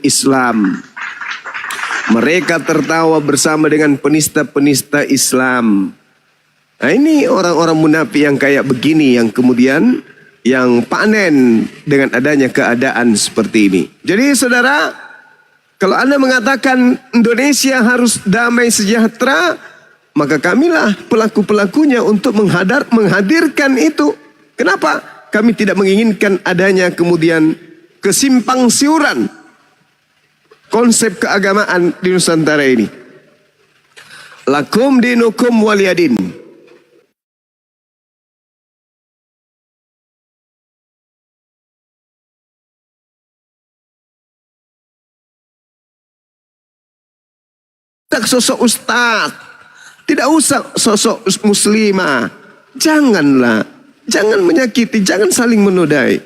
Islam. Mereka tertawa bersama dengan penista-penista Islam. Nah, ini orang-orang munafik yang kayak begini yang kemudian yang panen dengan adanya keadaan seperti ini. Jadi saudara, kalau Anda mengatakan Indonesia harus damai sejahtera, maka kamilah pelaku-pelakunya untuk menghadirkan itu. Kenapa? Kami tidak menginginkan adanya kemudian kesimpang siuran konsep keagamaan di Nusantara ini. Lakum dinukum waliyadin. Sosok ustaz, tidak usah sosok muslimah. Janganlah, jangan menyakiti, jangan saling menodai.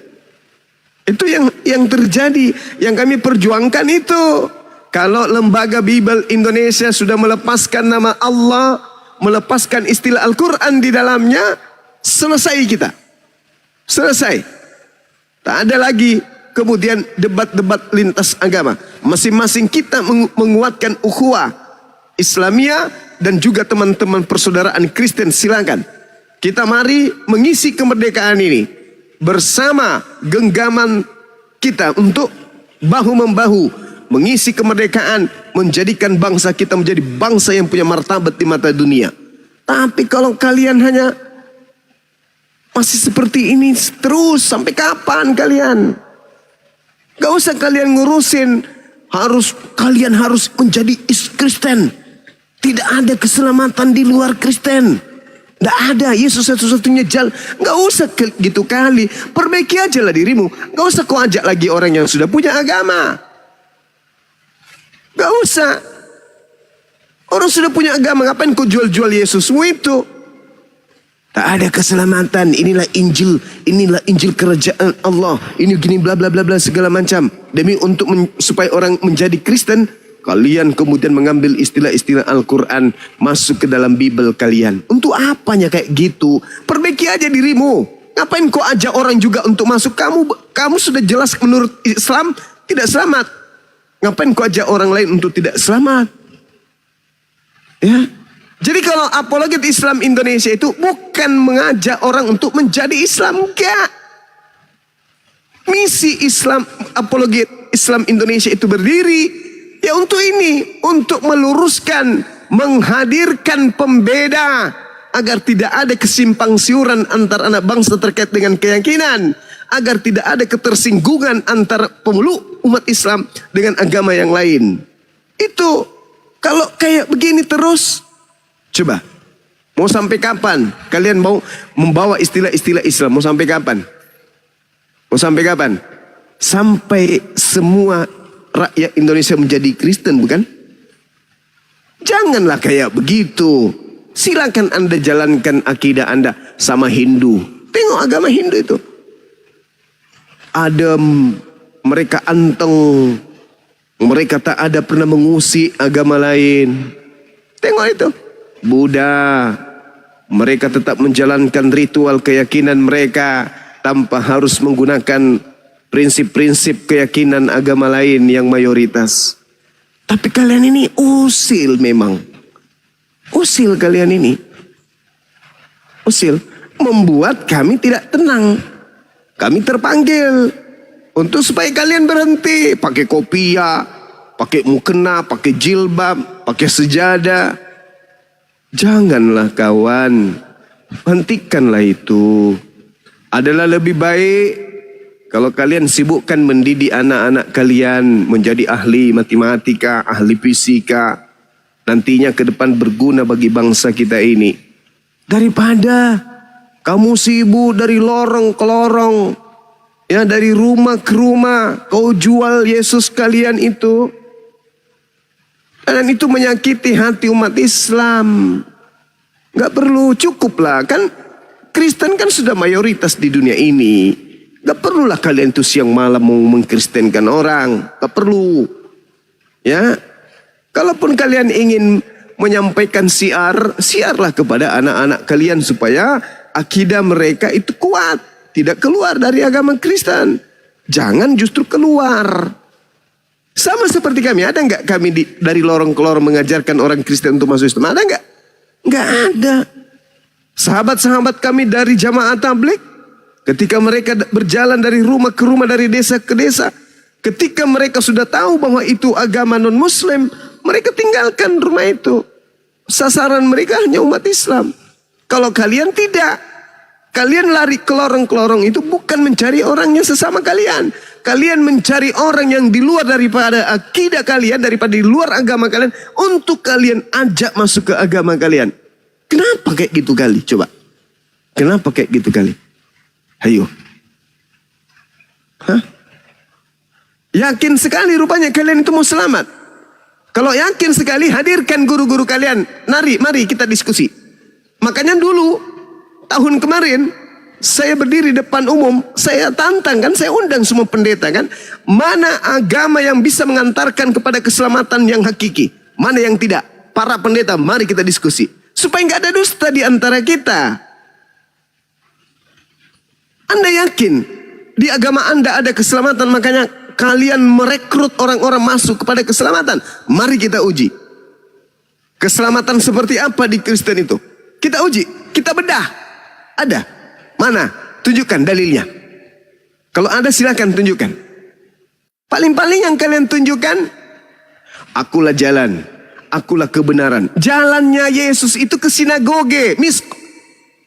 Itu yang terjadi, yang kami perjuangkan itu. Kalau lembaga Bible Indonesia sudah melepaskan nama Allah, melepaskan istilah Al-Quran di dalamnya, selesai kita. Selesai. Tak ada lagi kemudian debat-debat lintas agama. Masing-masing kita menguatkan ukhuwah Islamiyah dan juga teman-teman persaudaraan Kristen, silakan. Kita mari mengisi kemerdekaan ini bersama genggaman kita untuk bahu-membahu mengisi kemerdekaan, menjadikan bangsa kita menjadi bangsa yang punya martabat di mata dunia. Tapi kalau kalian hanya masih seperti ini terus, sampai kapan kalian? Gak usah kalian ngurusin, kalian harus menjadi Kristen. Tidak ada keselamatan di luar Kristen. Tidak ada. Yesus satu-satunya jalan. Gak usah gitu kali. Perbaiki aja lah dirimu. Gak usah kau ajak lagi orang yang sudah punya agama. Gak usah. Orang sudah punya agama. Ngapain kau jual-jual Yesusmu itu? Tak ada keselamatan. Inilah Injil. Inilah Injil kerajaan Allah. Ini gini bla bla bla bla segala macam. Demi untuk supaya orang menjadi Kristen. Kalian kemudian mengambil istilah-istilah Al-Quran masuk ke dalam Bible kalian. Untuk apanya kayak gitu? Perbaiki aja dirimu. Ngapain kau ajak orang juga untuk masuk? Kamu sudah jelas menurut Islam tidak selamat. Ngapain kau ajak orang lain untuk tidak selamat? Ya. Jadi kalau apologet Islam Indonesia itu bukan mengajak orang untuk menjadi Islam. Enggak. Misi Islam, apologet Islam Indonesia itu berdiri ya untuk ini, untuk meluruskan, menghadirkan pembeda agar tidak ada kesimpang siuran antar anak bangsa terkait dengan keyakinan, agar tidak ada ketersinggungan antara pemeluk umat Islam dengan agama yang lain. Itu kalau kayak begini terus, coba mau sampai kapan kalian mau membawa istilah-istilah Islam? Mau sampai kapan? Mau sampai kapan? Sampai semua rakyat Indonesia menjadi Kristen, bukan? Janganlah kayak begitu. Silakan Anda jalankan akidah Anda sama Hindu. Tengok agama Hindu itu. Adem, mereka anteng, mereka tak ada pernah mengusik agama lain. Tengok itu. Buddha, mereka tetap menjalankan ritual keyakinan mereka tanpa harus menggunakan prinsip-prinsip keyakinan agama lain yang mayoritas. Tapi kalian ini usil memang. Usil kalian ini. Usil. Membuat kami tidak tenang. Kami terpanggil. Untuk supaya kalian berhenti. Pakai kopiah. Pakai mukena. Pakai jilbab. Pakai sejadah. Janganlah kawan. Hentikanlah itu. Adalah lebih baik kalau kalian sibukkan mendidik anak-anak kalian menjadi ahli matematika, ahli fisika, nantinya ke depan berguna bagi bangsa kita ini. Daripada kamu sibuk dari lorong ke lorong, ya dari rumah ke rumah, kau jual Yesus kalian itu. Dan itu menyakiti hati umat Islam. Gak perlu, cukuplah. Kan Kristen kan sudah mayoritas di dunia ini. Gak perlulah kalian tuh siang malam mau mengkristenkan orang. Gak perlu. Ya. Kalaupun kalian ingin menyampaikan siarlah kepada anak-anak kalian supaya akidah mereka itu kuat. Tidak keluar dari agama Kristen. Jangan justru keluar. Sama seperti kami. Ada nggak kami dari lorong ke lorong mengajarkan orang Kristen untuk masuk Islam? Ada nggak? Nggak ada. Sahabat-sahabat kami dari jamaah tabligh, ketika mereka berjalan dari rumah ke rumah, dari desa ke desa, ketika mereka sudah tahu bahwa itu agama non-Muslim, mereka tinggalkan rumah itu. Sasaran mereka hanya umat Islam. Kalau kalian tidak, kalian lari ke lorong itu bukan mencari orangnya sesama kalian, kalian mencari orang yang di luar daripada akidah kalian, daripada di luar agama kalian, untuk kalian ajak masuk ke agama kalian. Kenapa kayak gitu kali? Coba. Kenapa kayak gitu kali? Ayo. Hah? Yakin sekali rupanya kalian itu mau selamat. Kalau yakin sekali, hadirkan guru-guru kalian. Mari kita diskusi. Makanya dulu, tahun kemarin, saya berdiri depan umum, saya tantang kan, saya undang semua pendeta kan. Mana agama yang bisa mengantarkan kepada keselamatan yang hakiki? Mana yang tidak? Para pendeta, mari kita diskusi. Supaya nggak ada dusta di antara kita. Anda yakin di agama Anda ada keselamatan, makanya kalian merekrut orang-orang masuk kepada keselamatan. Mari kita uji. Keselamatan seperti apa di Kristen itu? Kita uji, kita bedah. Ada. Mana? Tunjukkan dalilnya. Kalau ada silakan tunjukkan. Paling-paling yang kalian tunjukkan, akulah jalan, akulah kebenaran. Jalannya Yesus itu ke sinagoge,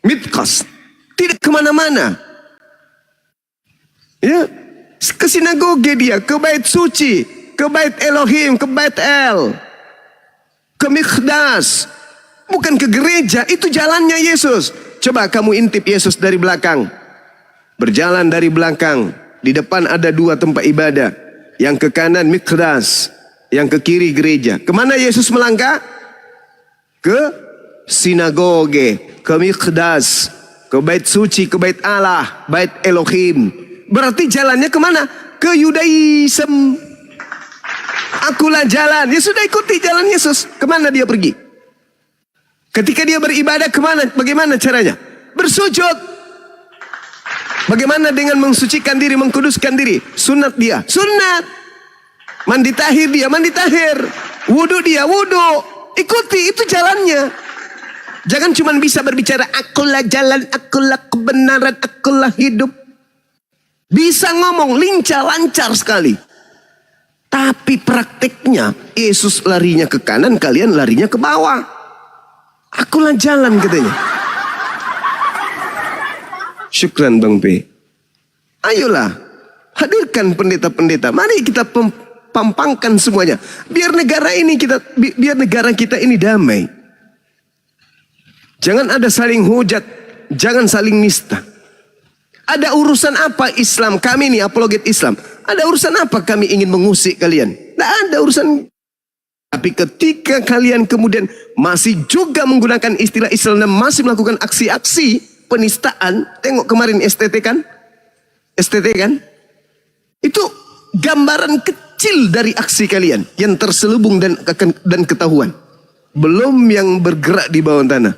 mitkos, tidak kemana-mana. Ya, ke sinagoge dia, ke bait suci, ke bait Elohim, ke bait El, ke Mikdas, bukan ke gereja. Itu jalannya Yesus. Coba kamu intip Yesus dari belakang. Berjalan dari belakang. Di depan ada 2 tempat ibadah. Yang ke kanan Mikdas, yang ke kiri gereja. Kemana Yesus melangkah? Ke sinagoge, ke Mikdas, ke bait suci, ke bait Allah, bait Elohim. Berarti jalannya kemana? Ke Yudaism. Akulah jalan. Ya sudah, ikuti jalan Yesus. Kemana dia pergi? Ketika dia beribadah kemana? Bagaimana caranya? Bersujud. Bagaimana dengan mensucikan diri, mengkuduskan diri? Sunat dia, sunat. Mandi tahir dia, mandi tahir. Wudu dia, wudu. Ikuti, itu jalannya. Jangan cuma bisa berbicara, akulah jalan, akulah kebenaran, akulah hidup. Bisa ngomong lincah, lancar sekali. Tapi prakteknya, Yesus larinya ke kanan, kalian larinya ke bawah. Akulah jalan katanya. Syukran Bang P. Ayolah, hadirkan pendeta-pendeta. Mari kita pampangkan semuanya. Biar negara kita ini damai. Jangan ada saling hujat, jangan saling nista. Ada urusan apa Islam? Kami nih apologet Islam. Ada urusan apa kami ingin mengusik kalian? Tidak ada urusan. Tapi ketika kalian kemudian masih juga menggunakan istilah Islam dan masih melakukan aksi-aksi penistaan, tengok kemarin STT kan? Itu gambaran kecil dari aksi kalian yang terselubung dan ketahuan. Belum yang bergerak di bawah tanah,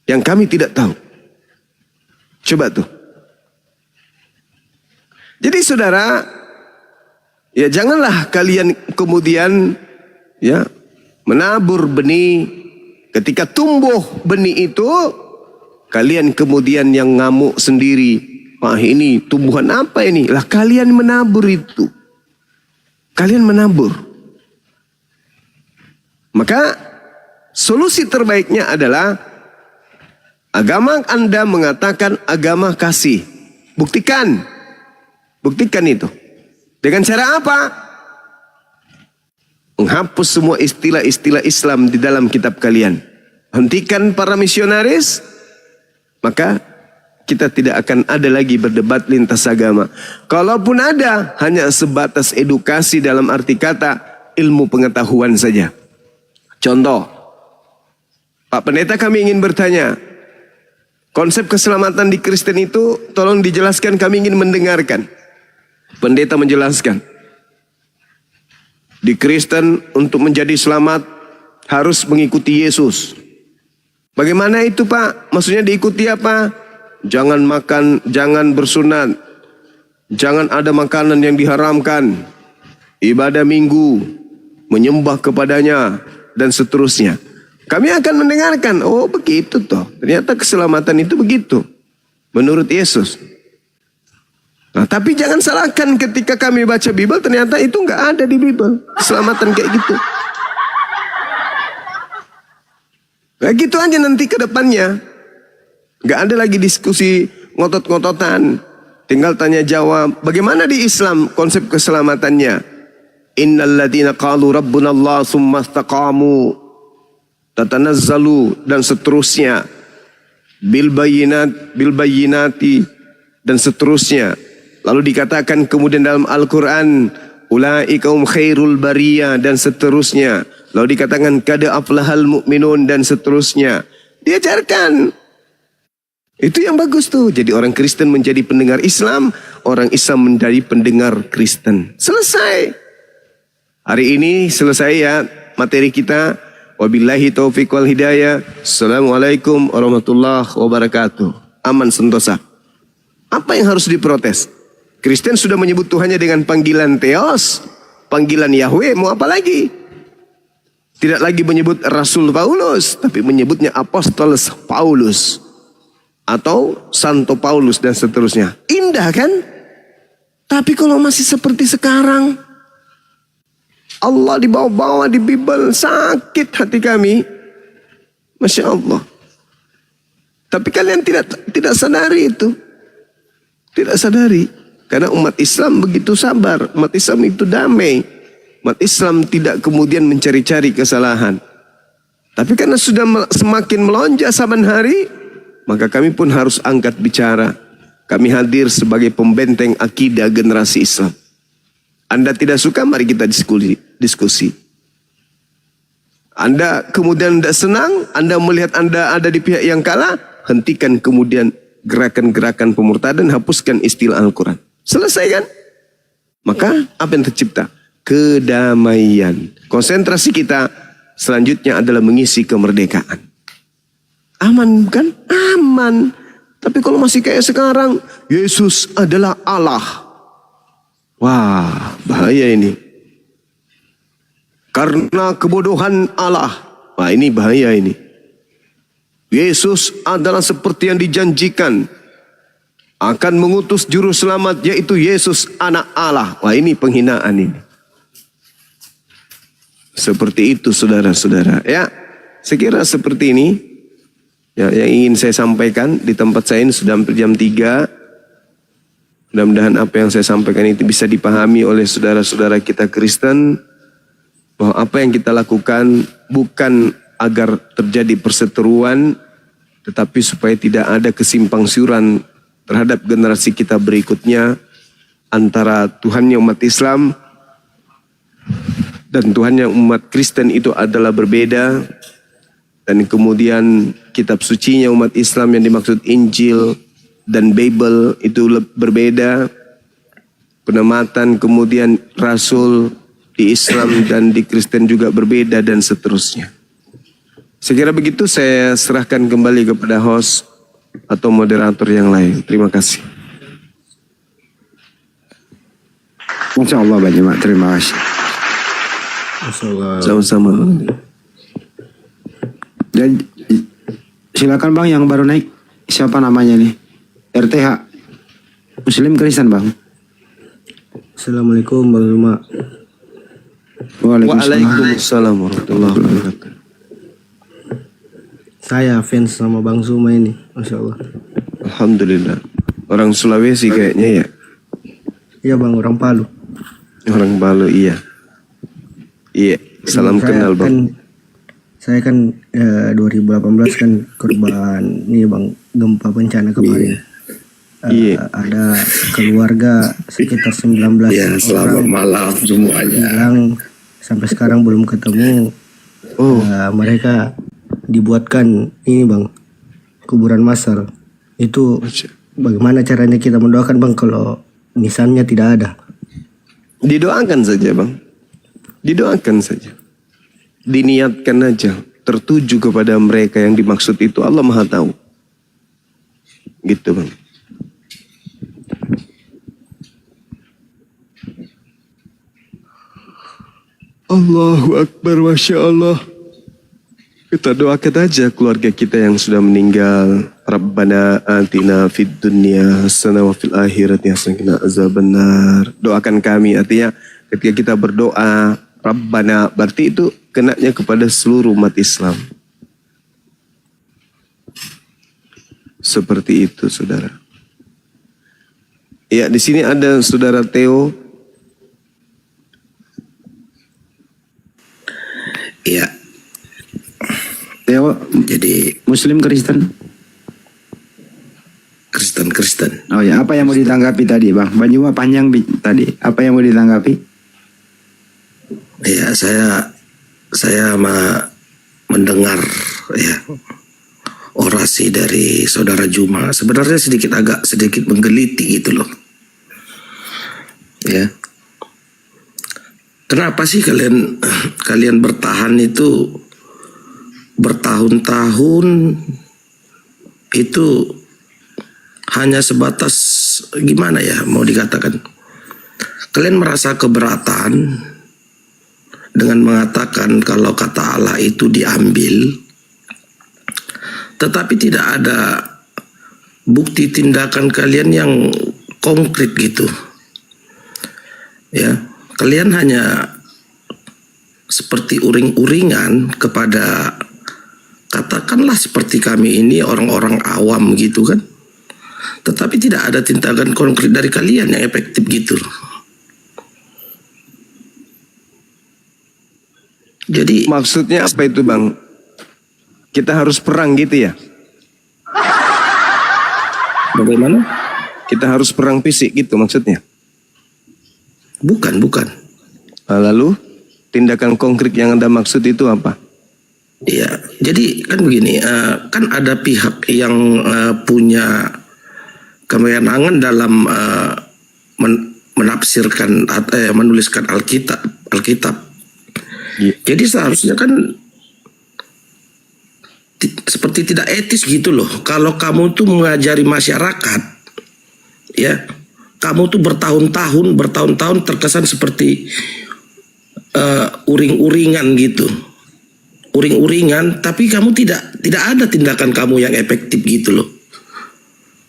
yang kami tidak tahu. Coba tuh. Jadi saudara, ya janganlah kalian kemudian ya menabur benih. Ketika tumbuh benih itu, kalian kemudian yang ngamuk sendiri. Wah, ini tumbuhan apa ini? Lah kalian menabur itu. Kalian menabur. Maka solusi terbaiknya adalah agama Anda mengatakan agama kasih. Buktikan. Buktikan itu. Dengan cara apa? Menghapus semua istilah-istilah Islam di dalam kitab kalian. Hentikan para misionaris. Maka kita tidak akan ada lagi berdebat lintas agama. Kalaupun ada, hanya sebatas edukasi dalam arti kata ilmu pengetahuan saja. Contoh, Pak Pendeta, kami ingin bertanya, konsep keselamatan di Kristen itu tolong dijelaskan, kami ingin mendengarkan. Pendeta menjelaskan, di Kristen untuk menjadi selamat harus mengikuti Yesus. Bagaimana itu Pak? Maksudnya diikuti apa? Jangan makan, jangan bersunat, jangan ada makanan yang diharamkan, ibadah minggu, menyembah kepadanya, dan seterusnya. Kami akan mendengarkan, oh begitu toh. Ternyata keselamatan itu begitu. Menurut Yesus. Nah, tapi jangan salahkan ketika kami baca Bible, ternyata itu nggak ada di Bible. Keselamatan kayak gitu. Nah gitu aja nanti ke depannya. Nggak ada lagi diskusi ngotot-ngototan. Tinggal tanya jawab. Bagaimana di Islam konsep keselamatannya? Innal ladzina qalu rabbuna Allah tsumma istaqamu tatanazzalu dan seterusnya. Bil bayyinati dan seterusnya. Lalu dikatakan kemudian dalam Al-Quran, ulaika hum khairul bariyah dan seterusnya. Lalu dikatakan kada aflahal mu'minun dan seterusnya. Diajarkan. Itu yang bagus tuh. Jadi orang Kristen menjadi pendengar Islam, orang Islam menjadi pendengar Kristen. Selesai. Hari ini selesai ya materi kita. Wabillahi taufiq wal hidayah. Assalamualaikum warahmatullahi wabarakatuh. Aman sentosa. Apa yang harus diprotes? Kristen sudah menyebut Tuhannya dengan panggilan Theos, panggilan Yahweh, mau apa lagi? Tidak lagi menyebut Rasul Paulus, tapi menyebutnya Apostolos Paulus atau Santo Paulus dan seterusnya. Indah kan? Tapi kalau masih seperti sekarang, Allah dibawa-bawa di Bible, sakit hati kami. Masya Allah. Tapi kalian tidak sadari itu. Tidak sadari. Karena umat Islam begitu sabar. Umat Islam itu damai. Umat Islam tidak kemudian mencari-cari kesalahan. Tapi karena sudah semakin melonjak saban hari, maka kami pun harus angkat bicara. Kami hadir sebagai pembenteng akidah generasi Islam. Anda tidak suka, mari kita diskusi. Anda kemudian tidak senang, Anda melihat Anda ada di pihak yang kalah, hentikan kemudian gerakan-gerakan pemurtadan, hapuskan istilah Al-Quran. Selesai kan? Maka apa yang tercipta? Kedamaian. Konsentrasi kita selanjutnya adalah mengisi kemerdekaan. Aman kan? Aman. Tapi kalau masih kayak sekarang, Yesus adalah Allah. Wah, bahaya ini. Karena kebodohan Allah. Wah, ini bahaya ini. Yesus adalah seperti yang dijanjikan. Akan mengutus juru selamat, yaitu Yesus anak Allah. Wah, ini penghinaan ini. Seperti itu saudara-saudara. Ya, saya kira seperti ini. Ya, yang ingin saya sampaikan di tempat saya ini sudah hampir jam 3. Mudah-mudahan apa yang saya sampaikan itu bisa dipahami oleh saudara-saudara kita Kristen. Bahwa apa yang kita lakukan bukan agar terjadi perseteruan, tetapi supaya tidak ada kesimpang siuran terhadap generasi kita berikutnya. Antara Tuhannya umat Islam dan Tuhannya umat Kristen itu adalah berbeda. Dan kemudian kitab sucinya umat Islam yang dimaksud Injil dan Bible itu berbeda. Penamatan kemudian Rasul di Islam dan di Kristen juga berbeda dan seterusnya. Saya kira begitu, saya serahkan kembali kepada host atau moderator yang lain. Terima kasih. Masya Allah banyak Mak, terima kasih. Sama-sama. Dan silakan Bang yang baru naik, siapa namanya nih? RTH Muslim Kristen Bang. Assalamualaikum Bang Zuma. Waalaikumsalam warahmatullahi wabarakatuh. Saya fans sama Bang Zuma ini, Masya Allah. Alhamdulillah. Orang Sulawesi kayaknya ya. Iya Bang, orang Palu. Orang Palu, iya. Iya, salam kenal Bang. Saya kan 2018 kan korban ini Bang, gempa bencana kemarin. Ada keluarga sekitar 19 Ya, selamat malam semuanya. Yang sampai sekarang belum ketemu. Mereka dibuatkan ini Bang, kuburan massal. Itu bagaimana caranya kita mendoakan Bang kalau nisannya tidak ada? Didoakan saja Bang. Didoakan saja. Diniatkan aja. Tertuju kepada mereka yang dimaksud itu. Allah Maha Tahu. Gitu Bang. Allahu Akbar, Masya Allah. Kita doakan aja keluarga kita yang sudah meninggal. Rabbana atina fid dunya hasanah wa fil akhirati hasanah wa qina azabannar. Doakan kami, artinya ketika kita berdoa Rabbana, berarti itu kenanya kepada seluruh umat Islam. Seperti itu saudara. Ya, di sini ada saudara Theo. Iya. Theo, jadi Muslim Kristen? Kristen. Oh ya, apa yang mau ditanggapi tadi, Bang? Banjuma panjang tadi. Apa yang mau ditanggapi? Ya, saya mendengar ya orasi dari saudara Juma. Sebenarnya agak sedikit menggeliti gitu loh. Ya. Kenapa sih kalian bertahan itu bertahun-tahun itu hanya sebatas gimana ya mau dikatakan? Kalian merasa keberatan dengan mengatakan kalau kata Allah itu diambil, tetapi tidak ada bukti tindakan kalian yang konkret gitu. Ya, kalian hanya seperti uring-uringan kepada, katakanlah seperti kami ini orang-orang awam gitu kan. Tetapi tidak ada tindakan konkret dari kalian yang efektif gitu. Jadi maksudnya apa itu, Bang? Kita harus perang gitu ya? Bagaimana? Kita harus perang fisik gitu maksudnya? Bukan. Lalu tindakan konkret yang Anda maksud itu apa? Iya, jadi kan begini, kan ada pihak yang punya kewenangan dalam menafsirkan atau menuliskan Alkitab. Jadi seharusnya kan seperti tidak etis gitu loh. Kalau kamu tuh mengajari masyarakat, ya, kamu tuh bertahun-tahun terkesan seperti uring-uringan gitu. Uring-uringan, tapi kamu tidak ada tindakan kamu yang efektif gitu loh.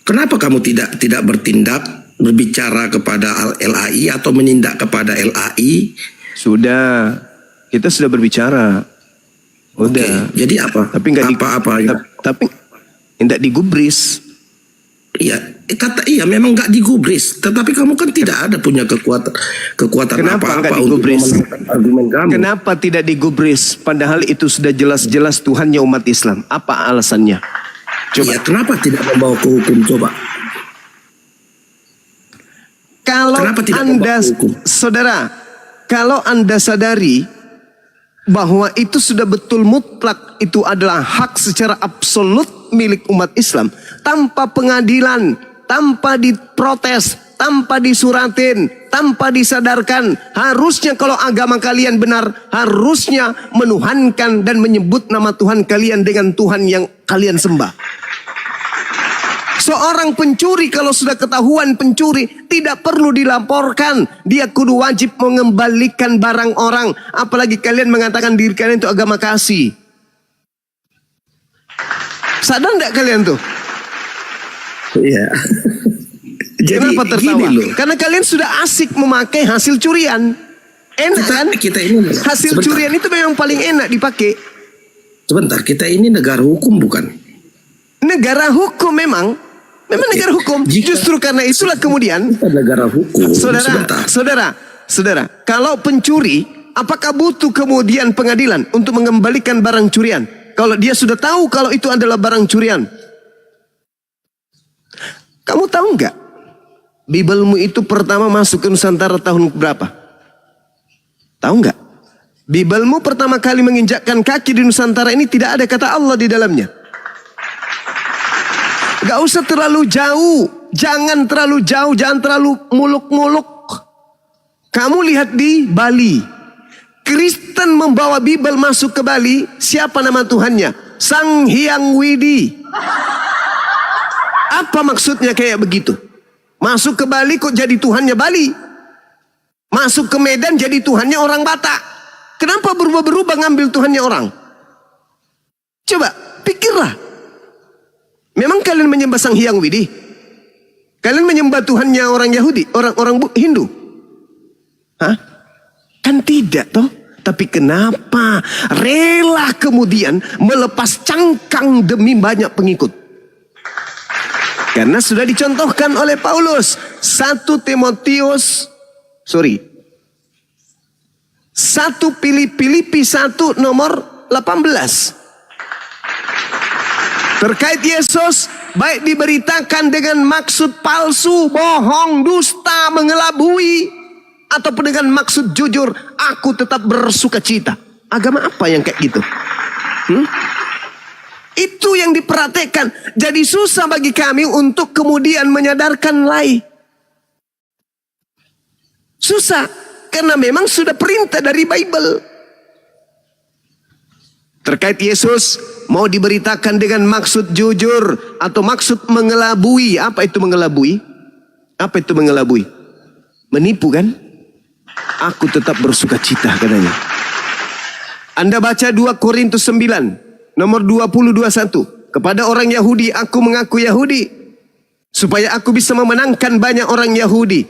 Kenapa kamu tidak bertindak, berbicara kepada LAI atau menindak kepada LAI? Sudah, kita sudah berbicara. Udah. Oke, jadi apa? Tapi nggak tapi tidak digubris. Iya, iya memang nggak digubris. Tetapi kamu kan tidak ada punya kekuatan Kenapa apa-apa nggak untuk digubris? memenangkan argumen kamu. Kenapa tidak digubris? Padahal itu sudah jelas-jelas Tuhannya umat Islam. Apa alasannya? Coba. Iya, kenapa tidak membawa ke hukum? Coba. Kalau Anda, saudara, kalau Anda sadari bahwa itu sudah betul mutlak, itu adalah hak secara absolut milik umat Islam, tanpa pengadilan, tanpa diprotes, tanpa disuratin, tanpa disadarkan, harusnya kalau agama kalian benar, harusnya menuhankan dan menyebut nama Tuhan kalian dengan Tuhan yang kalian sembah. Seorang pencuri kalau sudah ketahuan pencuri tidak perlu dilaporkan. Dia kudu wajib mengembalikan barang orang. Apalagi kalian mengatakan diri kalian itu agama kasih. Sadar enggak kalian tuh? Iya. Kenapa tertawa? Karena kalian sudah asik memakai hasil curian. Enak kan? Hasil curian itu memang paling enak dipakai. Sebentar, kita ini negara hukum bukan? Negara hukum memang negara hukum. Justru karena itulah kemudian negara hukum. Saudara, kalau pencuri, apakah butuh kemudian pengadilan untuk mengembalikan barang curian? Kalau dia sudah tahu kalau itu adalah barang curian. Kamu tahu nggak? Bibelmu itu pertama masuk ke Nusantara tahun berapa? Tahu nggak? Bibelmu pertama kali menginjakkan kaki di Nusantara ini tidak ada kata Allah di dalamnya. Gak usah terlalu jauh, jangan terlalu jauh, jangan terlalu muluk-muluk. Kamu lihat di Bali, Kristen membawa Bibel masuk ke Bali, siapa nama Tuhannya? Sang Hyang Widi. Apa maksudnya kayak begitu? Masuk ke Bali kok jadi Tuhannya Bali? Masuk ke Medan jadi Tuhannya orang Batak. Kenapa berubah-berubah ngambil Tuhannya orang? Coba pikirlah. Memang kalian menyembah Sang Hyang Widi? Kalian menyembah Tuhannya orang Yahudi, orang Hindu? Hah? Kan tidak toh? Tapi kenapa rela kemudian melepas cangkang demi banyak pengikut? Karena sudah dicontohkan oleh Paulus. 1 Filipi 1 nomor 18. Terkait Yesus, baik diberitakan dengan maksud palsu, bohong, dusta, mengelabui, ataupun dengan maksud jujur, aku tetap bersuka cita. Agama apa yang kayak gitu? Itu yang diperhatikan. Jadi susah bagi kami untuk kemudian menyadarkan lain. Susah, karena memang sudah perintah dari Bible. Terkait Yesus, mau diberitakan dengan maksud jujur atau maksud mengelabui. Apa itu mengelabui? Apa itu mengelabui? Menipu kan? Aku tetap bersuka cita katanya. Anda baca 2 Korintus 9 nomor 20-21. Kepada orang Yahudi aku mengaku Yahudi, supaya aku bisa memenangkan banyak orang Yahudi.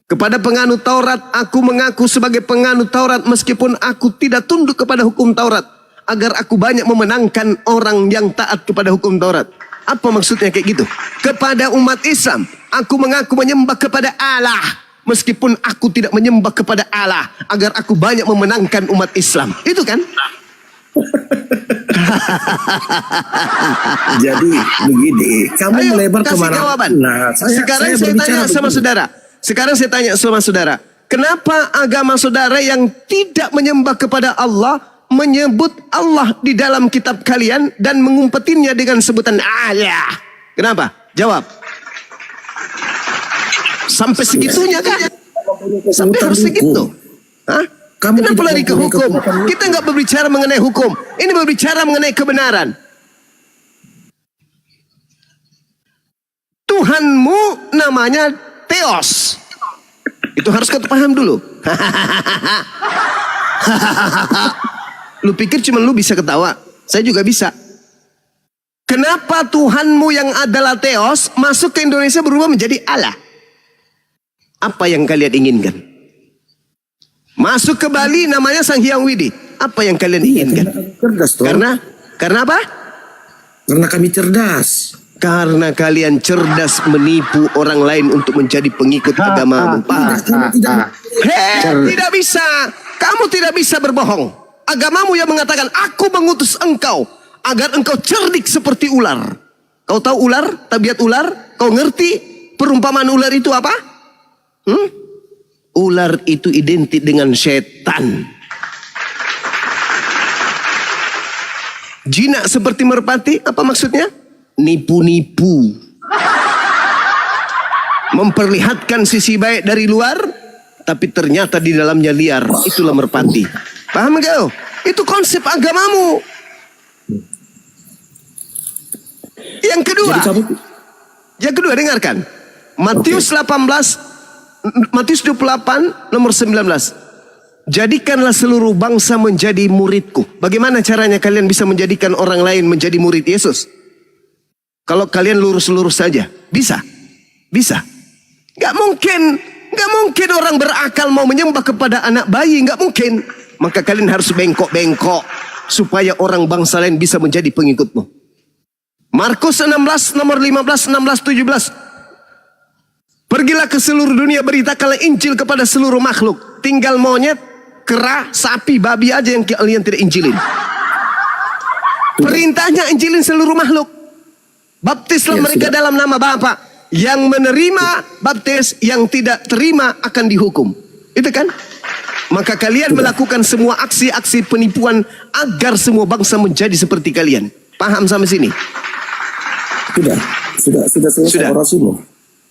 Kepada penganut Taurat aku mengaku sebagai penganut Taurat, meskipun aku tidak tunduk kepada hukum Taurat, agar aku banyak memenangkan orang yang taat kepada hukum Taurat. Apa maksudnya kayak gitu? Kepada umat Islam, aku mengaku menyembah kepada Allah, meskipun aku tidak menyembah kepada Allah, agar aku banyak memenangkan umat Islam. Itu kan? Jadi begini, kamu melebar kemana? Jawaban. Nah, Sekarang saya tanya sama saudara. Sekarang saya tanya sama saudara. Kenapa agama saudara yang tidak menyembah kepada Allah menyebut Allah di dalam kitab kalian dan mengumpetinnya dengan sebutan Allah? Kenapa? Jawab. Sampai segitunya kan? Sampai harus segitu. Hah? Kenapa lari ke hukum? Kita nggak berbicara mengenai hukum. Ini berbicara mengenai kebenaran. Tuhanmu namanya Theos. Itu harus kau paham dulu. Lu pikir cuma lu bisa ketawa? Saya juga bisa. Kenapa Tuhanmu yang adalah Theos masuk ke Indonesia berubah menjadi Allah? Apa yang kalian inginkan? Masuk ke Bali namanya Sang Hyang Widi. Apa yang kalian inginkan? Cerdas toh. Karena apa? Karena kami cerdas. Karena kalian cerdas menipu orang lain untuk menjadi pengikut agamamu. Tidak bisa. Kamu tidak bisa berbohong. Agamamu yang mengatakan, aku mengutus engkau agar engkau cerdik seperti ular. Kau tahu ular? Tabiat ular? Kau ngerti perumpamaan ular itu apa? Ular itu identik dengan setan. Jinak seperti merpati, apa maksudnya? Nipu-nipu. Memperlihatkan sisi baik dari luar, tapi ternyata di dalamnya liar. Itulah merpati. Paham gak? Itu konsep agamamu. Yang kedua, dengarkan. Matius 28 nomor 19. Jadikanlah seluruh bangsa menjadi muridku. Bagaimana caranya kalian bisa menjadikan orang lain menjadi murid Yesus? Kalau kalian lurus-lurus saja, bisa? Gak mungkin orang berakal mau menyembah kepada anak bayi, gak mungkin. Maka kalian harus bengkok-bengkok supaya orang bangsa lain bisa menjadi pengikutmu. Markus 16 nomor 15, 16, 17. Pergilah ke seluruh dunia, beritakanlah Injil kepada seluruh makhluk. Tinggal monyet, kera, sapi, babi aja yang kalian tidak injilin. Perintahnya injilin seluruh makhluk. Baptislah mereka dalam nama Bapa. Yang menerima baptis, yang tidak terima akan dihukum. Itu kan? Maka kalian melakukan semua aksi-aksi penipuan agar semua bangsa menjadi seperti kalian. Paham sampai sini? Sudah selesai orasimu.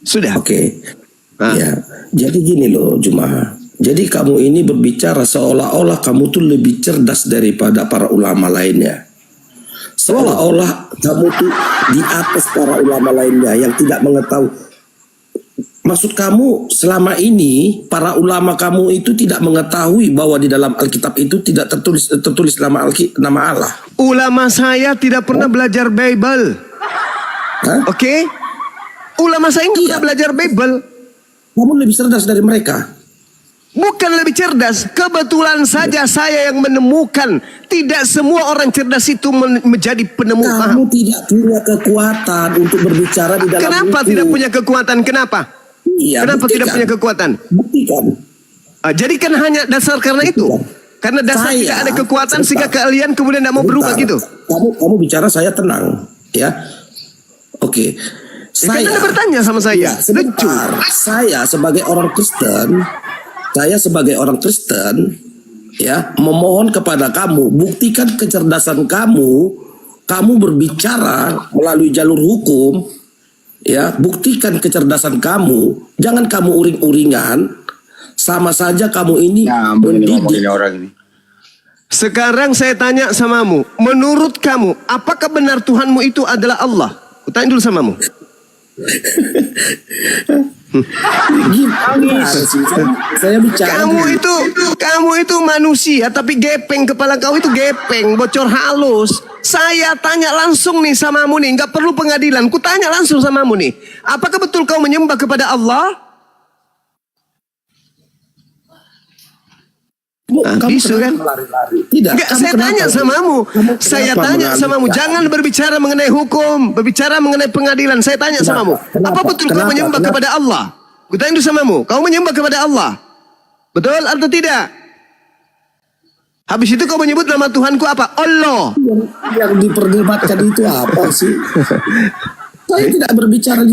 Sudah. Oke. Ya, jadi gini loh Jumaah. Jadi kamu ini berbicara seolah-olah kamu tuh lebih cerdas daripada para ulama lainnya. Seolah-olah kamu tuh di atas para ulama lainnya yang tidak mengetahui. Maksud kamu selama ini para ulama kamu itu tidak mengetahui bahwa di dalam Alkitab itu tidak tertulis nama Allah. Ulama saya tidak pernah belajar Bible. Oke? Ulama saya nggak pernah belajar Bible. Kamu lebih cerdas dari mereka. Bukan lebih cerdas. Kebetulan saja saya yang menemukan. Tidak semua orang cerdas itu menjadi penemu. Kamu tidak punya kekuatan untuk berbicara di dalam Kenapa buku. tidak punya kekuatan? Kenapa? Iya, Kenapa buktikan. tidak punya kekuatan? Buktikan. Jadi kan hanya dasar karena itu. Karena dasar Saya, tidak ada kekuatan sehingga sebentar. kalian kemudian tidak mau berubah Sebentar. gitu. Kamu bicara saya tenang, ya. Oke. Kan Anda bertanya sama saya. Lucu. Saya sebagai orang Kristen, ya, memohon kepada kamu, buktikan kecerdasan kamu. Kamu berbicara melalui jalur hukum, ya, buktikan kecerdasan kamu. Jangan kamu uring-uringan. Sama saja kamu ini mendidik. Sekarang saya tanya samamu, menurut kamu, apakah benar Tuhanmu itu adalah Allah? Kutanya dulu samamu. Saya bicara. Kamu itu manusia, tapi gepeng, kepala kau itu gepeng, bocor halus. Saya tanya langsung nih samamu nih, nggak perlu pengadilan. Kutanya langsung samamu nih, apakah betul kau menyembah kepada Allah? Bisu kan? Tidak. Enggak, saya tanya samamu. Saya tanya samamu. Jangan berbicara mengenai hukum, berbicara mengenai pengadilan. Saya tanya samamu. Apa betul kau menyembah kepada Allah? Kutanya dulu samamu. Kau menyembah kepada Allah? Betul atau tidak? Habis itu kau menyebut nama Tuhanku apa? Allah. Yang diperdebatkan itu apa sih? Saya tidak berbicara di...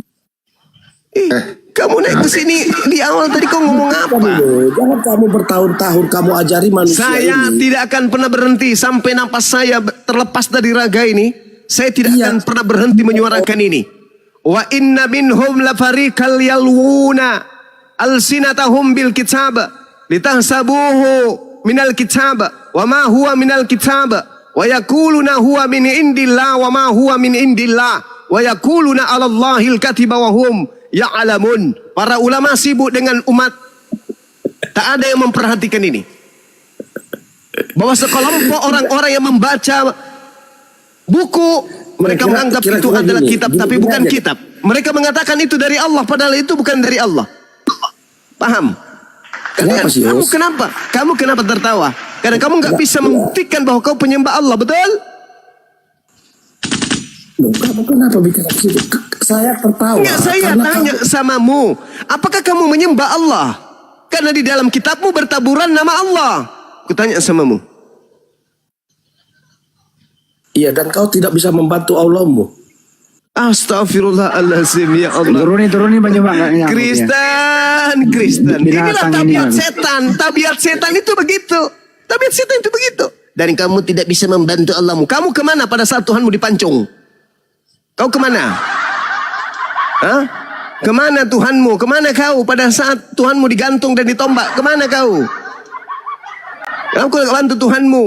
Kamu naik ke sini di awal tadi kau ngomong apa? Jangan kamu bertahun-tahun kamu ajari manusia Saya ini. tidak akan pernah berhenti sampai napas saya terlepas dari raga ini. Saya tidak akan pernah berhenti menyuarakan ini. Wa inna minhum lafariqal yalwuna alsinatahum bil kitab litahsabuhu minal kitab wa ma huwa minal kitab wa yaquluna huwa min indillah wa ma huwa min indillah wa yaquluna 'ala Allahil katiba wa hum ya'lamun. Para ulama sibuk dengan umat. Tak ada yang memperhatikan ini. Bahwa sekelompok orang-orang yang membaca buku, mereka menganggap itu adalah kitab, tapi bukan kitab. Mereka mengatakan itu dari Allah, padahal itu bukan dari Allah. Paham? Kamu kenapa tertawa? Karena kamu nggak bisa membuktikan bahwa kau penyembah Allah, betul? Kamu kenapa bicara begitu? Saya tertawa. Enggak, saya tanya samamu, apakah kamu menyembah Allah? Karena di dalam kitabmu bertaburan nama Allah. Kutanya samamu. Iya, dan kau tidak bisa membantu Allahmu. Astagfirullahaladzim, ya Allah. Turunin banyak banget. Kristen. Inilah tabiat setan. Tabiat setan itu begitu. Dan kamu tidak bisa membantu Allahmu. Kamu kemana pada saat Tuhanmu dipancung? Kau kemana? Hah? Kemana Tuhanmu? Kemana kau pada saat Tuhanmu digantung dan ditombak? Kemana kau? Kenapa kau gak bantu Tuhanmu?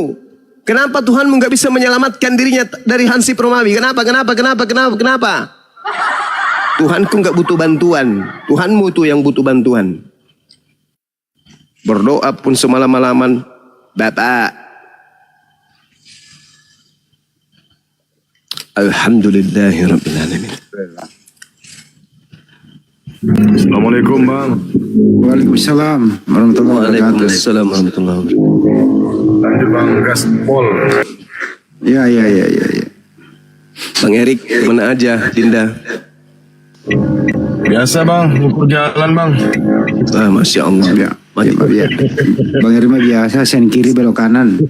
Kenapa Tuhanmu gak bisa menyelamatkan dirinya dari Hansip Romawi? Kenapa? Tuhanku gak butuh bantuan. Tuhanmu tuh yang butuh bantuan. Berdoa pun semalam-malaman. Bapak. Alhamdulillahirrabbilalamin. Assalamualaikum bang. Waalaikumsalam warahmatullahi wabarakatuh. Waalaikumsalam warahmatullahi wabarakatuh. Tadi bang Gaspol. Ya. Bang Erik, mana aja, Dinda? Biasa bang, ukur jalan bang. Masya Allah. Ya. Bang Erik mah biasa, sen kiri belok kanan.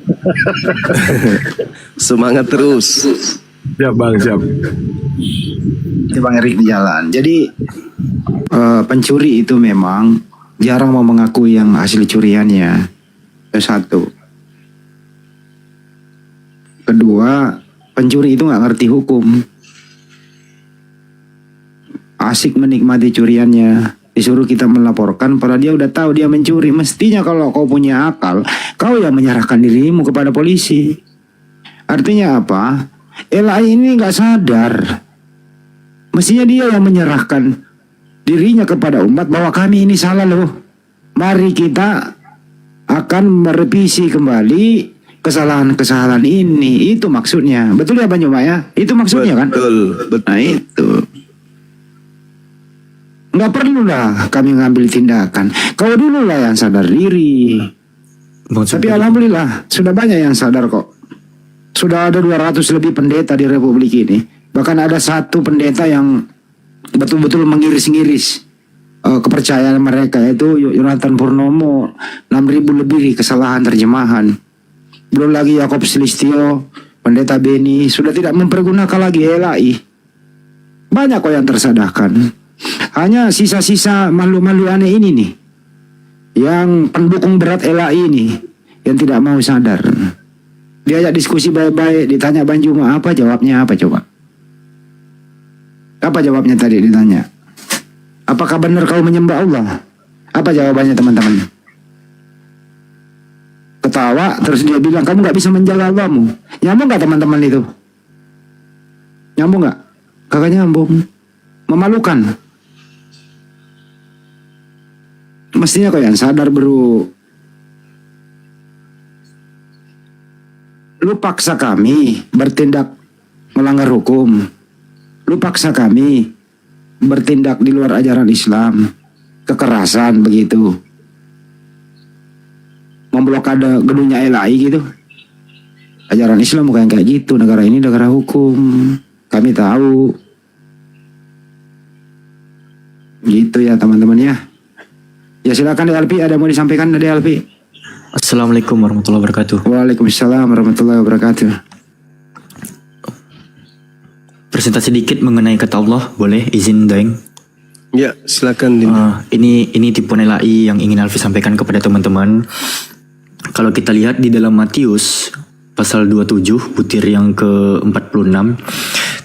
Semangat terus. Siap bang, siap. Itu Bang Erik di jalan. Jadi pencuri itu memang jarang mau mengakui yang hasil curiannya. Itu satu. Kedua, pencuri itu nggak ngerti hukum. Asik menikmati curiannya. Disuruh kita melaporkan, padahal dia udah tahu dia mencuri. Mestinya kalau kau punya akal, kau yang menyerahkan dirimu kepada polisi. Artinya apa? LAI ini nggak sadar. Mestinya dia yang menyerahkan dirinya kepada umat bahwa kami ini salah loh. Mari kita akan merevisi kembali kesalahan-kesalahan ini. Itu maksudnya. Betul ya Bang Juma ya? Itu maksudnya kan? Betul. Nah itu. Nggak perlu lah kami ngambil tindakan. Kau dulu lah yang sadar diri. Tapi alhamdulillah sudah banyak yang sadar kok. Sudah ada 200 lebih pendeta di Republik ini. Bahkan ada satu pendeta yang betul-betul mengiris-ngiris kepercayaan mereka, yaitu Yonatan Purnomo. 6.000 lebih kesalahan terjemahan. Belum lagi Yakob Sulistyo, Pendeta Beni sudah tidak mempergunakan lagi LAI. Banyak kok yang tersadarkan. Hanya sisa-sisa malu-malu aneh ini nih, yang pendukung berat LAI ini, yang tidak mau sadar. Diajak diskusi baik-baik, ditanya Bang Juma apa, jawabnya apa coba? Apa jawabnya tadi ditanya? Apakah benar kau menyembah Allah? Apa jawabannya teman-teman? Ketawa, terus dia bilang kamu gak bisa menjaga Allahmu. Nyambung gak teman-teman itu? Nyambung gak? Kagak nyambung. Memalukan. Mestinya kau yang sadar bro. Lu paksa kami bertindak melanggar hukum. Lu paksa kami bertindak di luar ajaran Islam. Kekerasan begitu. Memblokade gedungnya LAI gitu. Ajaran Islam bukan kayak gitu. Negara ini negara hukum. Kami tahu. Gitu ya teman-teman ya. Ya silakan DLP, ada mau disampaikan DLP? Assalamualaikum warahmatullahi wabarakatuh. Waalaikumsalam warahmatullahi wabarakatuh. Presentasi sedikit mengenai kata Allah, boleh izin Daeng? Ya, silakan. Ini tipuan LAI yang ingin Alfi sampaikan kepada teman-teman. Kalau kita lihat di dalam Matius pasal 27 butir yang ke-46,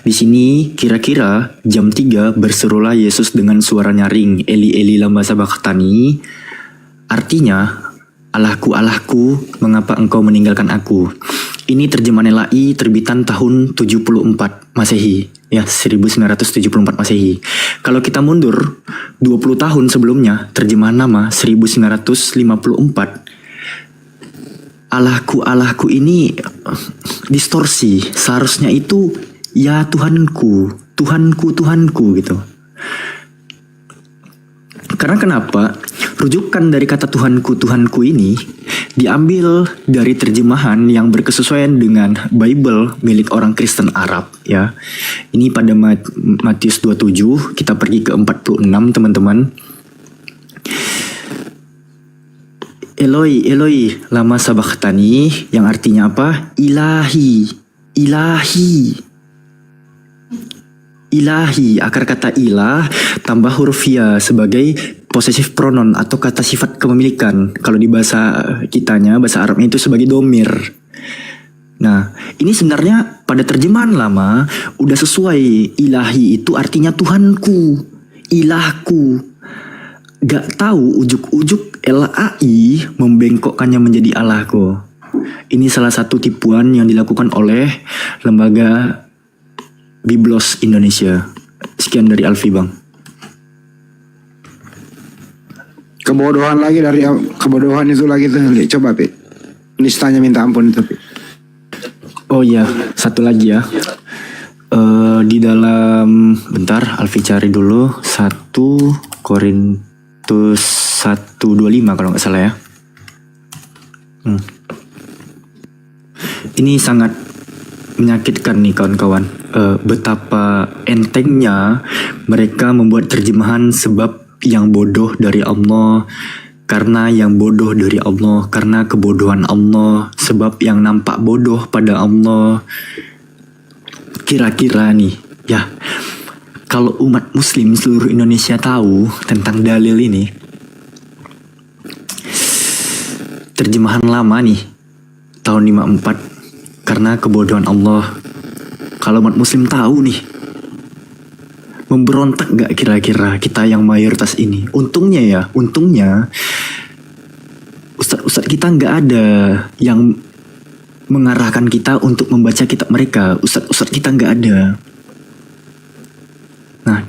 di sini kira-kira jam 3 berserulah Yesus dengan suara nyaring, Eli Eli lama sabachthani. Artinya, Allahku, Allahku, mengapa engkau meninggalkan aku? Ini terjemahan LAI terbitan tahun 74 Masehi, ya 1974 Masehi. Kalau kita mundur 20 tahun sebelumnya, terjemahan nama 1954. Allahku, Allahku ini distorsi. Seharusnya itu ya Tuhanku, Tuhanku, Tuhanku gitu. Karena kenapa? Rujukan dari kata Tuhanku, Tuhanku ini diambil dari terjemahan yang berkesesuaian dengan Bible milik orang Kristen Arab ya. Ini pada Matius 27, kita pergi ke 46 teman-teman. Eloi, Eloi, lama sabachthani, yang artinya apa? Ilahi, ilahi. Ilahi, akar kata ilah tambah huruf ya sebagai possessive pronoun atau kata sifat kepemilikan. Kalau di bahasa kitanya, bahasa Arabnya itu sebagai domir. Nah, ini sebenarnya pada terjemahan lama udah sesuai. Ilahi itu artinya Tuhanku, ilahku. Gak tahu ujuk-ujuk LAI membengkokkannya menjadi Allahku. Ini salah satu tipuan yang dilakukan oleh lembaga Biblos Indonesia. Sekian dari Alfi, Bang. Kebodohan lagi dari kebodohan itu lagi tuh. Coba Pi, listanya minta ampun itu Pi. Oh iya, satu lagi ya. Di dalam, bentar Alfi cari dulu, 1 Korintus 1:25 kalau nggak salah ya. Ini sangat menyakitkan nih kawan-kawan. Betapa entengnya mereka membuat terjemahan sebab yang bodoh dari Allah, karena yang bodoh dari Allah, karena kebodohan Allah, sebab yang nampak bodoh pada Allah. Kira-kira nih ya, kalau umat muslim seluruh Indonesia tahu tentang dalil ini, terjemahan lama nih tahun 54, karena kebodohan Allah. Kalau umat muslim tahu nih, memberontak gak kira-kira kita yang mayoritas ini? Untungnya ustadz-ustadz kita gak ada yang mengarahkan kita untuk membaca kitab mereka. Ustadz-ustadz kita gak ada. Nah,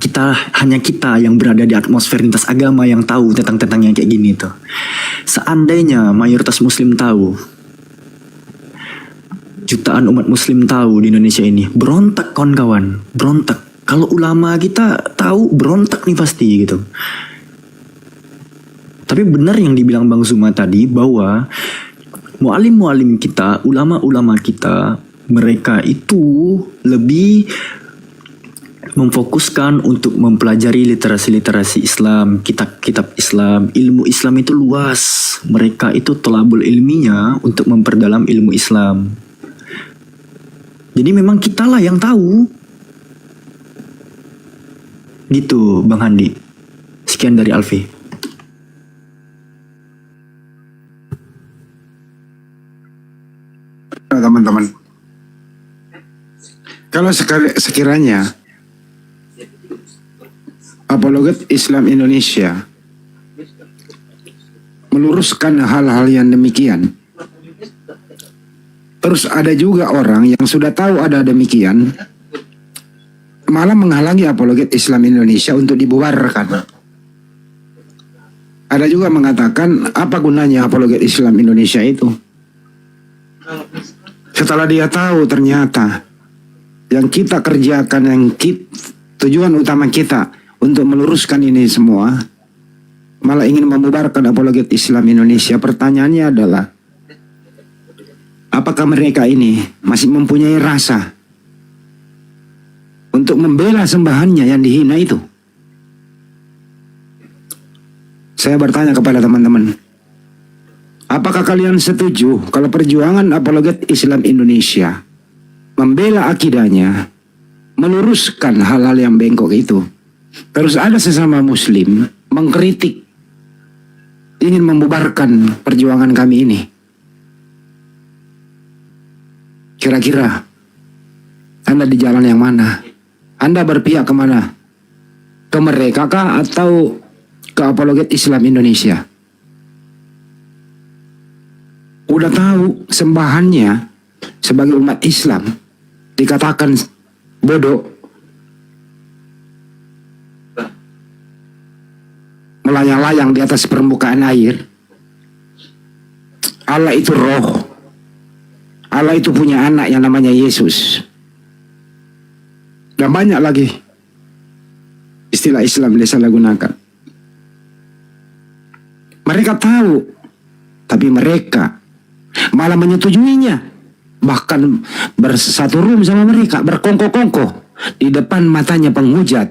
hanya kita yang berada di atmosfer lintas agama yang tahu tentang yang kayak gini tuh. Seandainya mayoritas muslim tahu, jutaan umat muslim tahu di Indonesia ini, berontak kawan-kawan, berontak. Kalau ulama kita tahu berontak nih pasti gitu. Tapi benar yang dibilang Bang Zuma tadi bahwa mualim-mualim kita, ulama-ulama kita, mereka itu lebih memfokuskan untuk mempelajari literasi-literasi Islam, kitab-kitab Islam, ilmu Islam itu luas. Mereka itu tolabul ilminya untuk memperdalam ilmu Islam. Jadi memang kitalah yang tahu. Gitu Bang Handi. Sekian dari Alfi. Teman-teman, kalau sekiranya apologet Islam Indonesia meluruskan hal-hal yang demikian, terus ada juga orang yang sudah tahu ada demikian malah menghalangi apologet Islam Indonesia untuk dibubarkan. Ada juga mengatakan apa gunanya apologet Islam Indonesia itu. Setelah dia tahu ternyata yang kita kerjakan, tujuan utama kita untuk meluruskan ini semua, malah ingin membubarkan apologet Islam Indonesia. Pertanyaannya adalah, apakah mereka ini masih mempunyai rasa untuk membela sembahannya yang dihina itu? Saya bertanya kepada teman-teman, apakah kalian setuju kalau perjuangan apologet Islam Indonesia membela akidahnya, meluruskan hal-hal yang bengkok itu, terus ada sesama muslim mengkritik, ingin membubarkan perjuangan kami ini? Kira-kira Anda di jalan yang mana? Anda berpihak kemana? Ke mereka kah atau ke apologet Islam Indonesia? Udah tahu sembahannya sebagai umat Islam dikatakan bodoh, melayang-layang di atas permukaan air. Allah itu roh, Allah itu punya anak yang namanya Yesus, dan banyak lagi istilah Islam disalahgunakan. Mereka tahu, tapi mereka malah menyetujuinya, bahkan bersatu room sama mereka, berkongko-kongko di depan matanya penghujat,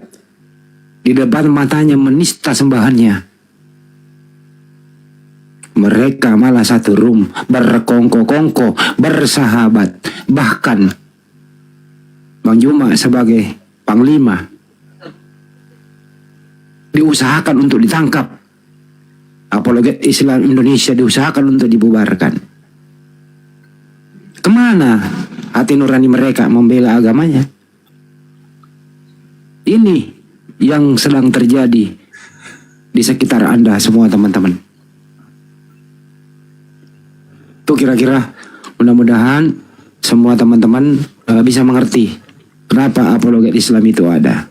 di depan matanya menista sembahannya. Mereka malah satu room, berkongko-kongko, bersahabat. Bahkan Bang Zuma sebagai panglima diusahakan untuk ditangkap. Apologet Islam Indonesia diusahakan untuk dibubarkan. Kemana hati nurani mereka membela agamanya? Ini yang sedang terjadi di sekitar Anda semua, teman-teman. Tuh kira-kira mudah-mudahan semua teman-teman bisa mengerti kenapa apologet Islam itu ada.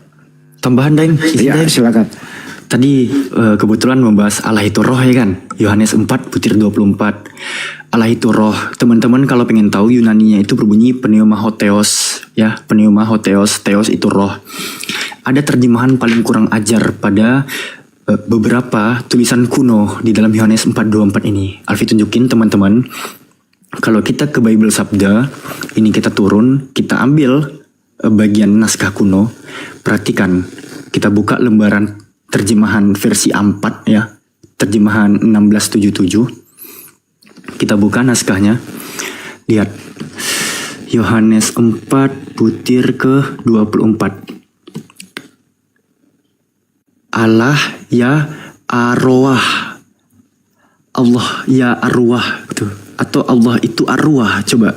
Tambahan Daeng, ya, silakan. Tadi kebetulan membahas Allah itu roh ya kan, Yohanes 4 butir 24. Allah itu roh, teman-teman kalau pengen tahu Yunaninya itu berbunyi pneumahotheos ya, pneumahotheos, theos itu roh. Ada terjemahan paling kurang ajar pada beberapa tulisan kuno di dalam Yohanes 4:24 ini. Alfi tunjukin teman-teman, kalau kita ke Bible Sabda, ini kita turun, kita ambil bagian naskah kuno, perhatikan, kita buka lembaran terjemahan versi 4 ya, terjemahan 1677. Kita buka naskahnya, lihat Yohanes 4 butir ke 24. Allah ya arwah, Allah ya arwah gitu. Atau Allah itu arwah. Coba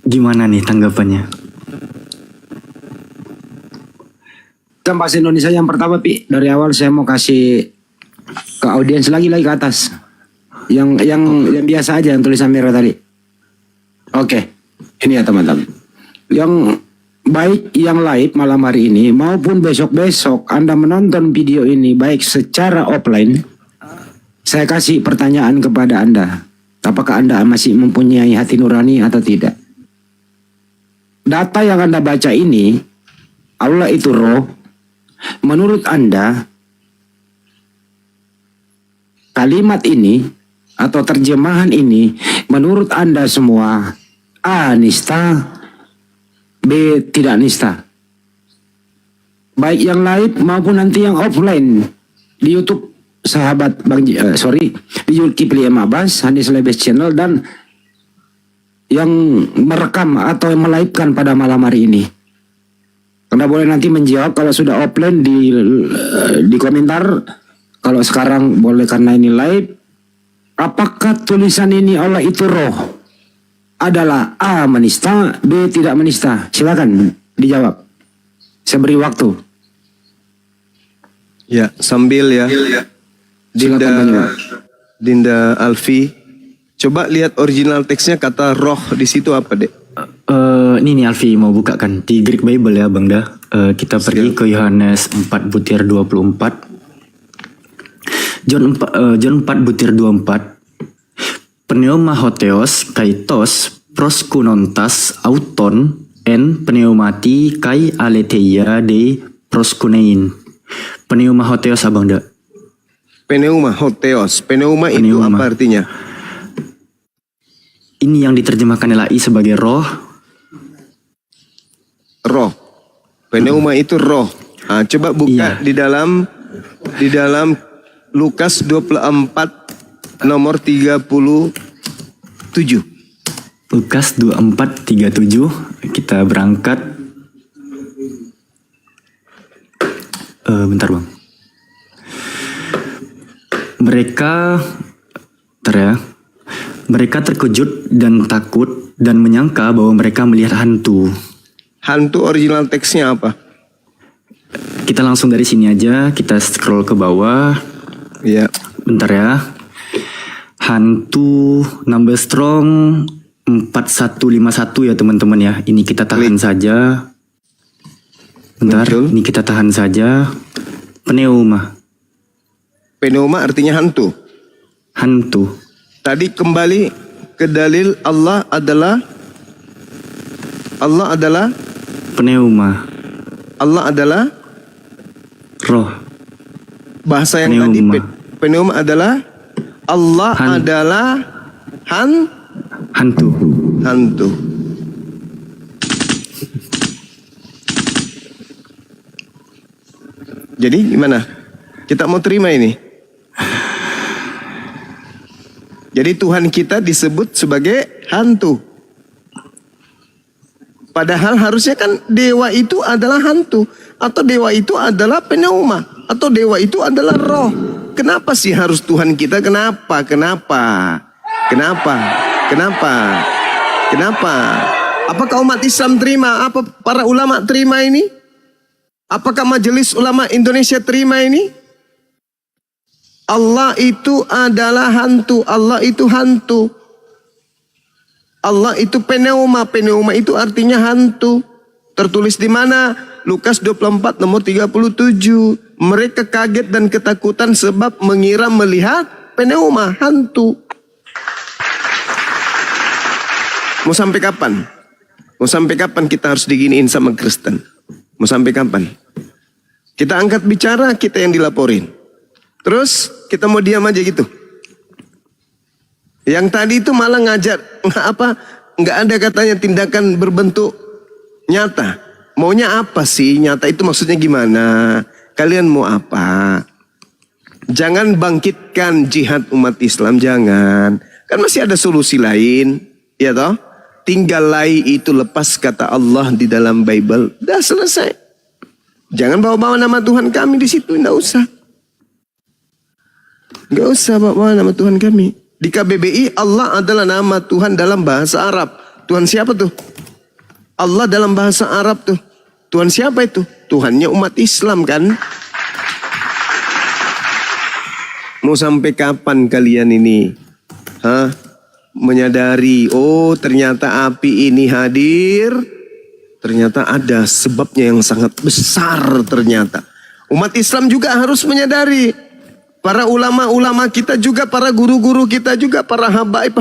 gimana nih tanggapannya? Kan bahasa Indonesia yang pertama, Pi. Dari awal saya mau kasih ke audiens lagi ke atas. Yang biasa aja, yang tulisan merah tadi. Oke. Ini ya teman-teman. Yang baik yang live malam hari ini maupun besok-besok Anda menonton video ini baik secara offline, saya kasih pertanyaan kepada Anda. Apakah Anda masih mempunyai hati nurani atau tidak? Data yang Anda baca ini, Allah itu roh. Menurut Anda, kalimat ini atau terjemahan ini, menurut Anda semua, A. nista, B. tidak nista. Baik yang live maupun nanti yang offline di YouTube sahabat di Zulkifli M. Abbas, Hadis Lebes Channel, dan yang merekam atau yang melivekan pada malam hari ini. Anda boleh nanti menjawab kalau sudah offline di komentar. Kalau sekarang boleh karena ini live. Apakah tulisan ini Allah itu roh adalah A. menista, B. tidak menista? Silakan dijawab. Saya beri waktu. Ya, sambil ya. Dinda Alfi, coba lihat original teksnya, kata roh di situ apa, Dek? Ini nih Alfi mau bukakan di Greek Bible ya Bang Dah. Kita pergi ke Yohanes 4 butir 24. John 4 butir 24. Pneumahotheos kaitos proskunontas auton en pneumati kai aletheia de proskunein. Pneumahotheos Abang Dah. Pneumahotheos. Pneuma itu apa artinya? Ini yang diterjemahkan LAI sebagai roh. Roh. Pneuma itu roh. Nah, coba buka di dalam Lukas 24 nomor 37. Lukas 24:37. Kita berangkat. Bentar Bang. Mereka terkejut dan takut dan menyangka bahwa mereka melihat hantu. Hantu original teksnya apa? Kita langsung dari sini aja, kita scroll ke bawah. Ya. Bentar ya. Hantu number strong 4151 ya teman-teman ya. Ini kita tahan saja. Bentar, ini kita tahan saja. Pneuma. Pneuma artinya hantu. Hantu. Tadi kembali ke dalil Allah adalah pneuma. Allah adalah roh. Bahasa yang tadi pneuma adalah Allah adalah hantu. Jadi gimana? Kita mau terima ini? Jadi Tuhan kita disebut sebagai hantu. Padahal harusnya kan dewa itu adalah hantu, atau dewa itu adalah pneuma, atau dewa itu adalah roh. Kenapa sih harus Tuhan kita? Kenapa? Apakah umat Islam terima? Apa para ulama terima ini? Apakah Majelis Ulama Indonesia terima ini? Allah itu adalah hantu. Allah itu hantu. Allah itu pneuma. Pneuma itu artinya hantu. Tertulis di mana? Lukas 24 nomor 37. Mereka kaget dan ketakutan sebab mengira melihat pneuma, hantu. Mau sampai kapan? Mau sampai kapan kita harus diginiin sama Kristen? Mau sampai kapan? Kita angkat bicara, kita yang dilaporin. Terus kita mau diam aja gitu. Yang tadi itu malah ngajar nggak ada katanya tindakan berbentuk nyata. Maunya apa sih? Nyata itu maksudnya gimana? Kalian mau apa? Jangan bangkitkan jihad umat Islam, jangan. Kan masih ada solusi lain, ya toh? Tinggalai itu lepas kata Allah di dalam Bible. Dah selesai. Jangan bawa-bawa nama Tuhan kami di situ, enggak usah. Enggak usah bawa nama Tuhan kami. Di KBBI Allah adalah nama Tuhan dalam bahasa Arab. Tuhan siapa tuh? Allah dalam bahasa Arab tuh. Tuhan siapa itu? Tuhannya umat Islam kan? Mau sampai kapan kalian ini? Menyadari, oh ternyata api ini hadir. Ternyata ada sebabnya yang sangat besar ternyata. Umat Islam juga harus menyadari. para ulama-ulama kita juga, para guru-guru kita juga, para habaib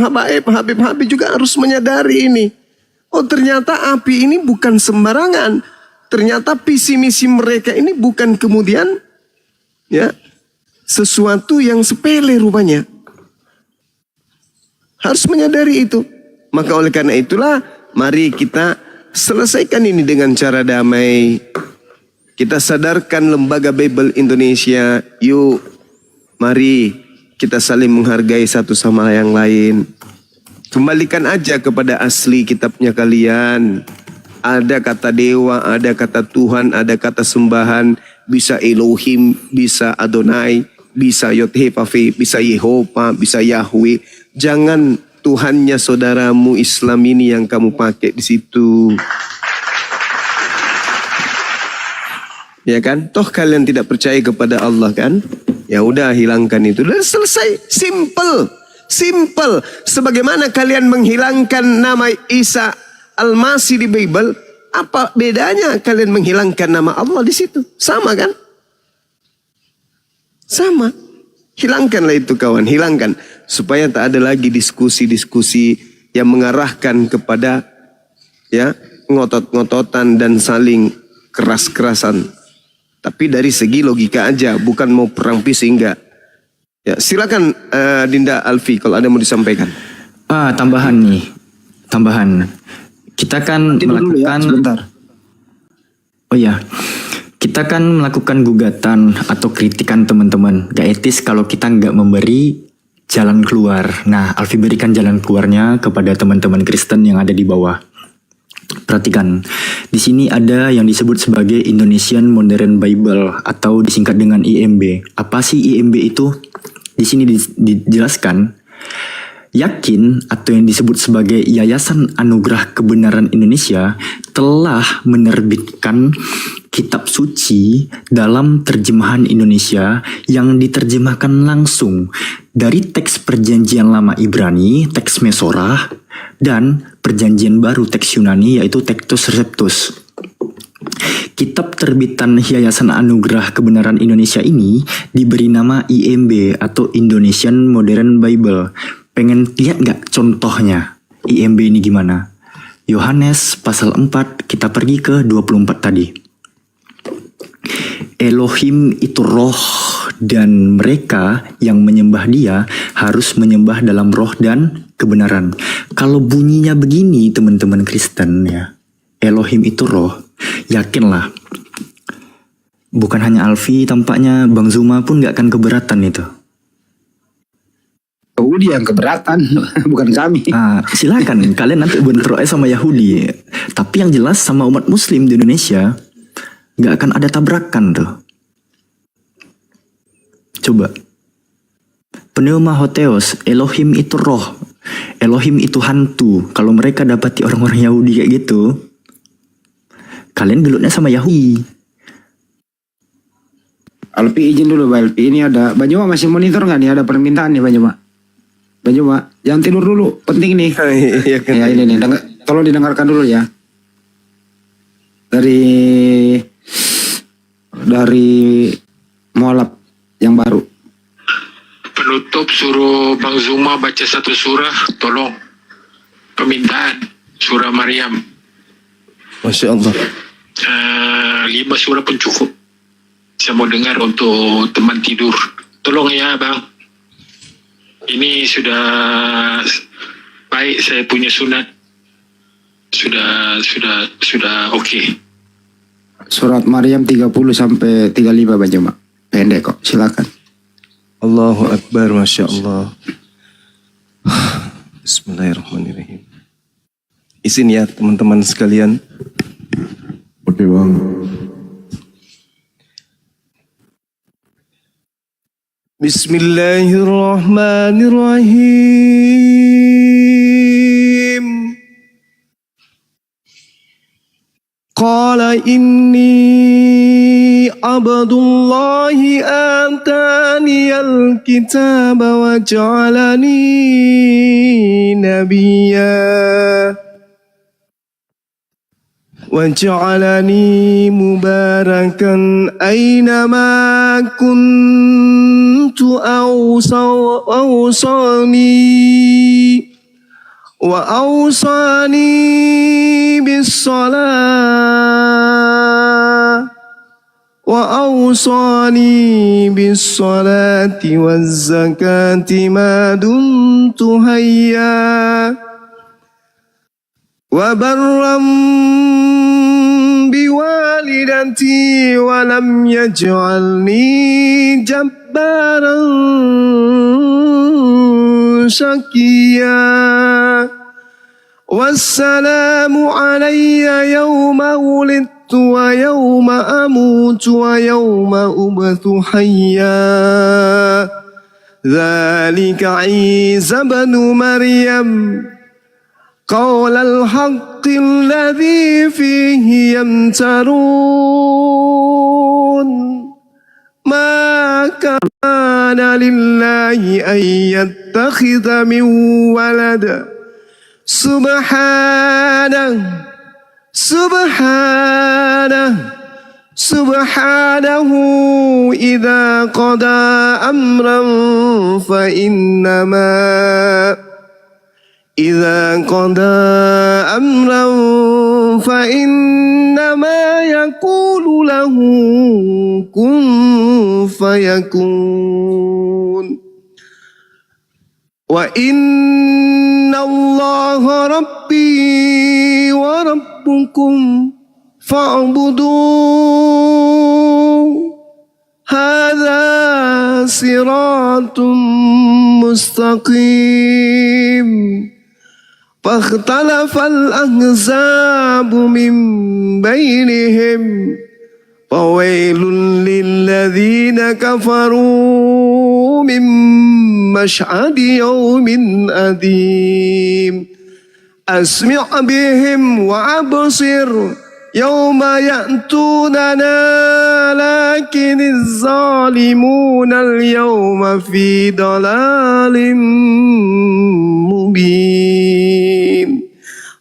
juga harus menyadari ini. Oh, ternyata api ini bukan sembarangan. Ternyata visi misi mereka ini bukan kemudian ya sesuatu yang sepele rupanya. Harus menyadari itu. Maka oleh karena itulah, mari kita selesaikan ini dengan cara damai. Kita sadarkan lembaga Bible Indonesia. Yuk, mari kita saling menghargai satu sama yang lain. Kembalikan aja kepada asli kitabnya kalian. Ada kata dewa, ada kata Tuhan, ada kata sembahan. Bisa Elohim, bisa Adonai, bisa Yod-Heh-Vav-Heh, bisa Yehova, bisa Yahweh. Jangan Tuhannya saudaramu Islam ini yang kamu pakai di situ. Ya kan? Toh kalian tidak percaya kepada Allah kan? Ya udah, hilangkan itu. Dan selesai. Simple. Sebagaimana kalian menghilangkan nama Isa Al-Masih di Bible, apa bedanya kalian menghilangkan nama Allah di situ? Sama kan? Sama. Hilangkanlah itu kawan, hilangkan. Supaya tak ada lagi diskusi-diskusi yang mengarahkan kepada ya ngotot-ngototan dan saling keras-kerasan. Tapi dari segi logika aja, bukan mau perang fisik, enggak. Ya, silakan Dinda Alfi kalau ada mau disampaikan. Tambahan. Kita kan melakukan kita kan melakukan gugatan atau kritikan teman-teman. Gak etis kalau kita nggak memberi jalan keluar. Nah, Alfi berikan jalan keluarnya kepada teman-teman Kristen yang ada di bawah. Perhatikan, di sini ada yang disebut sebagai Indonesian Modern Bible atau disingkat dengan IMB. Apa sih IMB itu? Di sini dijelaskan, Yakin atau yang disebut sebagai Yayasan Anugerah Kebenaran Indonesia telah menerbitkan kitab suci dalam terjemahan Indonesia yang diterjemahkan langsung dari teks Perjanjian Lama Ibrani, teks Mesorah, dan Perjanjian Baru teks Yunani yaitu Textus Receptus. Kitab terbitan Yayasan Anugerah Kebenaran Indonesia ini diberi nama IMB atau Indonesian Modern Bible. Pengen lihat gak contohnya IMB ini gimana? Yohanes pasal 4, kita pergi ke 24 tadi. Elohim itu roh dan mereka yang menyembah dia harus menyembah dalam roh dan kebenaran. Kalau bunyinya begini teman-teman Kristen ya, Elohim itu roh, yakinlah. Bukan hanya Alfi, tampaknya Bang Zuma pun gak akan keberatan itu. Yahudi yang keberatan, bukan kami. Silakan kalian nanti bentrok sama Yahudi. Tapi yang jelas sama umat Muslim di Indonesia nggak akan ada tabrakan tuh. Coba. Pneuma Hotheos, Elohim itu roh, Elohim itu hantu. Kalau mereka dapati orang-orang Yahudi kayak gitu, kalian gelutnya sama Yahudi. Alpi izin dulu, Alpi. Ini ada Banyuma masih monitor nggak nih? Ada permintaan nih Banyuma. Banyuma, jangan tidur dulu, penting nih. Iya kan. Ya ini nih, tolong didengarkan dulu ya. Dari Mualaf yang baru. Penutup suruh Bang Zuma baca satu surah, tolong. Permintaan surah Maryam. Masya Allah. 5 surah pun cukup. Saya mau dengar untuk teman tidur. Tolong ya Bang. Ini sudah baik, saya punya sunat. Sudah oke. Surat Maryam 30 sampai 35 Banyuma. Pendek kok, silakan. Allahu Akbar, Masya Allah. Bismillahirrahmanirrahim. Izin ya teman-teman sekalian. Oke Bang. Bismillahirrahmanirrahim. Qala inni abdullahi ataniyal kitaba wa ja'alani nabiyya وجعلني مباركا أينما كنت وأوصاني بالصلاة والزكاة ما دمت حيا وبرا بوالدتي ولم يجعلني جبارا شقيا والسلام علي يوم ولدت ويوم أموت ويوم أبعث حيا ذلك عيسى بن مريم قول الحق الذي فيه يمترون ما كان لله أن يتخذ من ولد سبحانه إذا قضى أمرا فإنما يقول له كن فيكون وإن الله ربي وربكم فاعبدوه هذا صراط مستقيم فاختلف الأحزاب من بينهم فويل للذين كفروا من مشهد يوم أليم أسمع بهم وأبصر يوم يأتوننا لكن الظالمون اليوم في ضلال مبين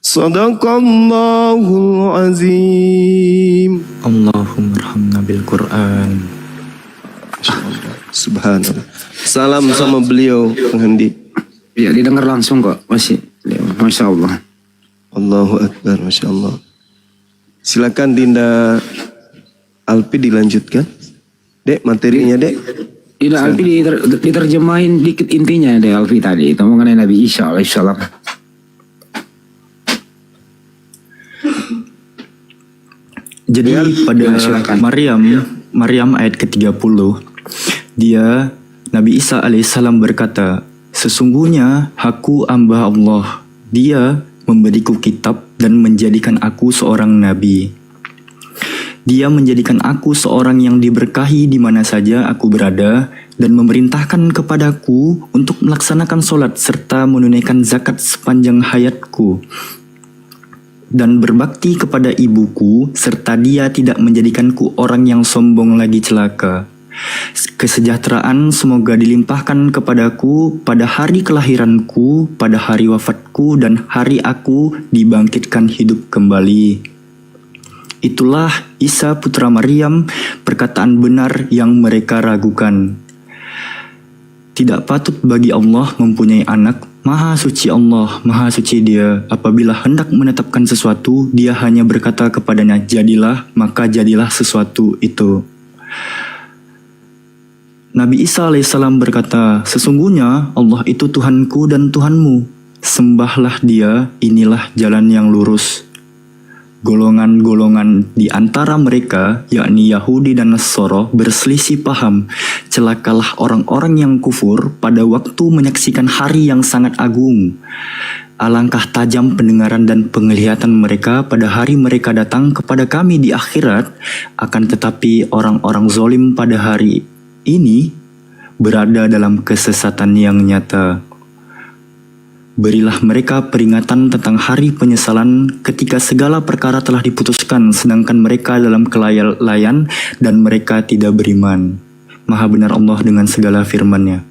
صدق الله العظيم Allahumma arhamna bil Quran. Subhanallah. Salam sama beliau, Bang Handi. Ya, didengar langsung kok, masih. Masya Allah. Allahu Akbar, Masya Allah. Silakan Dinda Alpi dilanjutkan. Dek, materinya Dek. Dinda Alpi diterjemahin dikit intinya Dek Alpi tadi. Itu mengenai Nabi Isa alaihissalam. Jadi pada Maryam ayat ke-30, Nabi Isa alaihissalam berkata, sesungguhnya aku hamba Allah, Dia memberiku kitab dan menjadikan aku seorang nabi. Dia menjadikan aku seorang yang diberkahi di mana saja aku berada dan memerintahkan kepadaku untuk melaksanakan solat serta menunaikan zakat sepanjang hayatku dan berbakti kepada ibuku, serta Dia tidak menjadikanku orang yang sombong lagi celaka. Kesejahteraan semoga dilimpahkan kepadaku pada hari kelahiranku, pada hari wafatku, dan hari aku dibangkitkan hidup kembali. Itulah Isa putra Maryam, perkataan benar yang mereka ragukan. Tidak patut bagi Allah mempunyai anak. Maha suci Allah, maha suci Dia. Apabila hendak menetapkan sesuatu, Dia hanya berkata kepadanya, jadilah, maka jadilah sesuatu itu. Nabi Isa alaihissalam berkata, sesungguhnya Allah itu Tuhanku dan Tuhanmu. Sembahlah Dia, inilah jalan yang lurus. Golongan-golongan di antara mereka, yakni Yahudi dan Nasoro, berselisih paham. Celakalah orang-orang yang kufur pada waktu menyaksikan hari yang sangat agung. Alangkah tajam pendengaran dan penglihatan mereka pada hari mereka datang kepada kami di akhirat. Akan tetapi orang-orang zolim pada hari ini berada dalam kesesatan yang nyata. Berilah mereka peringatan tentang hari penyesalan ketika segala perkara telah diputuskan sedangkan mereka dalam kelalaian dan mereka tidak beriman. Maha benar Allah dengan segala firman-Nya.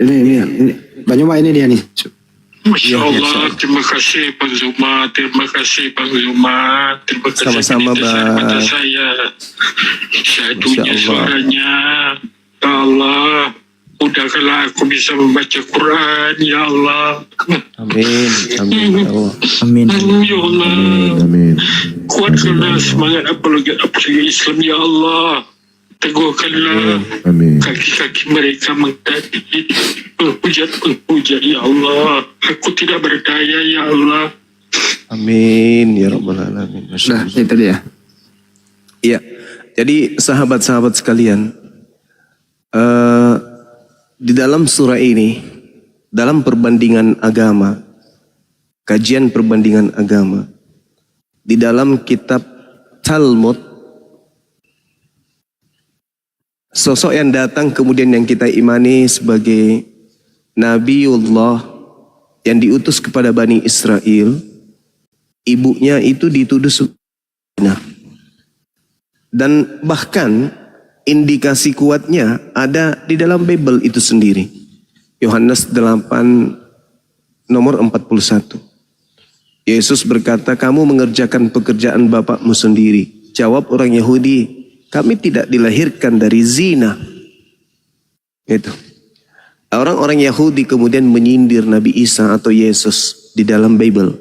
Ini Banyak ini dia nih. Masya Allah, terima kasih Bang Zuma, terima kasih Bang Zuma, terima kasih Sama-sama, atas Bang. mata saya. Satunya suaranya Ya Allah, mudahkanlah aku bisa membaca Quran, ya Allah. Amin. Amin. Ya Allah. Amin. Ya Allah. Amin. Kuatkanlah semangat apologet Islam, ya Allah. Teguhkanlah kaki-kaki mereka menghadapi penghujat, ya Allah. Aku tidak berdaya, ya Allah. Amin ya rabbal alamin. Nah, itu dia. Iya. Jadi sahabat-sahabat sekalian, di dalam surah ini, dalam perbandingan agama, kajian perbandingan agama, di dalam kitab Talmud, sosok yang datang kemudian yang kita imani sebagai Nabiullah yang diutus kepada Bani Israel, ibunya itu dituduh zina. Dan bahkan indikasi kuatnya ada di dalam Bible itu sendiri. Yohanes 8 nomor 41. Yesus berkata, kamu mengerjakan pekerjaan bapakmu sendiri. Jawab orang Yahudi, kami tidak dilahirkan dari zina. Itu. Orang-orang Yahudi kemudian menyindir Nabi Isa atau Yesus di dalam Bible.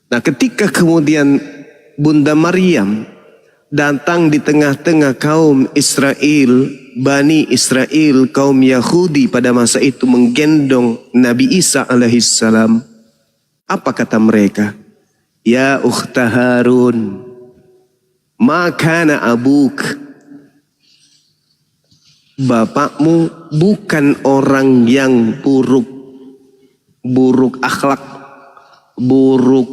Nah, ketika kemudian Bunda Maryam datang di tengah-tengah kaum Israel, Bani Israel, kaum Yahudi pada masa itu menggendong Nabi Isa alaihissalam. Apa kata mereka? Ya ukhta Harun, ma kana abuk. Bapakmu bukan orang yang buruk akhlak, buruk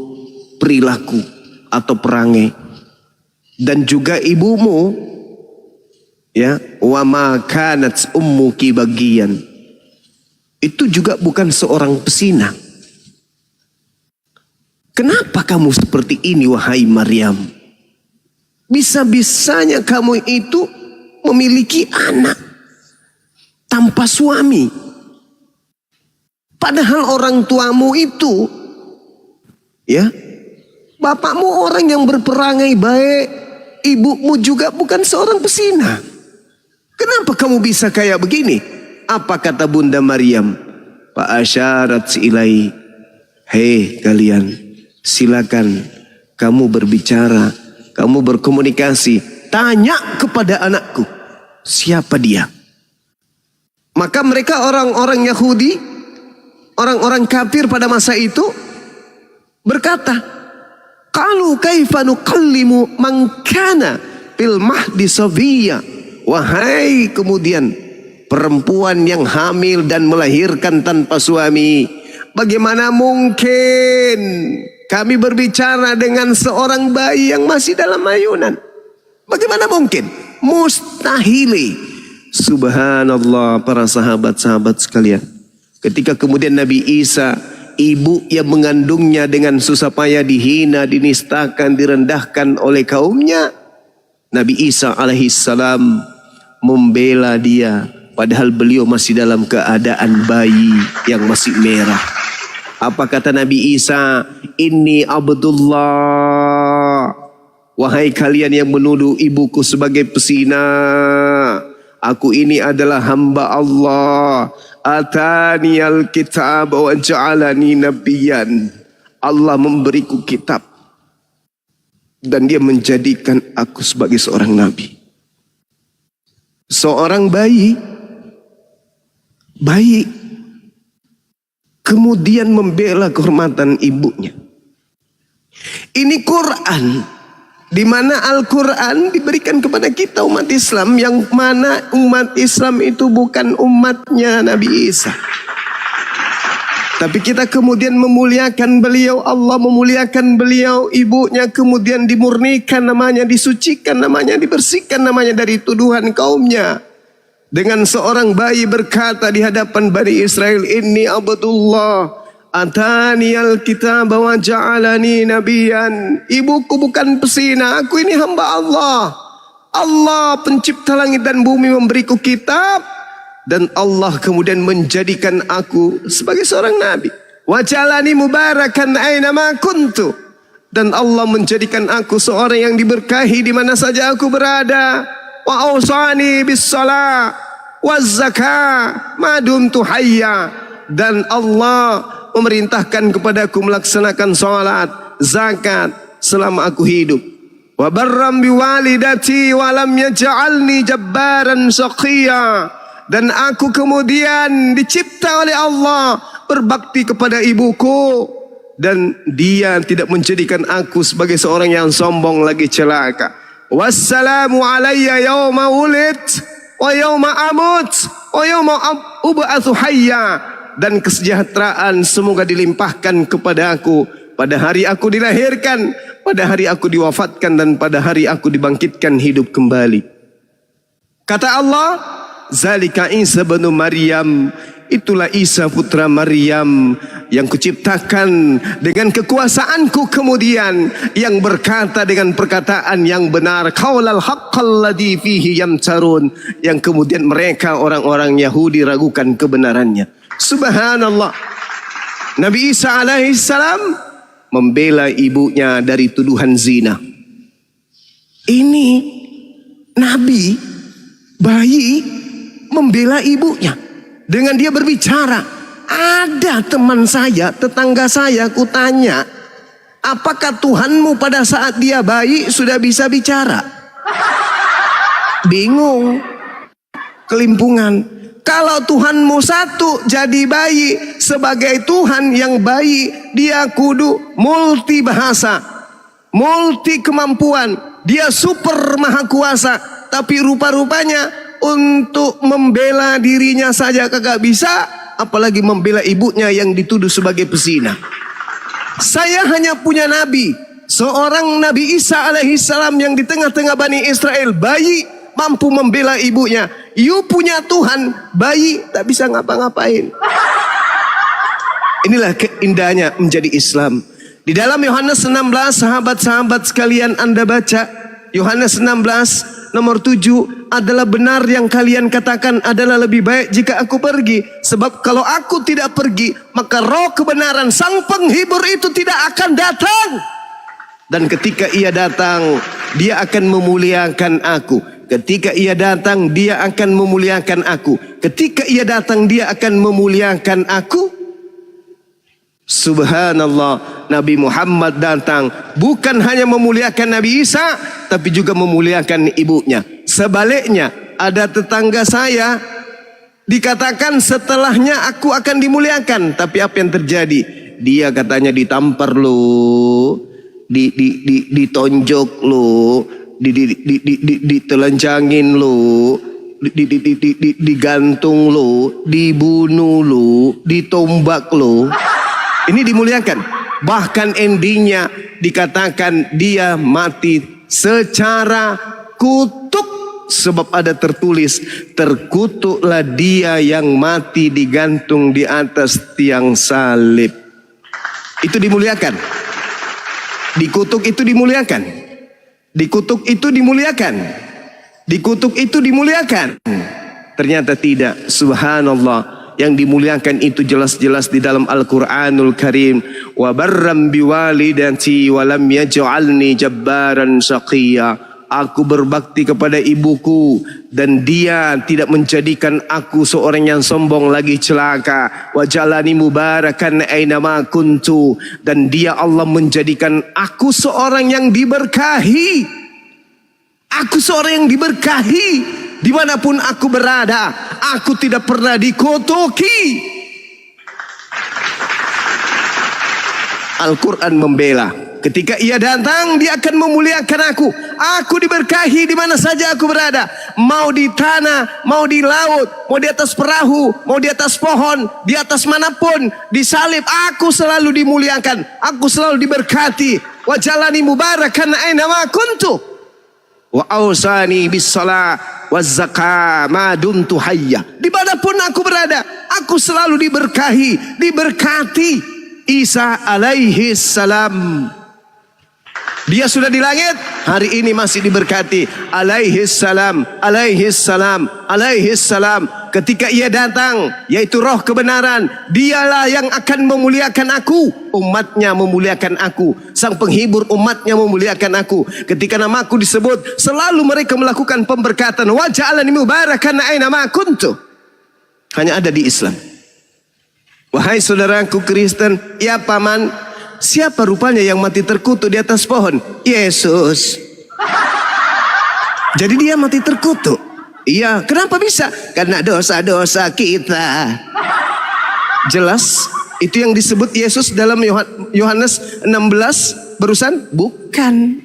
perilaku atau perangai. Dan juga ibumu, ya, wa ma kanat ummuki bagian, itu juga bukan seorang pesina. Kenapa kamu seperti ini wahai Maryam? Bisa-bisanya kamu itu memiliki anak tanpa suami. Padahal orang tuamu itu, ya, bapakmu orang yang berperangai baik, ibumu juga bukan seorang pesina. Kenapa kamu bisa kayak begini? Apa kata Bunda Maryam? Fa asyarat ilai, hei kalian, silakan kamu berbicara, kamu berkomunikasi, tanya kepada anakku, siapa dia? Maka mereka orang-orang Yahudi, orang-orang kafir pada masa itu berkata, qalu kaifa nukallimu man kana fil mahdi sabiyya. Wahai kemudian perempuan yang hamil dan melahirkan tanpa suami, bagaimana mungkin kami berbicara dengan seorang bayi yang masih dalam ayunan? Bagaimana mungkin? Mustahili. Subhanallah para sahabat-sahabat sekalian. Ketika kemudian Nabi Isa, ibu yang mengandungnya dengan susah payah dihina, dinistakan, direndahkan oleh kaumnya, Nabi Isa alaihissalam membela dia, padahal beliau masih dalam keadaan bayi yang masih merah. Apa kata Nabi Isa? Inni Abdullah. Wahai kalian yang menuduh ibuku sebagai pesina, aku ini adalah hamba Allah. Atani al-kitab wa ja'alani nabiyyan. Allah memberiku kitab dan dia menjadikan aku sebagai seorang nabi. Seorang bayi kemudian membela kehormatan ibunya. Ini Quran, di mana Al-Quran diberikan kepada kita umat Islam, yang mana umat Islam itu bukan umatnya Nabi Isa. Tapi kita kemudian memuliakan beliau, Allah memuliakan beliau, ibunya kemudian dimurnikan namanya, disucikan namanya, dibersihkan namanya dari tuduhan kaumnya. Dengan seorang bayi berkata di hadapan Bani Israel, Inni Abdullah, Atani al-kitab wa ja'alani nabiyan. Ibuku bukan pesina, aku ini hamba Allah. Allah pencipta langit dan bumi memberiku kitab, dan Allah kemudian menjadikan aku sebagai seorang nabi. Wa ja'alani mubarakan aina ma kuntu. Dan Allah menjadikan aku seorang yang diberkahi di mana saja aku berada. Wa awsani bis shalah waz zakah ma dumtu hayya, dan Allah memerintahkan kepadaku melaksanakan salat, zakat selama aku hidup. Wa barram biwalidati wa lam yaj'alni jabbaran shaqiyya, dan aku kemudian dicipta oleh Allah berbakti kepada ibuku, dan dia tidak menjadikan aku sebagai seorang yang sombong lagi celaka. Wassalamu alayya yawma wulid wa yawma amut wa yawma ub'atsu hayya, dan kesejahteraan semoga dilimpahkan kepadaku pada hari aku dilahirkan, pada hari aku diwafatkan, dan pada hari aku dibangkitkan hidup kembali. Kata Allah, zalika Isa bin Maryam, itulah Isa putra Maryam yang kuciptakan dengan kekuasaanku kemudian, yang berkata dengan perkataan yang benar, qaulal haqqal ladzi fihi yamtarun, yang kemudian mereka orang-orang Yahudi ragukan kebenarannya. Subhanallah. Nabi Isa alaihissalam membela ibunya dari tuduhan zina. Ini Nabi, bayi, membela ibunya. Dengan dia berbicara, ada teman saya, tetangga saya, kutanya, apakah Tuhanmu pada saat dia bayi sudah bisa bicara? Bingung, kelimpungan. Kalau Tuhanmu satu jadi bayi, sebagai Tuhan yang bayi, dia kudu multi bahasa, multi kemampuan, dia super maha kuasa, tapi rupa-rupanya untuk membela dirinya saja kagak bisa, apalagi membela ibunya yang dituduh sebagai pezina. Saya hanya punya nabi, seorang Nabi Isa alaihissalam yang di tengah-tengah Bani Israel, bayi mampu membela ibunya. You punya Tuhan, bayi tak bisa ngapa-ngapain. Inilah keindahnya menjadi Islam. Di dalam Yohanes 16, sahabat-sahabat sekalian, Anda baca Yohanes 16 nomor 7, adalah benar yang kalian katakan, adalah lebih baik jika aku pergi, sebab kalau aku tidak pergi, maka roh kebenaran sang penghibur itu tidak akan datang, dan ketika ia datang, dia akan memuliakan aku. Ketika ia datang, dia akan memuliakan aku. Ketika ia datang, dia akan memuliakan aku. Subhanallah, Nabi Muhammad datang bukan hanya memuliakan Nabi Isa, tapi juga memuliakan ibunya. Sebaliknya, ada tetangga saya dikatakan setelahnya aku akan dimuliakan, tapi apa yang terjadi? Dia katanya ditampar lo, ditonjok lo, ditelanjangin lo, digantung lo, dibunuh lo, ditombak lo. Ini dimuliakan. Bahkan endingnya dikatakan dia mati secara kutuk, sebab ada tertulis, terkutuklah dia yang mati digantung di atas tiang salib. Itu dimuliakan. Dikutuk itu dimuliakan. Dikutuk itu dimuliakan. Dikutuk itu dimuliakan. Ternyata tidak. Subhanallah. Yang dimuliakan itu jelas-jelas di dalam Al-Quranul Karim. Wa barram biwalidati wa lam yaj'alni jabbaran shaqiyya. Aku berbakti kepada ibuku, dan dia tidak menjadikan aku seorang yang sombong lagi celaka. Wa jalani mubarakan ainama kuntu, dan dia Allah menjadikan aku seorang yang diberkahi. Aku seorang yang diberkahi dimanapun aku berada. Aku tidak pernah dikutuki. Al-Quran membela. Ketika ia datang, dia akan memuliakan aku. Aku diberkahi di mana saja aku berada. Mau di tanah, mau di laut, mau di atas perahu, mau di atas pohon, di atas manapun, di salib, aku selalu dimuliakan. Aku selalu diberkati. Wa jalani mubarakan ainama kuntu. Wa ausani bis shalah waz zakah ma dumtu hayya. Dimanapun aku berada, aku selalu diberkahi, diberkati. Isa alaihi salam. Dia sudah di langit, hari ini masih diberkati. Alaihi salam, alaihi salam, alaihi salam. Ketika ia datang, yaitu roh kebenaran, dialah yang akan memuliakan aku. Umatnya memuliakan aku. Sang penghibur umatnya memuliakan aku. Ketika namaku disebut, selalu mereka melakukan pemberkatan. Wa ja'alani mubarakan aina ma kuntu. Hanya ada di Islam. Wahai saudaraku Kristen, ya paman, siapa rupanya yang mati terkutuk di atas pohon? Yesus. Jadi dia mati terkutuk. Iya, kenapa bisa? Karena dosa-dosa kita. Jelas, itu yang disebut Yesus dalam Yohanes 16 barusan? Bukan.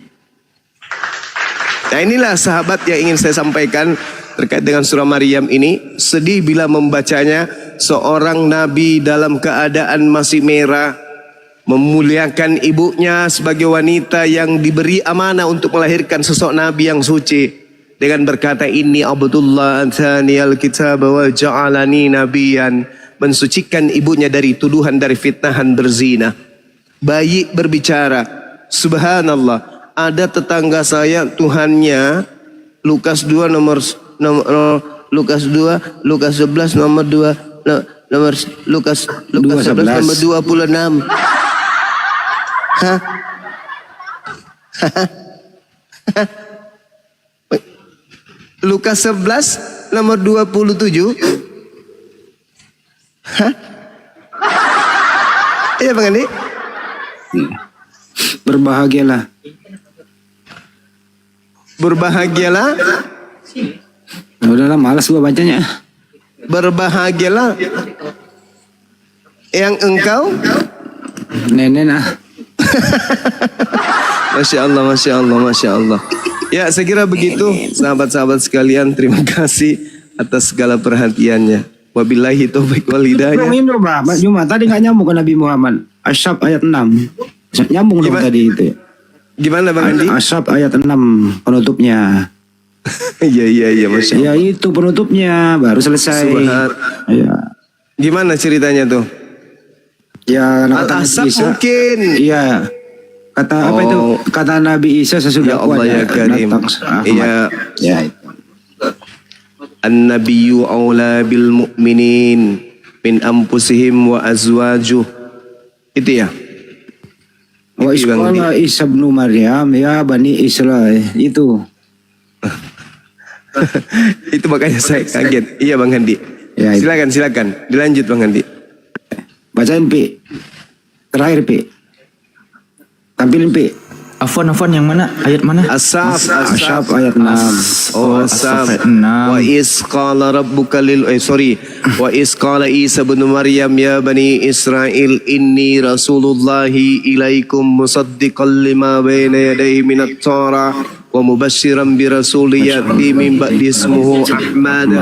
Nah inilah sahabat yang ingin saya sampaikan terkait dengan surah Maryam ini. Sedih bila membacanya, seorang nabi dalam keadaan masih merah, memuliakan ibunya sebagai wanita yang diberi amanah untuk melahirkan sosok nabi yang suci. Dengan berkata, Inni Abdullah atani al-kitab wa ja'alani nabiyan. Mensucikan ibunya dari tuduhan, dari fitnahan berzina. Bayi berbicara, subhanallah, ada tetangga saya Tuhannya, Lukas 2 Lukas 11 nomor 2 nomor Lukas 11 nomor 26. Hah? Lukas 11 nomor 27. Hah? Iya Bang Andi? Berbahagialah. Berbahagialah. Udahlah, malas gua bacanya. Berbahagialah yang engkau nenen ah. Masya Allah, Masya Allah, Masya Allah. Ya, saya kira begitu sahabat-sahabat sekalian. Terima kasih atas segala perhatiannya. Wabillahi taufiq wal hidayah. Cuma tadi nggak nyambung ke Nabi Muhammad. Asyab ayat 6. Nyambung dong tadi itu. Gimana Bang Andi? Asyab ayat 6 penutupnya. Iya, Masya Allah. Ya itu penutupnya baru selesai. Ya. Gimana ceritanya tuh? Ya, Al-Ahzab mungkin. Iya. Kata apa itu? Kata Nabi Isa sesudah ya Allah ya Karim. Iya. Ya. An-nabiyyu aula bil mu'minin min anfusihim wa azwajuh. Itu ya. Wa isqala Isa ibnu Maryam ya bani Israil. Itu. Itu makanya saya kaget. Iya Bang Handi. Ya, silakan. Dilanjut Bang Handi. Bacain Pi. Terakhir Pi. Tampilin Pi. Afwan yang mana? Ayat mana? Asaf ayat 6. Asaf ayat 6. Wa is qala rabbuka wa is qala Isa bin Maryam ya bani Israel inni rasulullahi ilaikum musaddiqan lima baina yadayhi minat Torah wa mubashiran bi rasulin ya'ti min ba'di ismuhu Ahmad.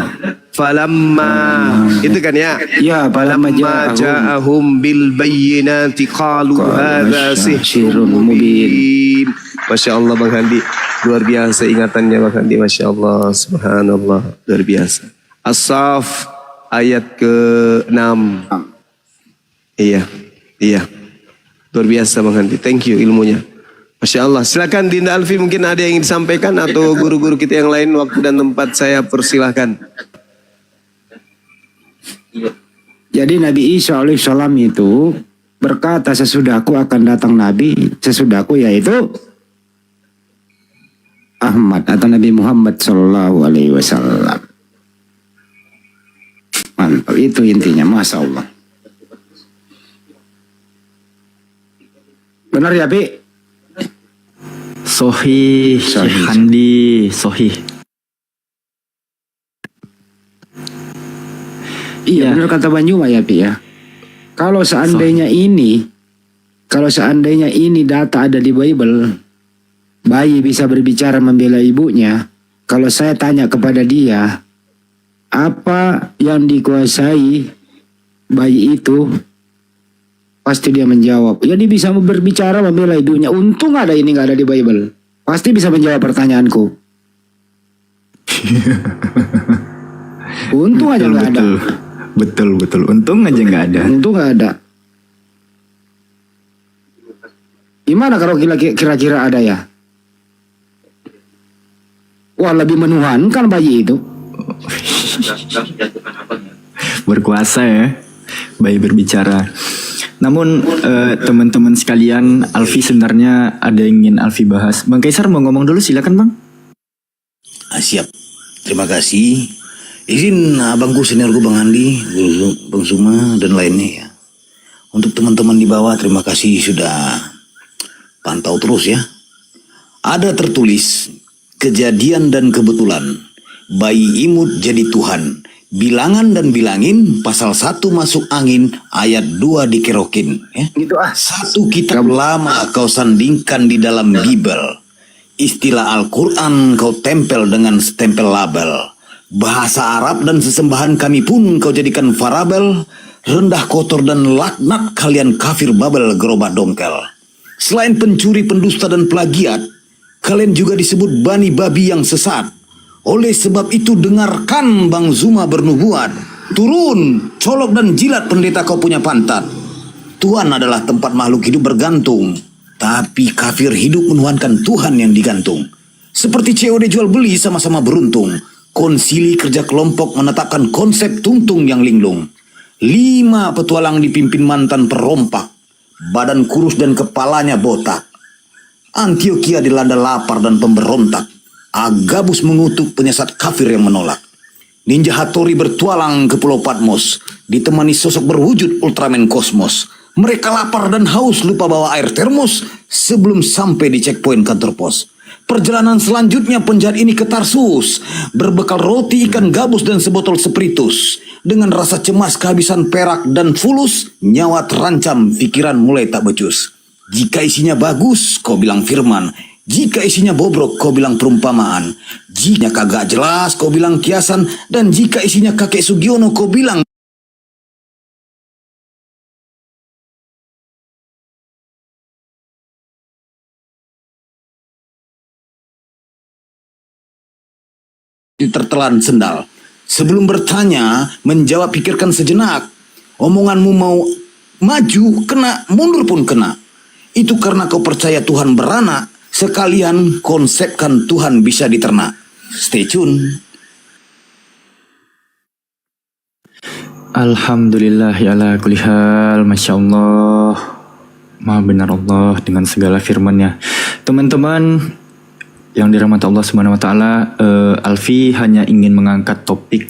Falamma itu kan ya? Ya, falamma ja'ahum bil bayyinati qalu hadza sihrun mubin. Masya Allah Bang Handi, luar biasa ingatannya Bang Handi, Masya Allah, subhanallah, luar biasa. As-Saff ayat ke-6. Iya, luar biasa Bang Handi, thank you ilmunya. Masya Allah, silakan Dinda Alfi, mungkin ada yang ingin disampaikan atau guru-guru kita yang lain, waktu dan tempat saya persilahkan. Jadi Nabi Isa alaihissalam itu berkata sesudahku akan datang Nabi, sesudahku yaitu Ahmad atau Nabi Muhammad Sallallahu Alaihi Wasallam. Mantap, itu intinya, Masya Allah. Benar ya Pi? Sohih, Handi, sohih. Iya, benar kata Banjuma ya Pi ya. Kalau seandainya ini data ada di Bible, bayi bisa berbicara membela ibunya. Kalau saya tanya kepada dia, apa yang dikuasai bayi itu, pasti dia menjawab. Ya dia bisa berbicara membela ibunya. Untung ada ini nggak ada di Bible. Pasti bisa menjawab pertanyaanku. Untung aja nggak ada. Betul. Untung aja nggak ada. Untung nggak ada. Gimana kalau kira-kira ada ya? Wah, lebih menuhankan bayi itu. Berkuasa ya, bayi berbicara. Namun teman-teman sekalian, Alfi sebenarnya ada yang ingin Alfi bahas. Bang Kaisar mau ngomong dulu, silakan Bang. Siap, terima kasih. Izin abangku, seniorku Bang Andi, Bang Suma dan lainnya ya. Untuk teman-teman di bawah, terima kasih sudah pantau terus ya. Ada tertulis, kejadian dan kebetulan, bayi imut jadi Tuhan. Bilangan dan bilangin, pasal 1 masuk angin, ayat 2 dikerokin. Ya. Satu kitab lama kau sandingkan di dalam Bible. Istilah Al-Quran kau tempel dengan stempel label. Bahasa Arab dan sesembahan kami pun kau jadikan farabel. Rendah kotor dan laknat kalian kafir Babel gerobak dongkel. Selain pencuri, pendusta dan plagiat, kalian juga disebut bani babi yang sesat. Oleh sebab itu dengarkan Bang Zuma bernubuat. Turun, colok dan jilat pendeta kau punya pantat. Tuhan adalah tempat makhluk hidup bergantung. Tapi kafir hidup menuhankan Tuhan yang digantung. Seperti COD jual beli sama-sama beruntung. Konsili kerja kelompok menetapkan konsep tungtung yang linglung. 5 petualang dipimpin mantan perompak. Badan kurus dan kepalanya botak. Antioquia dilanda lapar dan pemberontak. Agabus mengutuk penyesat kafir yang menolak. Ninja Hattori bertualang ke Pulau Patmos, ditemani sosok berwujud Ultraman Kosmos. Mereka lapar dan haus, lupa bawa air termos sebelum sampai di checkpoint kantor pos. Perjalanan selanjutnya penjahat ini ke Tarsus, berbekal roti, ikan gabus dan sebotol spiritus. Dengan rasa cemas kehabisan perak dan fulus, nyawa terancam, pikiran mulai tak becus. Jika isinya bagus, kau bilang firman. Jika isinya bobrok, kau bilang perumpamaan. Jika kagak jelas, kau bilang kiasan. Dan jika isinya kakek Sugiono, kau bilang tertelan sendal. Sebelum bertanya, menjawab pikirkan sejenak. Omonganmu mau maju, kena, mundur pun kena. Itu karena kau percaya Tuhan beranak. Sekalian konsepkan Tuhan bisa diternak. Stay tune. Alhamdulillah ya ala kulli hal, Masya Allah. Maha benar Allah dengan segala firman-Nya. Teman-teman yang dirahmati Allah Subhanahu wa taala, Alfi hanya ingin mengangkat topik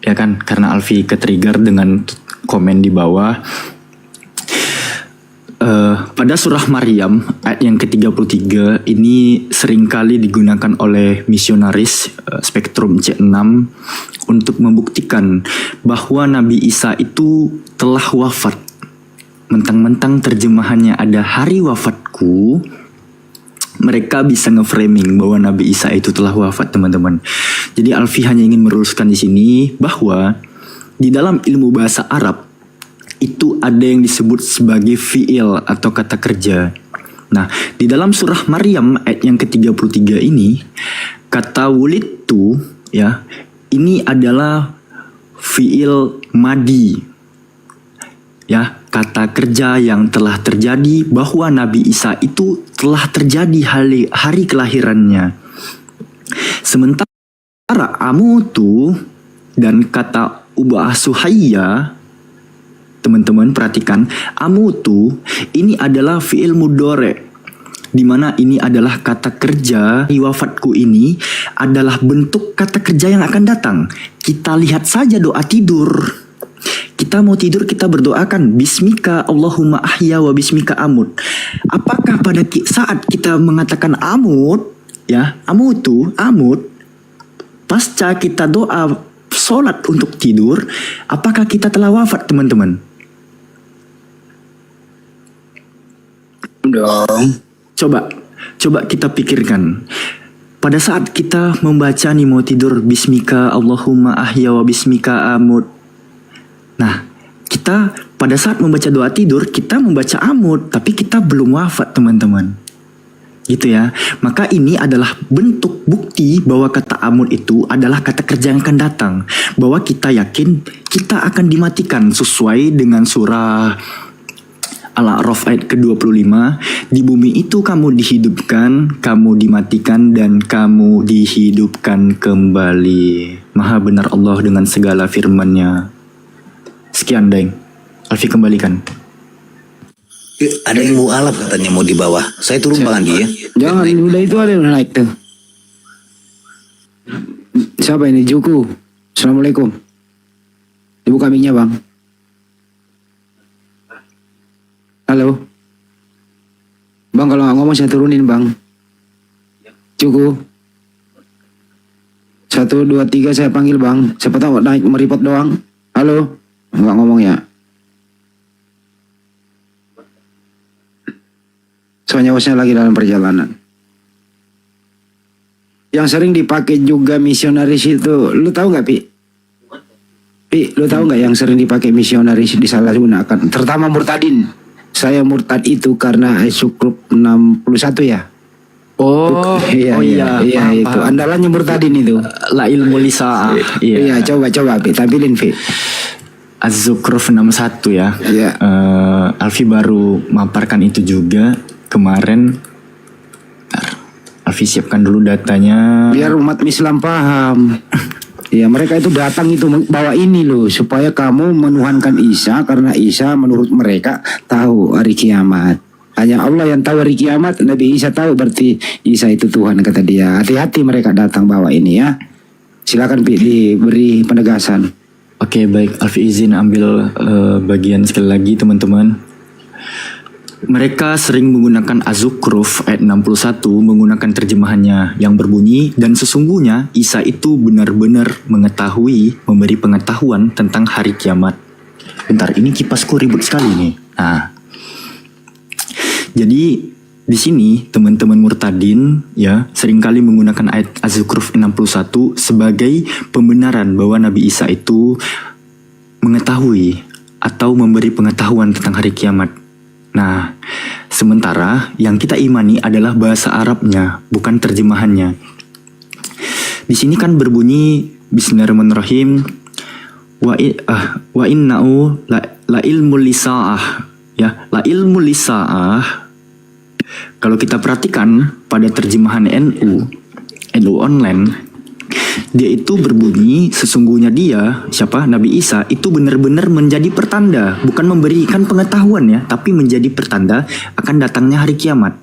ya kan, karena Alfi ke-trigger dengan komen di bawah. Pada surah Maryam ayat yang ke-33 ini seringkali digunakan oleh misionaris Spektrum C6 untuk membuktikan bahwa Nabi Isa itu telah wafat. Mentang-mentang terjemahannya ada hari wafatku, mereka bisa nge-framing bahwa Nabi Isa itu telah wafat, teman-teman. Jadi Alfi hanya ingin meluruskan di sini bahwa di dalam ilmu bahasa Arab itu ada yang disebut sebagai fi'il atau kata kerja. Nah, di dalam surah Maryam ayat yang ke-33 ini, kata wulidtu ya, ini adalah fi'il madi. Ya, kata kerja yang telah terjadi bahwa Nabi Isa itu telah terjadi hari kelahirannya. Sementara amutu dan kata ubah suhayya, teman-teman perhatikan, amutu ini adalah fi'il mudhari, di mana ini adalah kata kerja. Wafatku ini adalah bentuk kata kerja yang akan datang. Kita lihat saja doa tidur. Kita mau tidur, kita berdoakan bismika Allahumma ahya wa bismika amut. Apakah pada saat kita mengatakan amut, ya, amutu, amut, pasca kita doa sholat untuk tidur, apakah kita telah wafat, teman-teman? Dong. Coba kita pikirkan. Pada saat kita membaca nih mau tidur, bismika Allahumma ahya wa bismika amut. Nah, kita pada saat membaca doa tidur, kita membaca amut, tapi kita belum wafat, teman-teman. Gitu ya. Maka ini adalah bentuk bukti bahwa kata amut itu adalah kata kerja yang akan datang. Bahwa kita yakin kita akan dimatikan sesuai dengan surah Al-A'raf ayat ke-25, di bumi itu kamu dihidupkan, kamu dimatikan, dan kamu dihidupkan kembali. Maha benar Allah dengan segala firman-Nya. Sekian, Deng. Alfi kembalikan. Ada ilmu alam katanya mau di bawah. Saya turun Bang Andi ya. Jangan, udah itu ada yang naik tuh. Siapa ini? Juku. Assalamualaikum. Dibuka mic-nya, Bang. Halo. Bang, kalau nggak ngomong saya turunin, Bang. Juku. 1, 2, 3 saya panggil, Bang. Siapa tahu naik meripot doang. Halo. Nggak ngomong ya. Soalnya bosnya lagi dalam perjalanan. Yang sering dipakai juga misionaris itu, lu tahu nggak, Pi? Pi, lu tahu nggak yang sering dipakai misionaris disalahgunakan? Terutama murtadin. Saya murtad itu karena Sukruk 61 ya. Oh, iya, paham, itu. paham. Andalannya murtadin itu. La ilmu lisa'ah. Iya, coba Pi, tampilin, Pi. Az-Zukhruf 61 ya. Iya. Alfi baru maparkan itu juga kemarin. Bentar. Alfi siapkan dulu datanya. Biar umat Islam paham. Ya, mereka itu datang itu bawa ini loh, supaya kamu menuhankan Isa, karena Isa menurut mereka tahu hari kiamat. Hanya Allah yang tahu hari kiamat, Nabi Isa tahu, berarti Isa itu Tuhan, kata dia. Hati-hati mereka datang bawa ini ya. Silakan Pi, diberi penegasan. Oke, baik. Alfi izin ambil bagian sekali lagi, teman-teman. Mereka sering menggunakan Az-Zukhruf ayat 61, menggunakan terjemahannya yang berbunyi, dan sesungguhnya Isa itu benar-benar mengetahui, memberi pengetahuan tentang hari kiamat. Bentar, ini kipasku ribut sekali nih. Nah, jadi di sini teman-teman murtadin ya seringkali menggunakan ayat Az-Zukhruf 61 sebagai pembenaran bahwa Nabi Isa itu mengetahui atau memberi pengetahuan tentang hari kiamat. Nah, sementara yang kita imani adalah bahasa Arabnya, bukan terjemahannya. Di sini kan berbunyi Bismillahirrahmanirrahim, wa inna'u la ilmul lisa'ah, ya, la ilmul lisa'ah. Kalau kita perhatikan pada terjemahan NU online, dia itu berbunyi sesungguhnya dia, siapa? Nabi Isa itu benar-benar menjadi pertanda, bukan memberikan pengetahuan ya, tapi menjadi pertanda akan datangnya hari kiamat.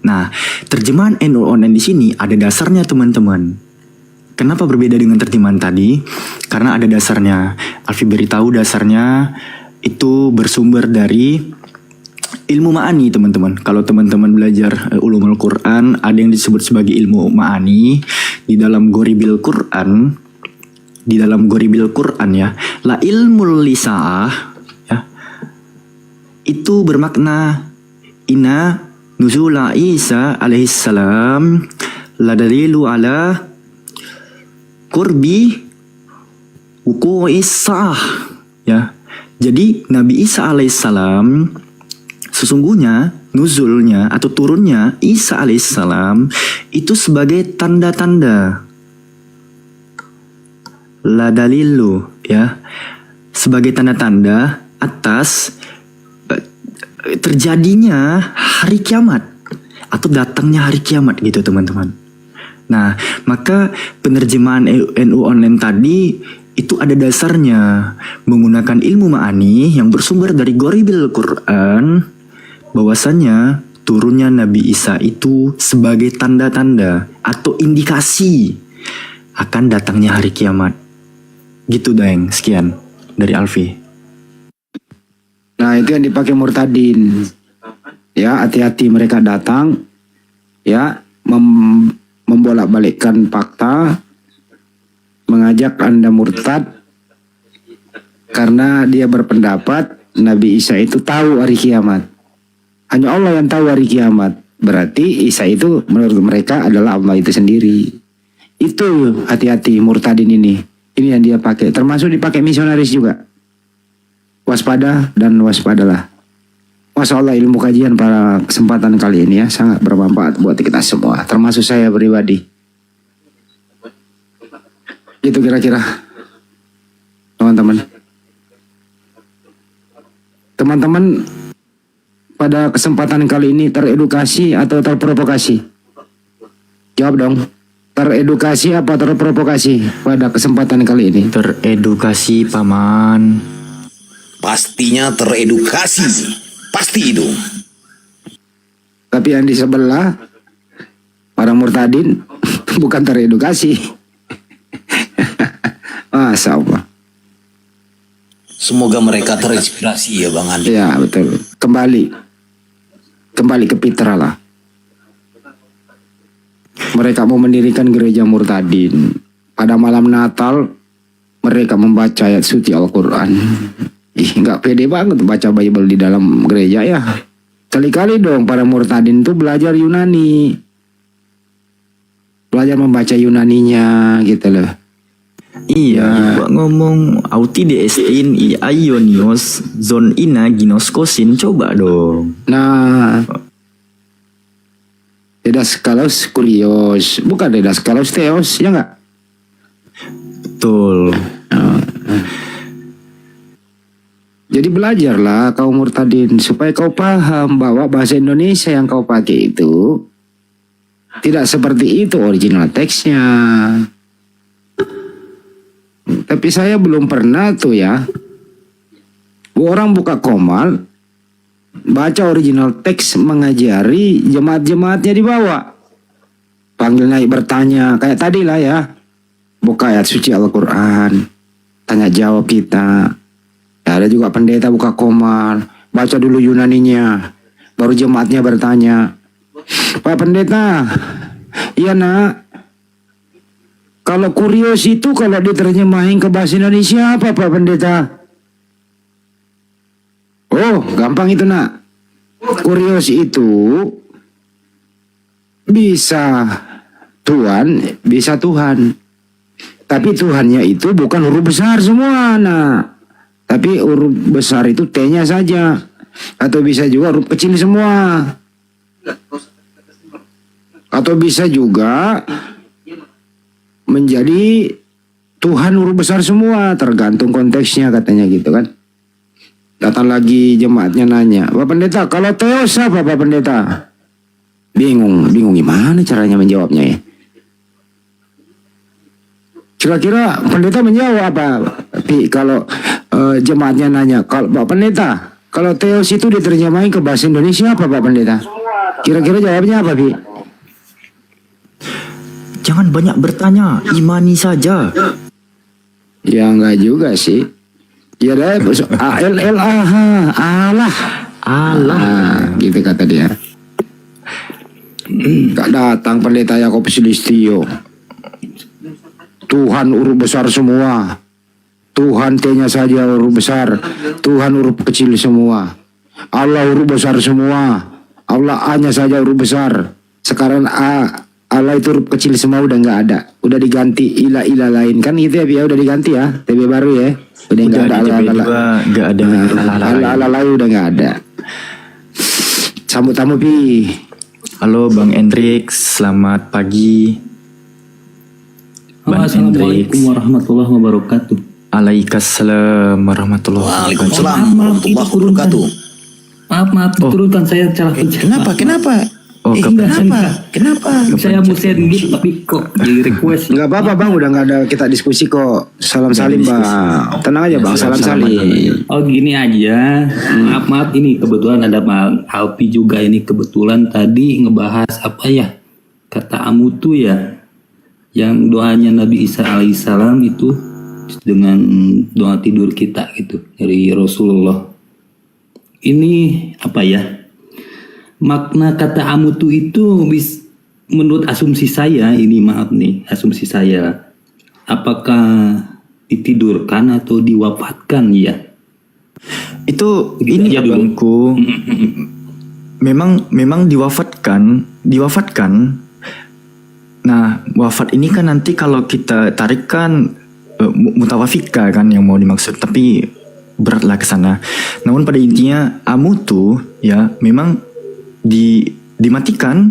Nah, terjemahan NU online di sini ada dasarnya, teman-teman. Kenapa berbeda dengan terjemahan tadi? Karena ada dasarnya. Alfi beritahu dasarnya itu bersumber dari ilmu ma'ani, teman-teman. Kalau teman-teman belajar ulumul Quran, ada yang disebut sebagai ilmu ma'ani. Di dalam Ghoribil Quran, ya, la ilmul lisa'ah ya, itu bermakna inna nuzula Isa alaihissalam la dalilu ala qurbi wuqu'is sa'ah ya. Jadi Nabi Isa alaihissalam sesungguhnya nuzulnya atau turunnya Isa alaihissalam itu sebagai tanda-tanda, la dalilu ya, sebagai tanda-tanda atas terjadinya hari kiamat atau datangnya hari kiamat gitu, teman-teman. Nah, maka penerjemahan NU online tadi itu ada dasarnya menggunakan ilmu ma'ani yang bersumber dari Ghoribil Quran, bahwasanya turunnya Nabi Isa itu sebagai tanda-tanda atau indikasi akan datangnya hari kiamat. Gitu, Deng. Sekian dari Alfi. Nah, itu yang dipakai murtadin. Ya, hati-hati mereka datang ya membolak-balikkan fakta, mengajak Anda murtad karena dia berpendapat Nabi Isa itu tahu hari kiamat. Hanya Allah yang tahu hari kiamat. Berarti Isa itu menurut mereka adalah Allah itu sendiri. Itu hati-hati murtadin ini. Ini yang dia pakai. Termasuk dipakai misionaris juga. Waspada dan waspadalah. Masya Allah, ilmu kajian pada kesempatan kali ini ya sangat bermanfaat buat kita semua. Termasuk saya pribadi. Itu kira-kira. Teman-teman. pada kesempatan kali ini teredukasi atau terprovokasi? Jawab dong. Teredukasi apa terprovokasi pada kesempatan kali ini? Teredukasi, Paman. Pastinya teredukasi. Pasti itu. Tapi yang di sebelah, para murtadin, bukan teredukasi. Masa Allah. Semoga mereka terinspirasi ya Bang Andi. Ya betul. Kembali ke Fitra lah. Mereka mau mendirikan gereja murtadin. Pada malam Natal mereka membaca ayat suci Al-Quran. Nggak pede banget baca Bible di dalam gereja ya. Kali-kali dong para murtadin tuh belajar Yunani. Belajar membaca Yunaninya gitu loh. Iya, ngomong auti desin I aionios zon ina ginoskosin, coba dong. Nah, Didaskalos kurios, bukan Didaskalos theos, ya nggak? Betul. Jadi belajarlah kaum murtadin supaya kau paham bahwa bahasa Indonesia yang kau pakai itu tidak seperti itu original teksnya. Tapi saya belum pernah tuh ya, orang buka komal, baca original teks mengajari jemaat-jemaatnya di bawah. Panggil naik bertanya, kayak tadi lah ya. Buka ayat suci Al-Quran, tanya jawab kita. Ya, ada juga pendeta buka komal, baca dulu Yunaninya, baru jemaatnya bertanya. Pak Pendeta, iya nak. Kalau kurios itu kalau diterjemahin ke bahasa Indonesia apa Pak Pendeta? Oh, gampang itu nak. Kurios itu bisa Tuhan, bisa Tuhan. Tapi Tuhannya itu bukan huruf besar semua nak. Tapi huruf besar itu T-nya saja. Atau bisa juga huruf kecil semua. Atau bisa juga menjadi Tuhan huruf besar semua, tergantung konteksnya katanya gitu kan. Datang lagi jemaatnya nanya, Pak Pendeta kalau Theos apa Pak Pendeta? Bingung gimana caranya menjawabnya ya. Kira-kira pendeta menjawab apa? Pi, kalau jemaatnya nanya, kalau Pak Pendeta kalau Theos itu diterjemahin ke bahasa Indonesia apa Pak Pendeta? Kira-kira jawabnya apa Pi? Jangan banyak bertanya, imani saja. Ya enggak juga sih. Ya deh, ALLAH, Allah, gitu kata dia. Gak datang pendeta Yakob Sulistyo. Tuhan huruf besar semua. Tuhan T-nya saja huruf besar. Tuhan huruf kecil semua. Allah huruf besar semua. Allah A-nya saja huruf besar. Sekarang Allah itu huruf kecil semua udah nggak ada, udah diganti ilah lain kan gitu ya, udah diganti ya, TB baru ya, udah nggak ada ala lain udah nggak ada. Sambut tamu Pi. Halo Bang Hendrik, selamat pagi. Bang Assalamualaikum warahmatullahi wabarakatuh. Waalaikumsalam warahmatullahi wabarakatuh. Maaf diturunkan saya cara pencet. Kenapa? Oh, Kenapa? Saya mau send gitu tapi kok di request. Nggak apa-apa Bang, udah nggak ada kita diskusi kok. Salam salim Bang. Tenang aja Bang, salam salim. Oh gini aja. Maaf ini kebetulan ada Bang Alpi juga ini kebetulan tadi ngebahas apa ya? Kata Amutu ya. Yang doanya Nabi Isa alaihissalam itu dengan doa tidur kita gitu dari Rasulullah. Ini apa ya? Makna kata Amutu itu menurut asumsi saya, ini maaf nih, asumsi saya, apakah ditidurkan atau diwafatkan ya? Itu ini ya Bangku. Memang diwafatkan. Nah, wafat ini kan nanti kalau kita tarik kan mutawafika kan yang mau dimaksud, tapi beratlah ke sana. Namun pada intinya Amutu ya memang dimatikan.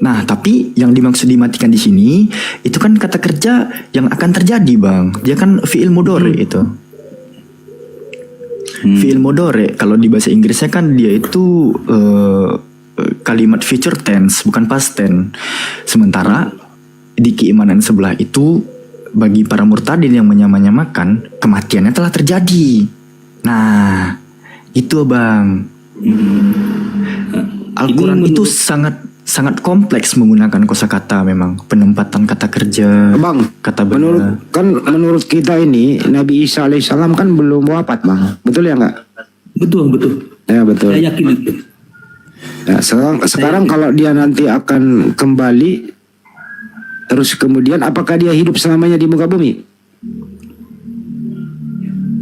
Nah, tapi yang dimaksud dimatikan di sini itu kan kata kerja yang akan terjadi, Bang. Dia kan fi'il mudhari itu. Fi'il mudhari kalau di bahasa Inggrisnya kan dia itu kalimat future tense bukan past tense. Sementara di keimanan sebelah itu bagi para murtadin yang menyamakan kematiannya telah terjadi. Nah, itu Bang. Al-Quran itu sangat kompleks menggunakan kosakata memang, penempatan kata kerja, Bang, kata benda. Menurut kita ini Nabi Isa alaihissalam kan belum wafat Bang, betul ya nggak? Betul. Ya betul. Saya yakin itu. Ya, sekarang kalau dia nanti akan kembali, terus kemudian apakah dia hidup selamanya di muka bumi?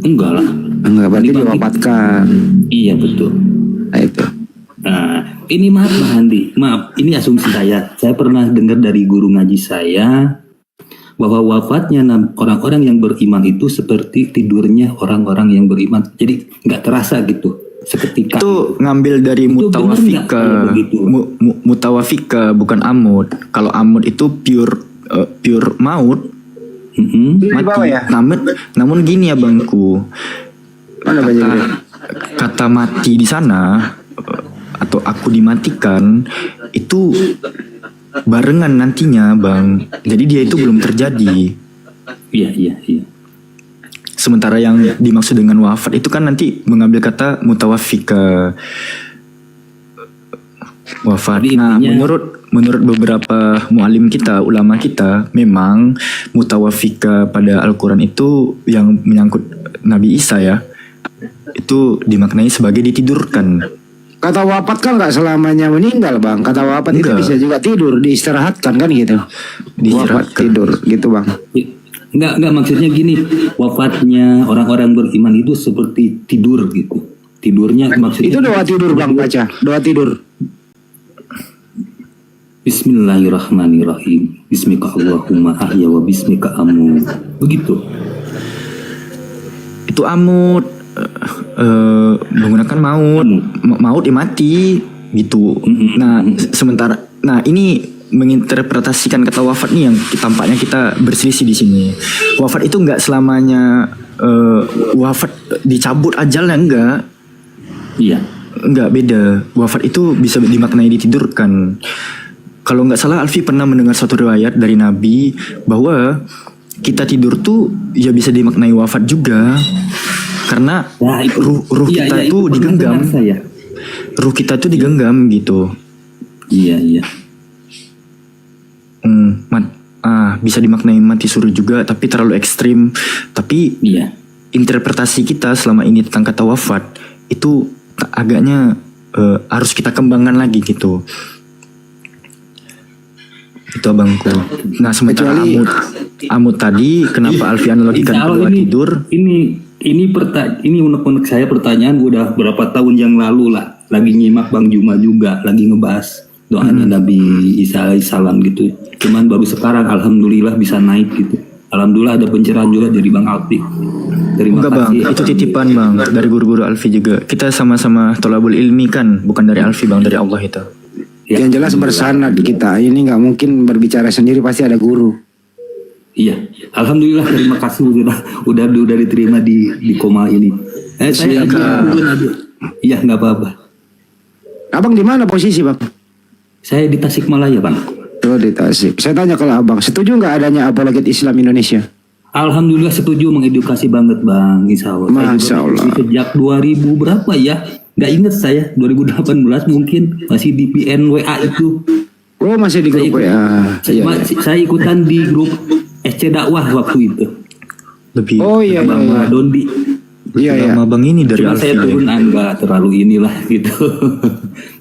Enggak lah. Enggak, berarti diwafatkan. Iya betul. Nah itu. Nah, ini maaf Bang Andi, maaf, ini asumsi saya. Saya pernah dengar dari guru ngaji saya bahwa wafatnya orang-orang yang beriman itu seperti tidurnya orang-orang yang beriman. Jadi nggak terasa gitu, seketika. Itu ngambil dari mutawafika, mutawafika bukan amud. Kalau amud itu pure maut, mati. Namun gini ya Bangku, kata mati di sana atau aku dimatikan itu barengan nantinya Bang. Jadi dia itu belum terjadi. Iya. Sementara yang dimaksud dengan wafat itu kan nanti mengambil kata mutawafika, wafat. Nah, menurut beberapa mualim kita, ulama kita, memang mutawafika pada Al-Quran itu yang menyangkut Nabi Isa ya, itu dimaknai sebagai ditidurkan. Kata wafat kan nggak selamanya meninggal Bang. Kata wafat itu bisa juga tidur, diistirahatkan kan gitu. Wafat tidur gitu Bang. Enggak maksudnya gini, wafatnya orang-orang beriman itu seperti tidur gitu. Tidurnya maksudnya itu doa tidur Bang, baca doa tidur. Bismillahirrahmanirrahim. Bismika Allahumma ahya wa bismika amut. Begitu. Itu amut. Menggunakan maut mati gitu. Nah sementara ini menginterpretasikan kata wafat nih yang tampaknya kita berselisih di sini. Wafat itu nggak selamanya wafat dicabut ajalnya, enggak. Iya. Enggak, beda. Wafat itu bisa dimaknai ditidurkan. Kalau nggak salah Alfi pernah mendengar satu riwayat dari Nabi bahwa kita tidur tuh ya bisa dimaknai wafat juga. Karena ruh kita itu digenggam. Ruh kita tuh digenggam gitu. Iya. Bisa dimaknai mati suri juga, tapi terlalu ekstrim. Tapi interpretasi kita selama ini tentang kata wafat itu agaknya harus kita kembangkan lagi gitu. Itu abangku. Nah sementara amut tadi, kenapa Alfi analogikan kedua tidur? Ini unek-unek saya pertanyaan udah berapa tahun yang lalu lah. Lagi nyimak Bang Juma juga, lagi ngebahas doanya Nabi Isa alaihissalam gitu. Cuman baru sekarang alhamdulillah bisa naik gitu. Alhamdulillah ada pencerahan juga dari Bang Alfi. Terima kasih. Bang, itu titipan Bang dari guru-guru Alfi juga. Kita sama-sama tolabul ilmi kan, bukan dari Alfi Bang, dari Allah itu. Yang jelas bersanad kita. Ini nggak mungkin berbicara sendiri, pasti ada guru. Iya, alhamdulillah terima kasih udah diterima di koma ini. Saya iya nggak apa-apa. Abang di mana posisi Bang? Saya di Tasikmalaya Bang. Oh di Tasik. Saya tanya kalau Abang setuju nggak adanya apologet Islam Indonesia? Alhamdulillah setuju, mengedukasi banget Bang. Insya Allah. Masya Allah. Sejak 2000 berapa ya? Nggak inget saya. 2018 mungkin masih di PNWA itu. Oh masih di grup WA. Saya ikutan di grup SC dakwah waktu itu. Lebih. Oh iya. Bang Dondi. Iya. Sama Bang ini dari Alfi. Saya turun enggak terlalu inilah gitu.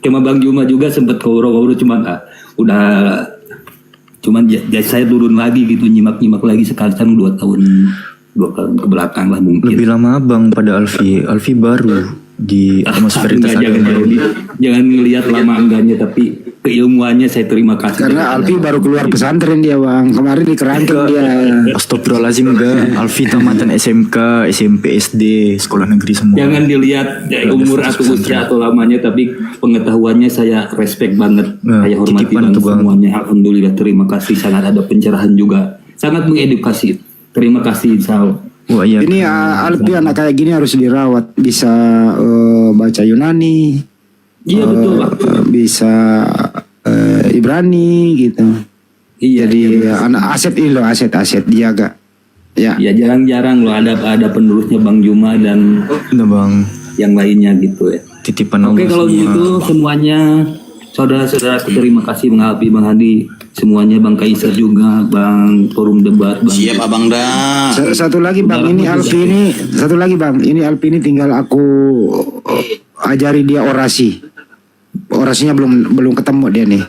Cuma Bang Juma juga sempat ngobrol-ngobrol cuman saya turun lagi gitu, nyimak lagi sekarang 2 tahun ke belakang lah mungkin. Lebih lama Bang pada Alfi. Alfi baru di atmosferitas agama. Jangan ngelihat lama enggaknya, tapi keilmuannya saya terima kasih. Karena Alfi baru keluar pesantren dia Bang. Kemarin di Kerangkeng dia. Astagfirullahaladzim enggak. Alfi tamatan SMK, SMP, SD, sekolah negeri semua. Jangan dilihat umur atau usia atau lamanya, tapi pengetahuannya saya respect banget. Saya hormati banget semuanya. Alhamdulillah, terima kasih. Sangat ada pencerahan juga. Sangat mengedukasi. Terima kasih Insya Allah. Wah, iya. Ini Alpi anak kayak gini harus dirawat, bisa baca Yunani. Iya, betul, Pak. Bisa Ibrani gitu. Iya. Jadi anak aset ini loh, aset dijaga. Ya. Ya jarang-jarang loh ada penerusnya Bang Juma dan Bang yang lainnya gitu ya. Titipan Oke, Allah kalau semua. gitu semuanya saudara-saudara terima kasih Bang Alpi, Bang Hadi, semuanya Bang Kaisar juga, Bang Forum Debat, Bang. Siap Abang Da. Satu lagi Bang, ini Alpi ini satu lagi Bang, ini Alpi ini tinggal aku ajari dia orasi. Orasinya belum ketemu dia nih.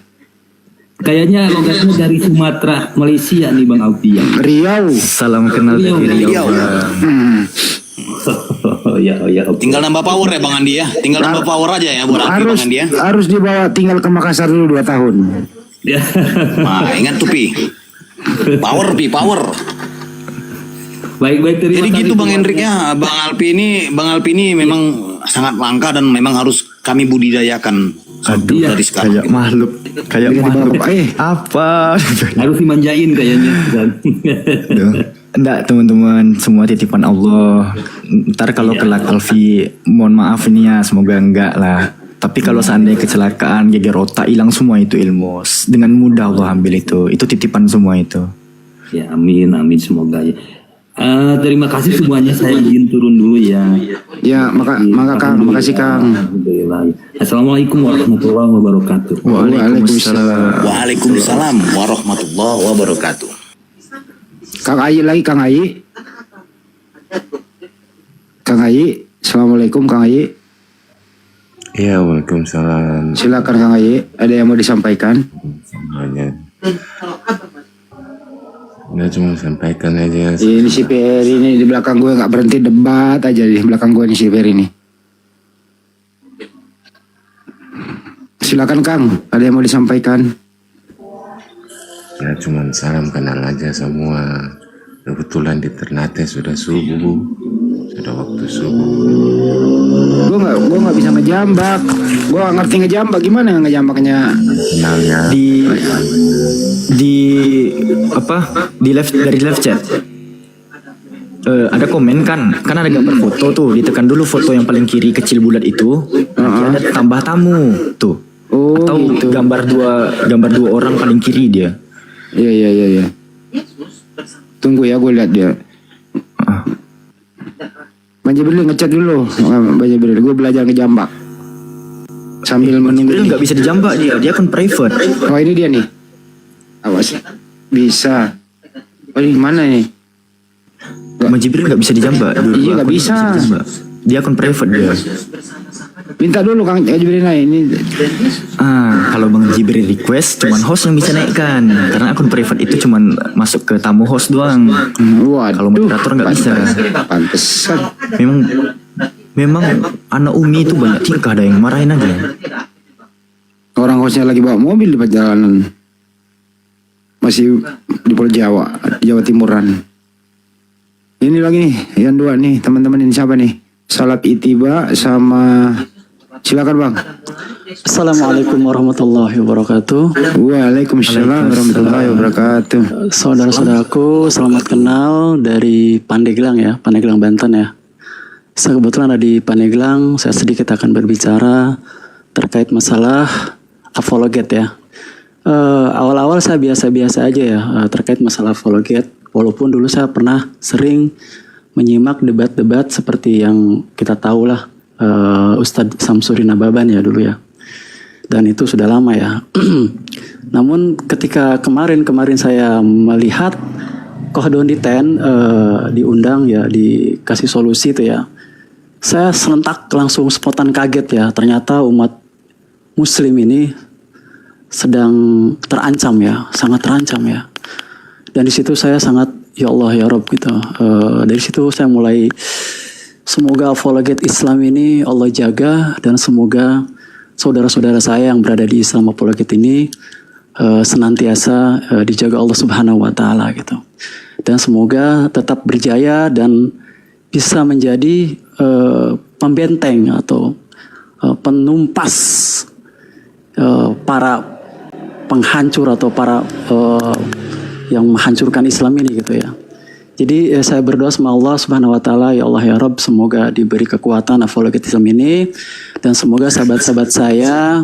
Kayaknya logatnya dari Sumatera, Malaysia nih Bang Alpi ya. Riau. Salam kenal dari Riau. Ya, oke. Tinggal nambah power ya Bang Andi ya. Tinggal nambah power aja ya buat Alpi Bang Andi ya. Harus dibawa tinggal ke Makassar dulu 2 tahun. Ya. Nah, ingat tuh Pi. Power Pi, power. Baik, terima Jadi kasih gitu Bang semuanya. Hendrik ya, Bang Alpi ini memang sangat langka dan memang harus kami budidayakan dari sekarang. Kayak makhluk, apa? Harus dimanjain kayaknya. Enggak teman-teman, semua titipan Allah. Ntar kalau kelak Alfi, mohon maaf ini ya, semoga enggak lah. Tapi kalau seandainya kecelakaan, geger otak, hilang semua itu ilmu. Dengan mudah Allah ambil itu titipan semua itu. Ya, amin semoga ya. Terima kasih semuanya, saya izin turun dulu ya. Ya, maka Kang, makasih Kang. Alhamdulillah. Assalamualaikum warahmatullahi wabarakatuh. Waalaikumsalam. Waalaikumsalam warahmatullahi wabarakatuh. Kang Ayi lagi, Kang Ayi. Assalamualaikum Kang Ayi. Iya, waalaikumsalam Silakan Kang Ayi, ada yang mau disampaikan? semuanya. Udah cuma sampaikan aja. Ini si Peri ini di belakang gue nggak berhenti debat aja di belakang gue nih si Peri ini. Silakan Kang, ada yang mau disampaikan? Ya cuma salam kenal aja semua. Kebetulan di Ternate sudah subuh, sudah waktu subuh. Gue nggak bisa ngejambak. Gue nggak ngerti ngejambak, gimana ngejambaknya? Kenalnya di live chat. Ada komen kan ada gambar foto tuh, ditekan dulu foto yang paling kiri kecil bulat itu, nanti ada tambah tamu tuh. Atau gitu. gambar dua orang paling kiri dia. Iya. Tunggu ya, gue lihat dia. Bang Jibril ngechat dulu. Bang Jibril, gue belajar ngejambak sambil menunggu. Jibril nggak bisa dijambak, dia kan private. Oh ini dia nih. Awas. Bisa. Oh ini mana nih? Bang Jibril nggak bisa dijambak. Iya nggak bisa. Dia akun private dia. Minta dulu Kang Jibril naik ini. Kalau Bang Jibril request, cuman host yang bisa naikkan. Karena akun private itu cuman masuk ke tamu host doang. Kalau moderator nggak bisa. Pantesan. Memang anak Umi itu banyak tingkah, ada yang marahin aja. Orang hostnya lagi bawa mobil di perjalanan. Masih di Pulau Jawa, Jawa Timuran. Ini lagi nih, yang dua nih, teman-teman ini siapa nih? Salat Itiba sama silakan Bang. Assalamualaikum warahmatullahi wabarakatuh. Waalaikumsalam warahmatullahi wabarakatuh. Saudara-saudaraku, selamat kenal dari Pandeglang ya, Pandeglang Banten ya. Saya kebetulan ada di Pandeglang, saya sedikit akan berbicara terkait masalah apologet ya. Awal-awal saya biasa-biasa aja ya terkait masalah apologet. Walaupun dulu saya pernah sering menyimak debat-debat seperti yang kita tahu lah Ustadz Samsuri Nababan ya dulu ya. Dan itu sudah lama ya. Namun ketika kemarin saya melihat Kohdoni 10 diundang ya, dikasih solusi itu ya. Saya serentak langsung spontan kaget ya. Ternyata umat Muslim ini sedang terancam ya, sangat terancam ya. Dan di situ saya sangat ya Allah ya Rob gitu. Dari situ saya mulai semoga apologet Islam ini Allah jaga dan semoga saudara-saudara saya yang berada di Islam apologet ini senantiasa dijaga Allah Subhanahu wa taala gitu. Dan semoga tetap berjaya dan bisa menjadi pembenteng atau penumpas para penghancur atau para yang menghancurkan Islam ini gitu ya. Jadi saya berdoa sama Allah Subhanahu Wa Taala, ya Allah ya Rabb, semoga diberi kekuatan apologet Islam ini, dan semoga sahabat-sahabat saya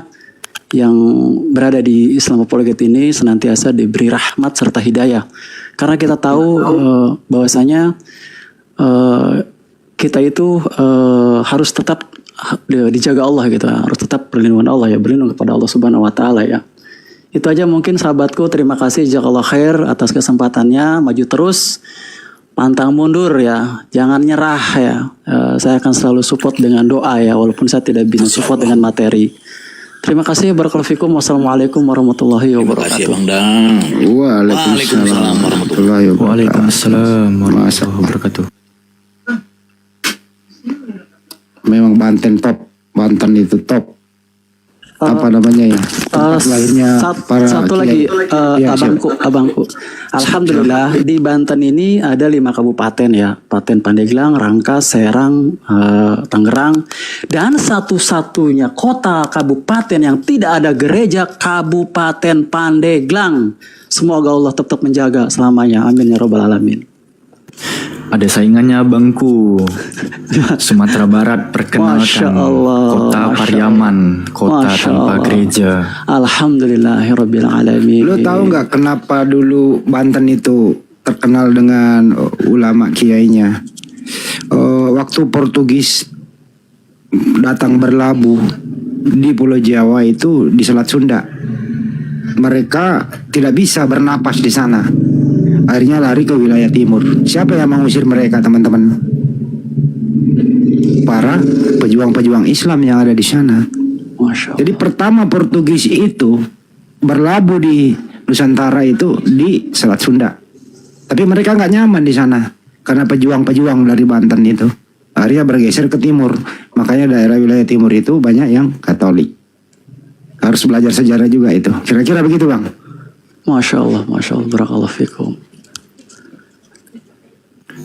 yang berada di Islam apologet ini senantiasa diberi rahmat serta hidayah. Karena kita tahu bahwasanya kita itu harus tetap dijaga Allah gitu, harus tetap perlindungan Allah ya, berlindung kepada Allah Subhanahu Wa Taala ya. Itu aja mungkin sahabatku, terima kasih jazakallah khair atas kesempatannya, maju terus, pantang mundur ya, jangan nyerah ya. Saya akan selalu support dengan doa ya, walaupun saya tidak bisa support dengan materi. Terima kasih, barakallahu fikum, wassalamualaikum warahmatullahi wabarakatuh. Terima kasih Bang Dang. Waalaikumsalam warahmatullahi wabarakatuh. Waalaikumsalam warahmatullahi wabarakatuh. Memang Banten top, Banten itu top. Apa namanya ya? Tempat lahirnya para satu kiai. lagi Ya, abangku. Alhamdulillah di Banten ini ada 5 kabupaten ya, Klaten, Pandeglang, Rangkas, Serang, Tangerang, dan satu-satunya kota kabupaten yang tidak ada gereja, Kabupaten Pandeglang. Semoga Allah tetap menjaga selamanya. Amin ya robbal alamin. Ada saingannya abangku. Sumatera Barat perkenalkan kota Pariaman, kota tanpa gereja. Alhamdulillahirabbil alamin. Lu tahu nggak kenapa dulu Banten itu terkenal dengan ulama kiainya? Waktu Portugis datang berlabuh di Pulau Jawa itu di Selat Sunda, mereka tidak bisa bernapas di sana. Akhirnya lari ke wilayah timur. Siapa yang mengusir mereka, teman-teman? Para pejuang-pejuang Islam yang ada di sana. Jadi pertama Portugis itu berlabuh di Nusantara itu di Selat Sunda. Tapi mereka nggak nyaman di sana karena pejuang-pejuang dari Banten itu. Akhirnya bergeser ke timur. Makanya daerah wilayah timur itu banyak yang Katolik. Harus belajar sejarah juga itu. Kira-kira begitu, Bang. Masya Allah, barakallahu fikum.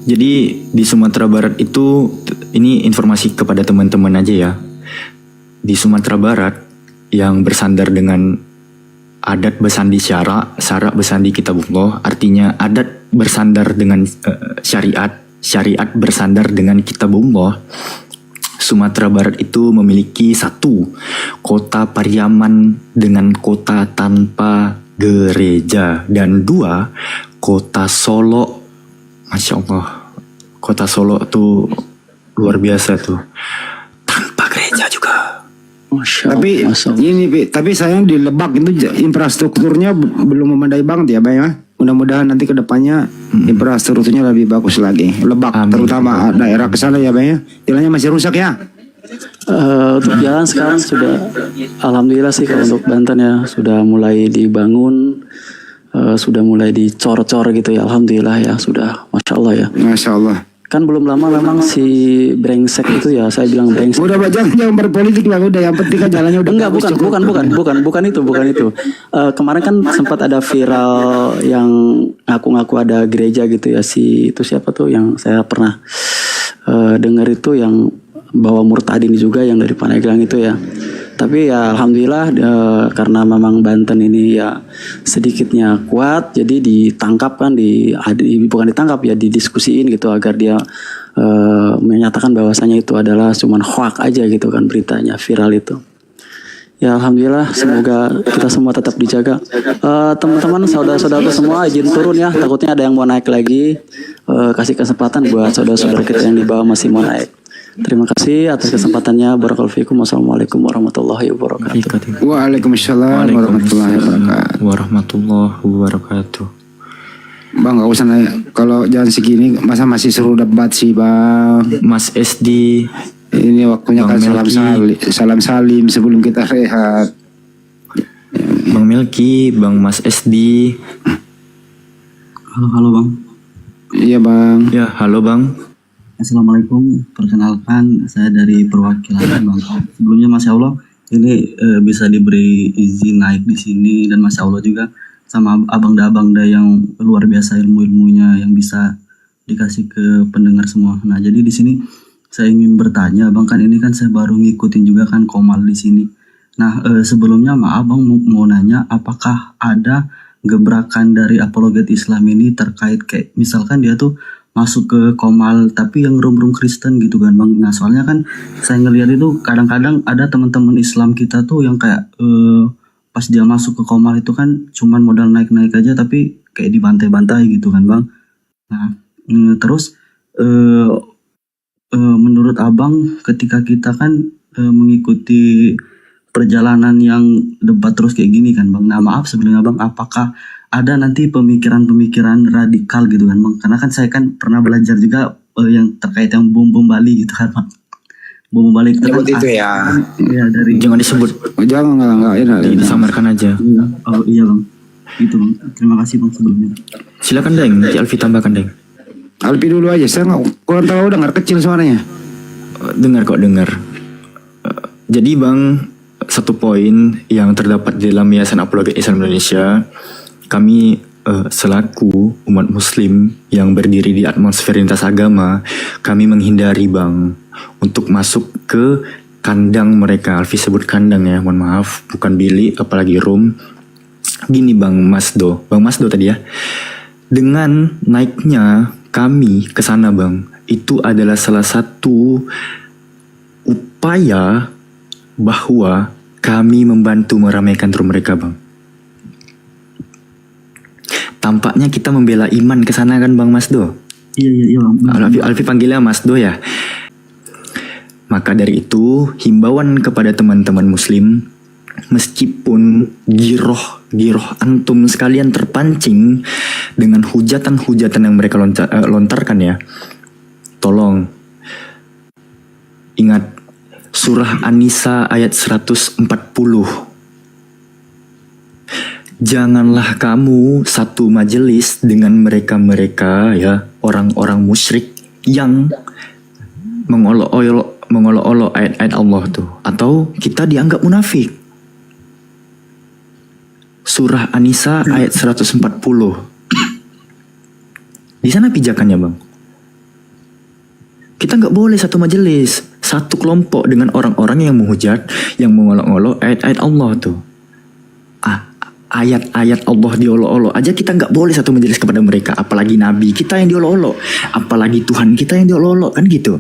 Jadi di Sumatera Barat itu, ini informasi kepada teman-teman aja ya. Di Sumatera Barat yang bersandar dengan adat bersandi syara bersandi kitabullah, artinya adat bersandar dengan syariat bersandar dengan kitabullah. Sumatera Barat itu memiliki 1 kota Pariaman dengan kota tanpa gereja, dan 2 kota Solo. Masya Allah, kota Solo tuh luar biasa tuh, tanpa gereja juga. Tapi sayang di Lebak itu infrastrukturnya belum memadai banget ya, Bang ya. Mudah-mudahan nanti kedepannya infrastrukturnya lebih bagus lagi. Lebak terutama daerah kesana ya, Bang ya. Jalannya masih rusak ya. Untuk jalan sekarang sudah, alhamdulillah sih kalau untuk Banten ya sudah mulai dibangun. Sudah mulai dicor-cor gitu ya, alhamdulillah ya, sudah, masya Allah ya. Masya Allah. Kan belum lama memang si brengsek itu ya, saya bilang brengsek. Udah jangan berpolitik lah, udah yang penting kan jalannya udah. Enggak, bukan itu. Kemarin kan sempat ada viral yang ngaku-ngaku ada gereja gitu ya, si itu siapa tuh yang saya pernah dengar itu, yang bawa murtadin juga yang dari Pandeglang itu ya. Tapi ya alhamdulillah karena memang Banten ini ya sedikitnya kuat, jadi ditangkap kan, bukan ditangkap ya, didiskusiin gitu agar dia menyatakan bahwasanya itu adalah cuman hoax aja gitu kan beritanya, viral itu. Ya alhamdulillah, semoga kita semua tetap dijaga. Teman-teman, saudara-saudara semua izin turun ya, takutnya ada yang mau naik lagi. Kasih kesempatan buat saudara-saudara kita yang di bawah masih mau naik. Terima kasih atas kesempatannya. Barakallahu fikum. Wassalamualaikum warahmatullahi wabarakatuh. Waalaikumsalam warahmatullahi wabarakatuh. Bang, gak usah nanya. Kalau jangan segini, masa masih seru debat sih, Bang. Mas SD. Ini waktunya Bang kan salam salim sebelum kita rehat. Bang Melki, Bang Mas SD. Halo Bang. Iya Bang. Ya, halo Bang. Assalamualaikum, perkenalkan saya dari perwakilan Bang. Sebelumnya Masya Allah ini bisa diberi izin naik di sini, dan Masya Allah juga sama abangda yang luar biasa ilmunya yang bisa dikasih ke pendengar semua. Nah jadi di sini saya ingin bertanya Bang, kan ini kan saya baru ngikutin juga kan Komal di sini. Nah sebelumnya maaf Bang mau nanya, apakah ada gebrakan dari apologet Islam ini terkait kayak misalkan dia tuh masuk ke Komal tapi yang room Kristen gitu kan bang. Nah soalnya kan saya ngelihat itu kadang-kadang ada teman-teman Islam kita tuh yang kayak pas dia masuk ke Komal itu kan cuman modal naik-naik aja tapi kayak dibantai-bantai gitu kan bang. Nah terus menurut abang ketika kita kan mengikuti perjalanan yang debat terus kayak gini kan bang. Nah maaf sebelumnya bang, apakah ada nanti pemikiran-pemikiran radikal gitu kan bang? Karena kan saya kan pernah belajar juga yang terkait yang bom Bali gitu kan bang. Bom Bali itu kan itu ya. Ya dari Jangan disebut. Jangan enggak enak. Disamarkan aja. Iya. Oh iya bang. Gitu bang. Terima kasih bang sebelumnya. Silakan Deng, Ci Alfi tambahkan Deng. Alfi dulu aja, saya nggak kurang tahu dengar kecil suaranya. Dengar kok dengar. Jadi bang, satu poin yang terdapat di dalam Yayasan Apologet Islam Indonesia, kami selaku umat muslim yang berdiri di atmosfer lintas agama, kami menghindari bang untuk masuk ke kandang mereka. Alfi sebut kandang ya, mohon maaf, bukan bilik apalagi room. Gini bang Masdo tadi ya, dengan naiknya kami ke sana bang, itu adalah salah satu upaya bahwa kami membantu meramaikan room mereka bang. Tampaknya kita membela iman ke sana kan bang Masdo? Iya bang. Alfi panggilnya Masdo ya. Maka dari itu himbauan kepada teman-teman muslim, meskipun giroh antum sekalian terpancing dengan hujatan-hujatan yang mereka lontarkan ya, tolong ingat Surah An-Nisa ayat 140. Janganlah kamu satu majelis dengan mereka-mereka ya, orang-orang musyrik yang mengolok-olok ayat-ayat Allah tuh, atau kita dianggap munafik. Surah An-Nisa ayat 140. Di sana pijakannya bang. Kita nggak boleh satu majelis, satu kelompok dengan orang-orang yang menghujat, yang mengolok-olok ayat-ayat Allah tuh. Ayat-ayat Allah diolok-olok aja kita nggak boleh satu majelis kepada mereka, apalagi Nabi kita yang diolok-olok, apalagi Tuhan kita yang diolok-olok, kan gitu.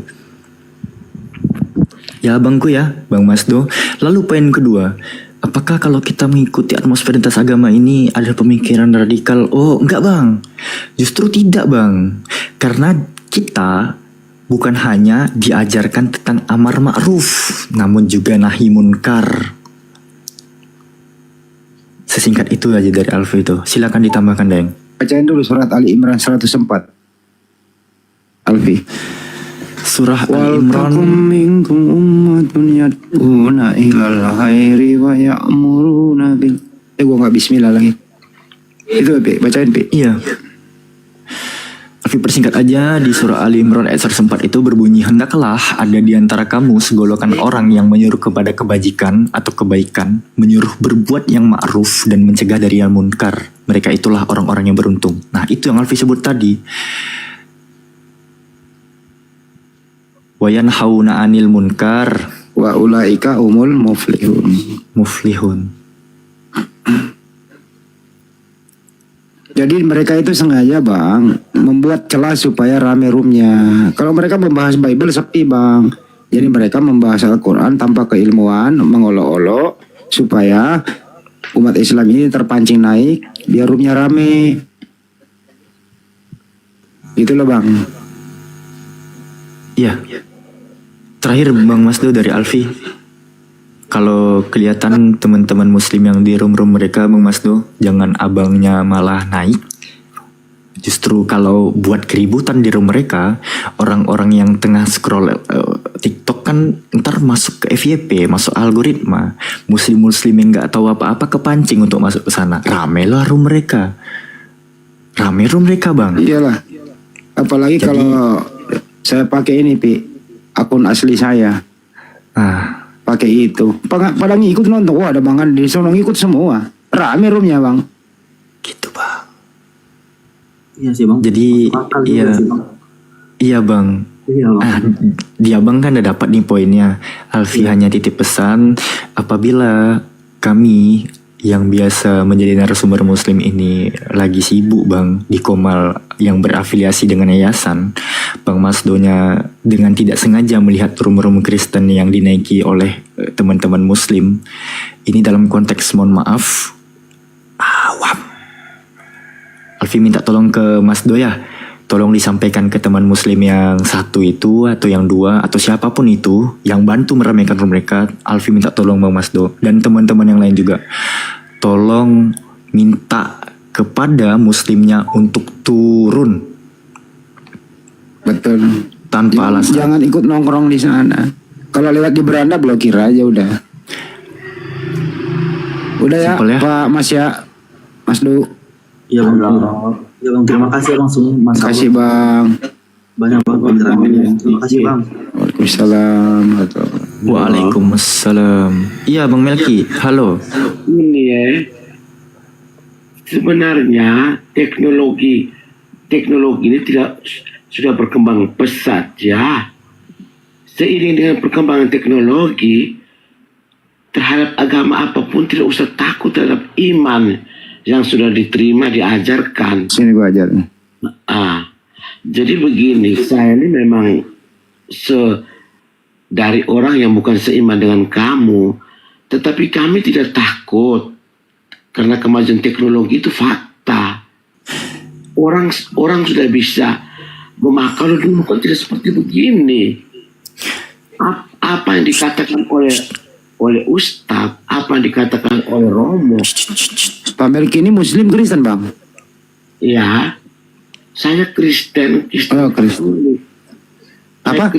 Ya bangku ya, Bang Masdo. Lalu poin kedua, apakah kalau kita mengikuti atmosfer lintas agama ini ada pemikiran radikal? Oh enggak bang, justru tidak bang, karena kita bukan hanya diajarkan tentang amar ma'ruf, namun juga nahi munkar. Sesingkat itu aja dari Alfi itu. Silakan ditambahkan Deng. Bacain dulu surat Ali Imran 104. Alfi. Surah Ali Imran. Waltakum minkum ummatun yad'una ilal khairi wa ya'muruna bil. Gua enggak bismillah lagi. Itu Pi, bacain Pi. Iya. Alfi persingkat aja, di surah Ali Imran ayat 104 itu berbunyi, hendaklah ada di antara kamu segolongan orang yang menyuruh kepada kebajikan atau kebaikan, menyuruh berbuat yang ma'ruf dan mencegah dari yang munkar. Mereka itulah orang-orang yang beruntung. Nah itu yang Alfi sebut tadi. Wa yanhauna 'anil munkar wa ulaika umul muflihun. Jadi mereka itu sengaja bang membuat celah supaya rame roomnya. Kalau mereka membahas Bible sepi bang. Jadi mereka membahas Al-Quran tanpa keilmuan, mengolok-olok supaya umat Islam ini terpancing naik, biar roomnya rame. Gitu loh bang. Iya. Terakhir Bang Masdo dari Alfi. Kalau kelihatan teman-teman muslim yang di room-room mereka Bang Masdo, jangan abangnya malah naik. Justru kalau buat keributan di room mereka, orang-orang yang tengah scroll TikTok kan ntar masuk ke FYP, masuk algoritma. Muslim-muslim yang gak tahu apa-apa kepancing untuk masuk ke sana. Rame lah room mereka. Rame room mereka bang. Iyalah. Apalagi jadi, kalau saya pakai ini Pi, akun asli saya. Pakai itu. Pada ngikut nonton, wah ada bangan di sana ngikut semua. Rame roomnya bang. Gitu bang. Iya sih bang. Jadi iya bang. Dia bang kan udah dapat nih poinnya. Alfi hanya titip pesan, apabila kami yang biasa menjadi narasumber muslim ini lagi sibuk bang di Komal yang berafiliasi dengan yayasan, Bang Masdonya dengan tidak sengaja melihat rum-rum Kristen yang dinaiki oleh teman-teman muslim. Ini dalam konteks mohon maaf awam. Alfi minta tolong ke Mas Do ya, tolong disampaikan ke teman muslim yang satu itu atau yang dua atau siapapun itu yang bantu meramaikan room mereka. Alfi minta tolong Bang Masdo dan teman-teman yang lain juga, tolong minta kepada muslimnya untuk turun. Betul. Tanpa alasan. Jangan ikut nongkrong di sana. Kalau lewat di beranda blokir aja udah. Udah ya, Simpel ya. Pak Mas ya, Mas Du. Ya bang, ya bang, terima kasih bang semua. Mas Terima kasih bang. Banyak banget pencerahannya. Terima kasih bang. Waalaikumsalam. Waalaikumsalam. Iya Bang Melki, halo. Ini ya, sebenarnya teknologi ini tidak sudah berkembang pesat ya. Seiring dengan perkembangan teknologi terhadap agama apapun tidak usah takut terhadap iman yang sudah diterima diajarkan. Sini gua ajar. Jadi begini, saya ini memang dari orang yang bukan seiman dengan kamu, tetapi kami tidak takut karena kemajuan teknologi itu fakta. Orang sudah bisa memakai, dulu kan tidak seperti begini. Apa yang dikatakan oleh Ustadz, apa yang dikatakan oleh Romo. Pak Melki ini Muslim Kristen bang? Ya, saya Kristen. Oh Kristen. Apa?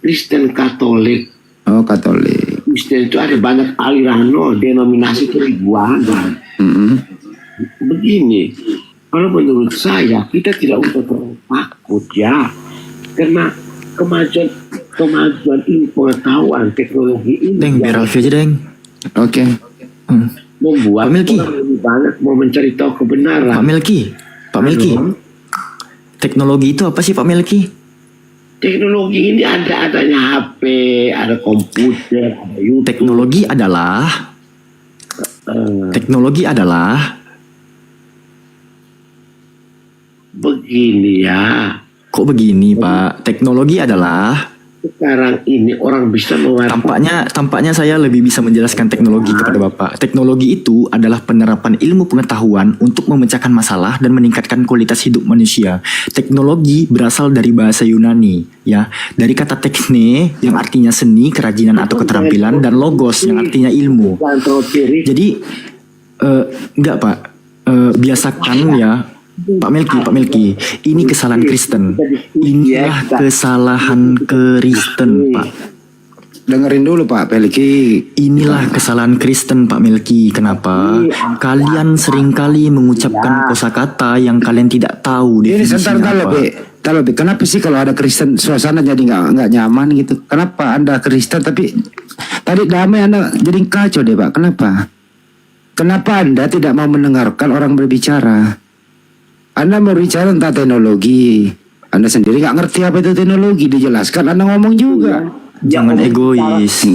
Kristen Katolik. Oh Katolik. Kristen itu ada banyak aliran, denominasi itu ribuan. Begini, kalau menurut saya kita tidak usah terlalu takut ya, karena kemajuan ilmu pengetahuan teknologi ini. Deng, biar Alfi aja deng. Oke. Membuat orang lebih banyak mau mencari tahu kebenaran. Pak Melki, teknologi itu apa sih Pak Melki? Teknologi ini adanya HP, ada komputer, ada YouTube. Teknologi adalah begini ya. Kok begini Pak? Teknologi adalah sekarang ini orang bisa Tampaknya saya lebih bisa menjelaskan teknologi kepada Bapak. Teknologi itu adalah penerapan ilmu pengetahuan untuk memecahkan masalah dan meningkatkan kualitas hidup manusia. Teknologi berasal dari bahasa Yunani, ya, dari kata tekne yang artinya seni, kerajinan atau keterampilan, dan logos yang artinya ilmu. Jadi enggak Pak, biasakan ya. Pak Melki, ini kesalahan Kristen. Inilah kesalahan Kristen, Pak. Dengerin dulu Pak Melki. Inilah kesalahan Kristen, Pak Melki. Kenapa? Kalian seringkali mengucapkan kosakata yang kalian tidak tahu definisinya apa. Tapi kenapa sih kalau ada Kristen suasana jadi nggak nyaman gitu? Kenapa Anda Kristen tapi tadi damai Anda jadi kacau deh Pak? Kenapa Anda tidak mau mendengarkan orang berbicara? Anda berbicara tentang teknologi. Anda sendiri nggak ngerti apa itu teknologi. Dijelaskan Anda ngomong juga. Jangan egois.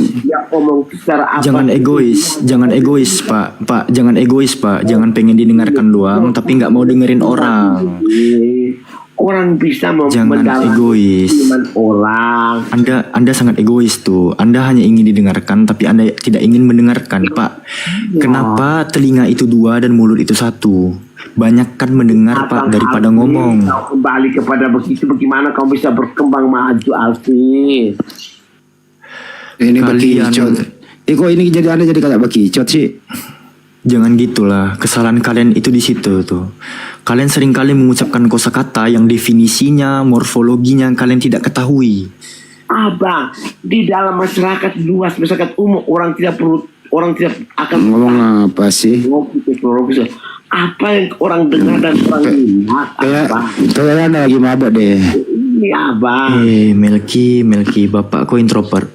Jangan egois Pak. Jangan egois Pak. Jangan pengen didengarkan doang tapi nggak mau dengerin orang. Orang bisa jangan egois. Orang. Anda sangat egois tuh. Anda hanya ingin didengarkan tapi Anda tidak ingin mendengarkan, Pak. Kenapa telinga itu dua dan mulut itu satu? Banyakkan mendengar Pak daripada ngomong. Kembali kepada begitu, bagaimana kamu bisa berkembang maju, Alfi? Ini bekicot. Kok ini jadi Anda jadi kayak bekicot sih? Jangan gitulah. Kesalahan kalian itu di situ tuh. Kalian seringkali mengucapkan kosakata yang definisinya, morfologinya kalian tidak ketahui. Abang, di dalam masyarakat luas, masyarakat umum, orang tidak akan ngomong apa sih? Teknologi. Apa yang orang dengar dan orang lihat? Kayaknya Anda lagi mabok deh. Ini abang. Melki, Bapak kok introvert?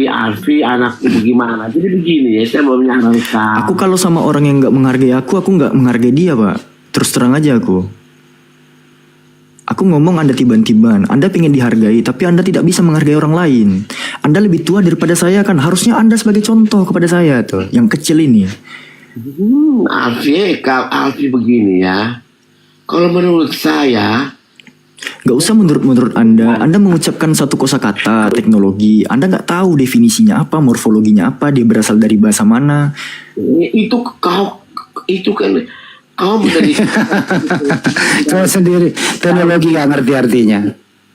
Alfi anakku bagaimana? Jadi begini ya, saya mau menyarankan. Aku kalau sama orang yang nggak menghargai aku nggak menghargai dia Pak. Terus terang aja aku. Aku ngomong Anda tiban-tiban. Anda pengen dihargai, tapi Anda tidak bisa menghargai orang lain. Anda lebih tua daripada saya kan, harusnya Anda sebagai contoh kepada saya tuh, yang kecil ini. Alfi begini ya. Kalau menurut saya, Gak usah menurut Anda mengucapkan satu kosakata teknologi, Anda nggak tahu definisinya apa, morfologinya apa, dia berasal dari bahasa mana. itu kan kau menjadi Kau sendiri teknologi gak ngerti artinya.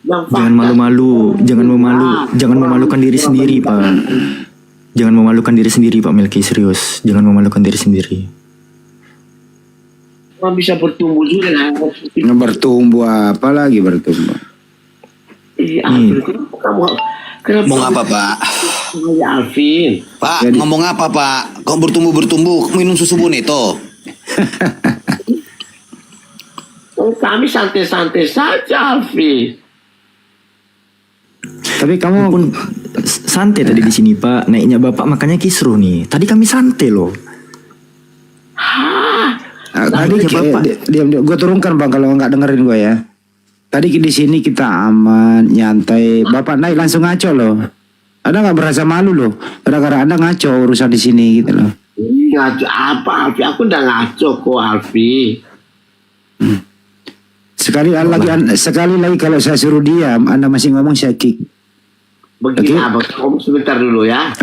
Jangan malu-malu, jangan memalukan diri sendiri, Pak. Jangan memalukan diri sendiri, Pak Melki, serius. Jangan memalukan diri sendiri. Orang bisa bertumbuh juga lah. Bertumbuh apa lagi bertumbuh? Kenapa? Ngomong apa, Pak? Alvin. Pak, ngomong apa, Pak? Kok bertumbuh? Minum susu bonito. Kami santai-santai saja, Alvin. Tapi kamu pun santai tadi di sini, Pak. Naiknya Bapak makanya kisruh nih. Tadi kami santai loh. Tadi diam, gue turunkan bang kalau nggak dengerin gue ya. Tadi di sini kita aman, nyantai. Bapak naik langsung ngaco loh. Anda nggak merasa malu loh, gara-gara Anda ngaco urusan di sini gitu loh. Ngaco apa, Alfi? Aku udah ngaco kok, Alfi. Sekali lagi kalau saya suruh diam, Anda masih ngomong saya kick. Begini, abang, kamu sebentar dulu ya.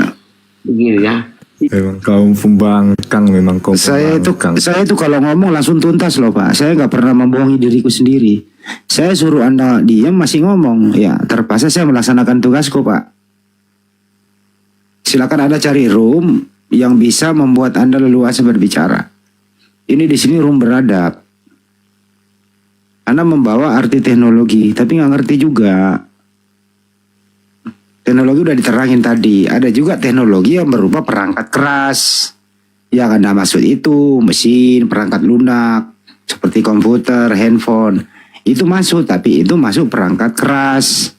Begini ya. Memang kaum pembangkang, memang kaum Saya itu kalau ngomong langsung tuntas loh Pak. Saya nggak pernah membohongi diriku sendiri. Saya suruh Anda diam masih ngomong. Ya terpaksa saya melaksanakan tugasku Pak. Silakan Anda cari room yang bisa membuat Anda leluasa berbicara. Ini di sini room beradab. Anda membawa arti teknologi, tapi nggak ngerti juga. Teknologi udah diterangin tadi. Ada juga teknologi yang berupa perangkat keras. Yang Anda maksud itu mesin, perangkat lunak, seperti komputer, handphone. Itu masuk, tapi itu masuk perangkat keras.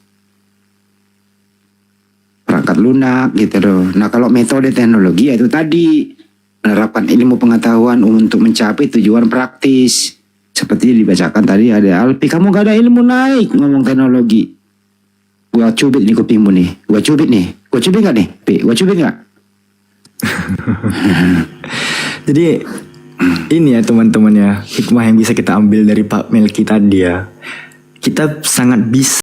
Perangkat lunak gitu loh. Nah kalau metode teknologi itu tadi. Menerapkan ilmu pengetahuan untuk mencapai tujuan praktis. Seperti dibacakan tadi ada Alpi. Kamu gak ada ilmu naik ngomong teknologi. Gua cubit nih kupingmu nih. Gua cubit gak nih? Gua cubit gak? Jadi ini ya teman-teman ya, hikmah yang bisa kita ambil dari Pak Melki tadi ya. Kita sangat bisa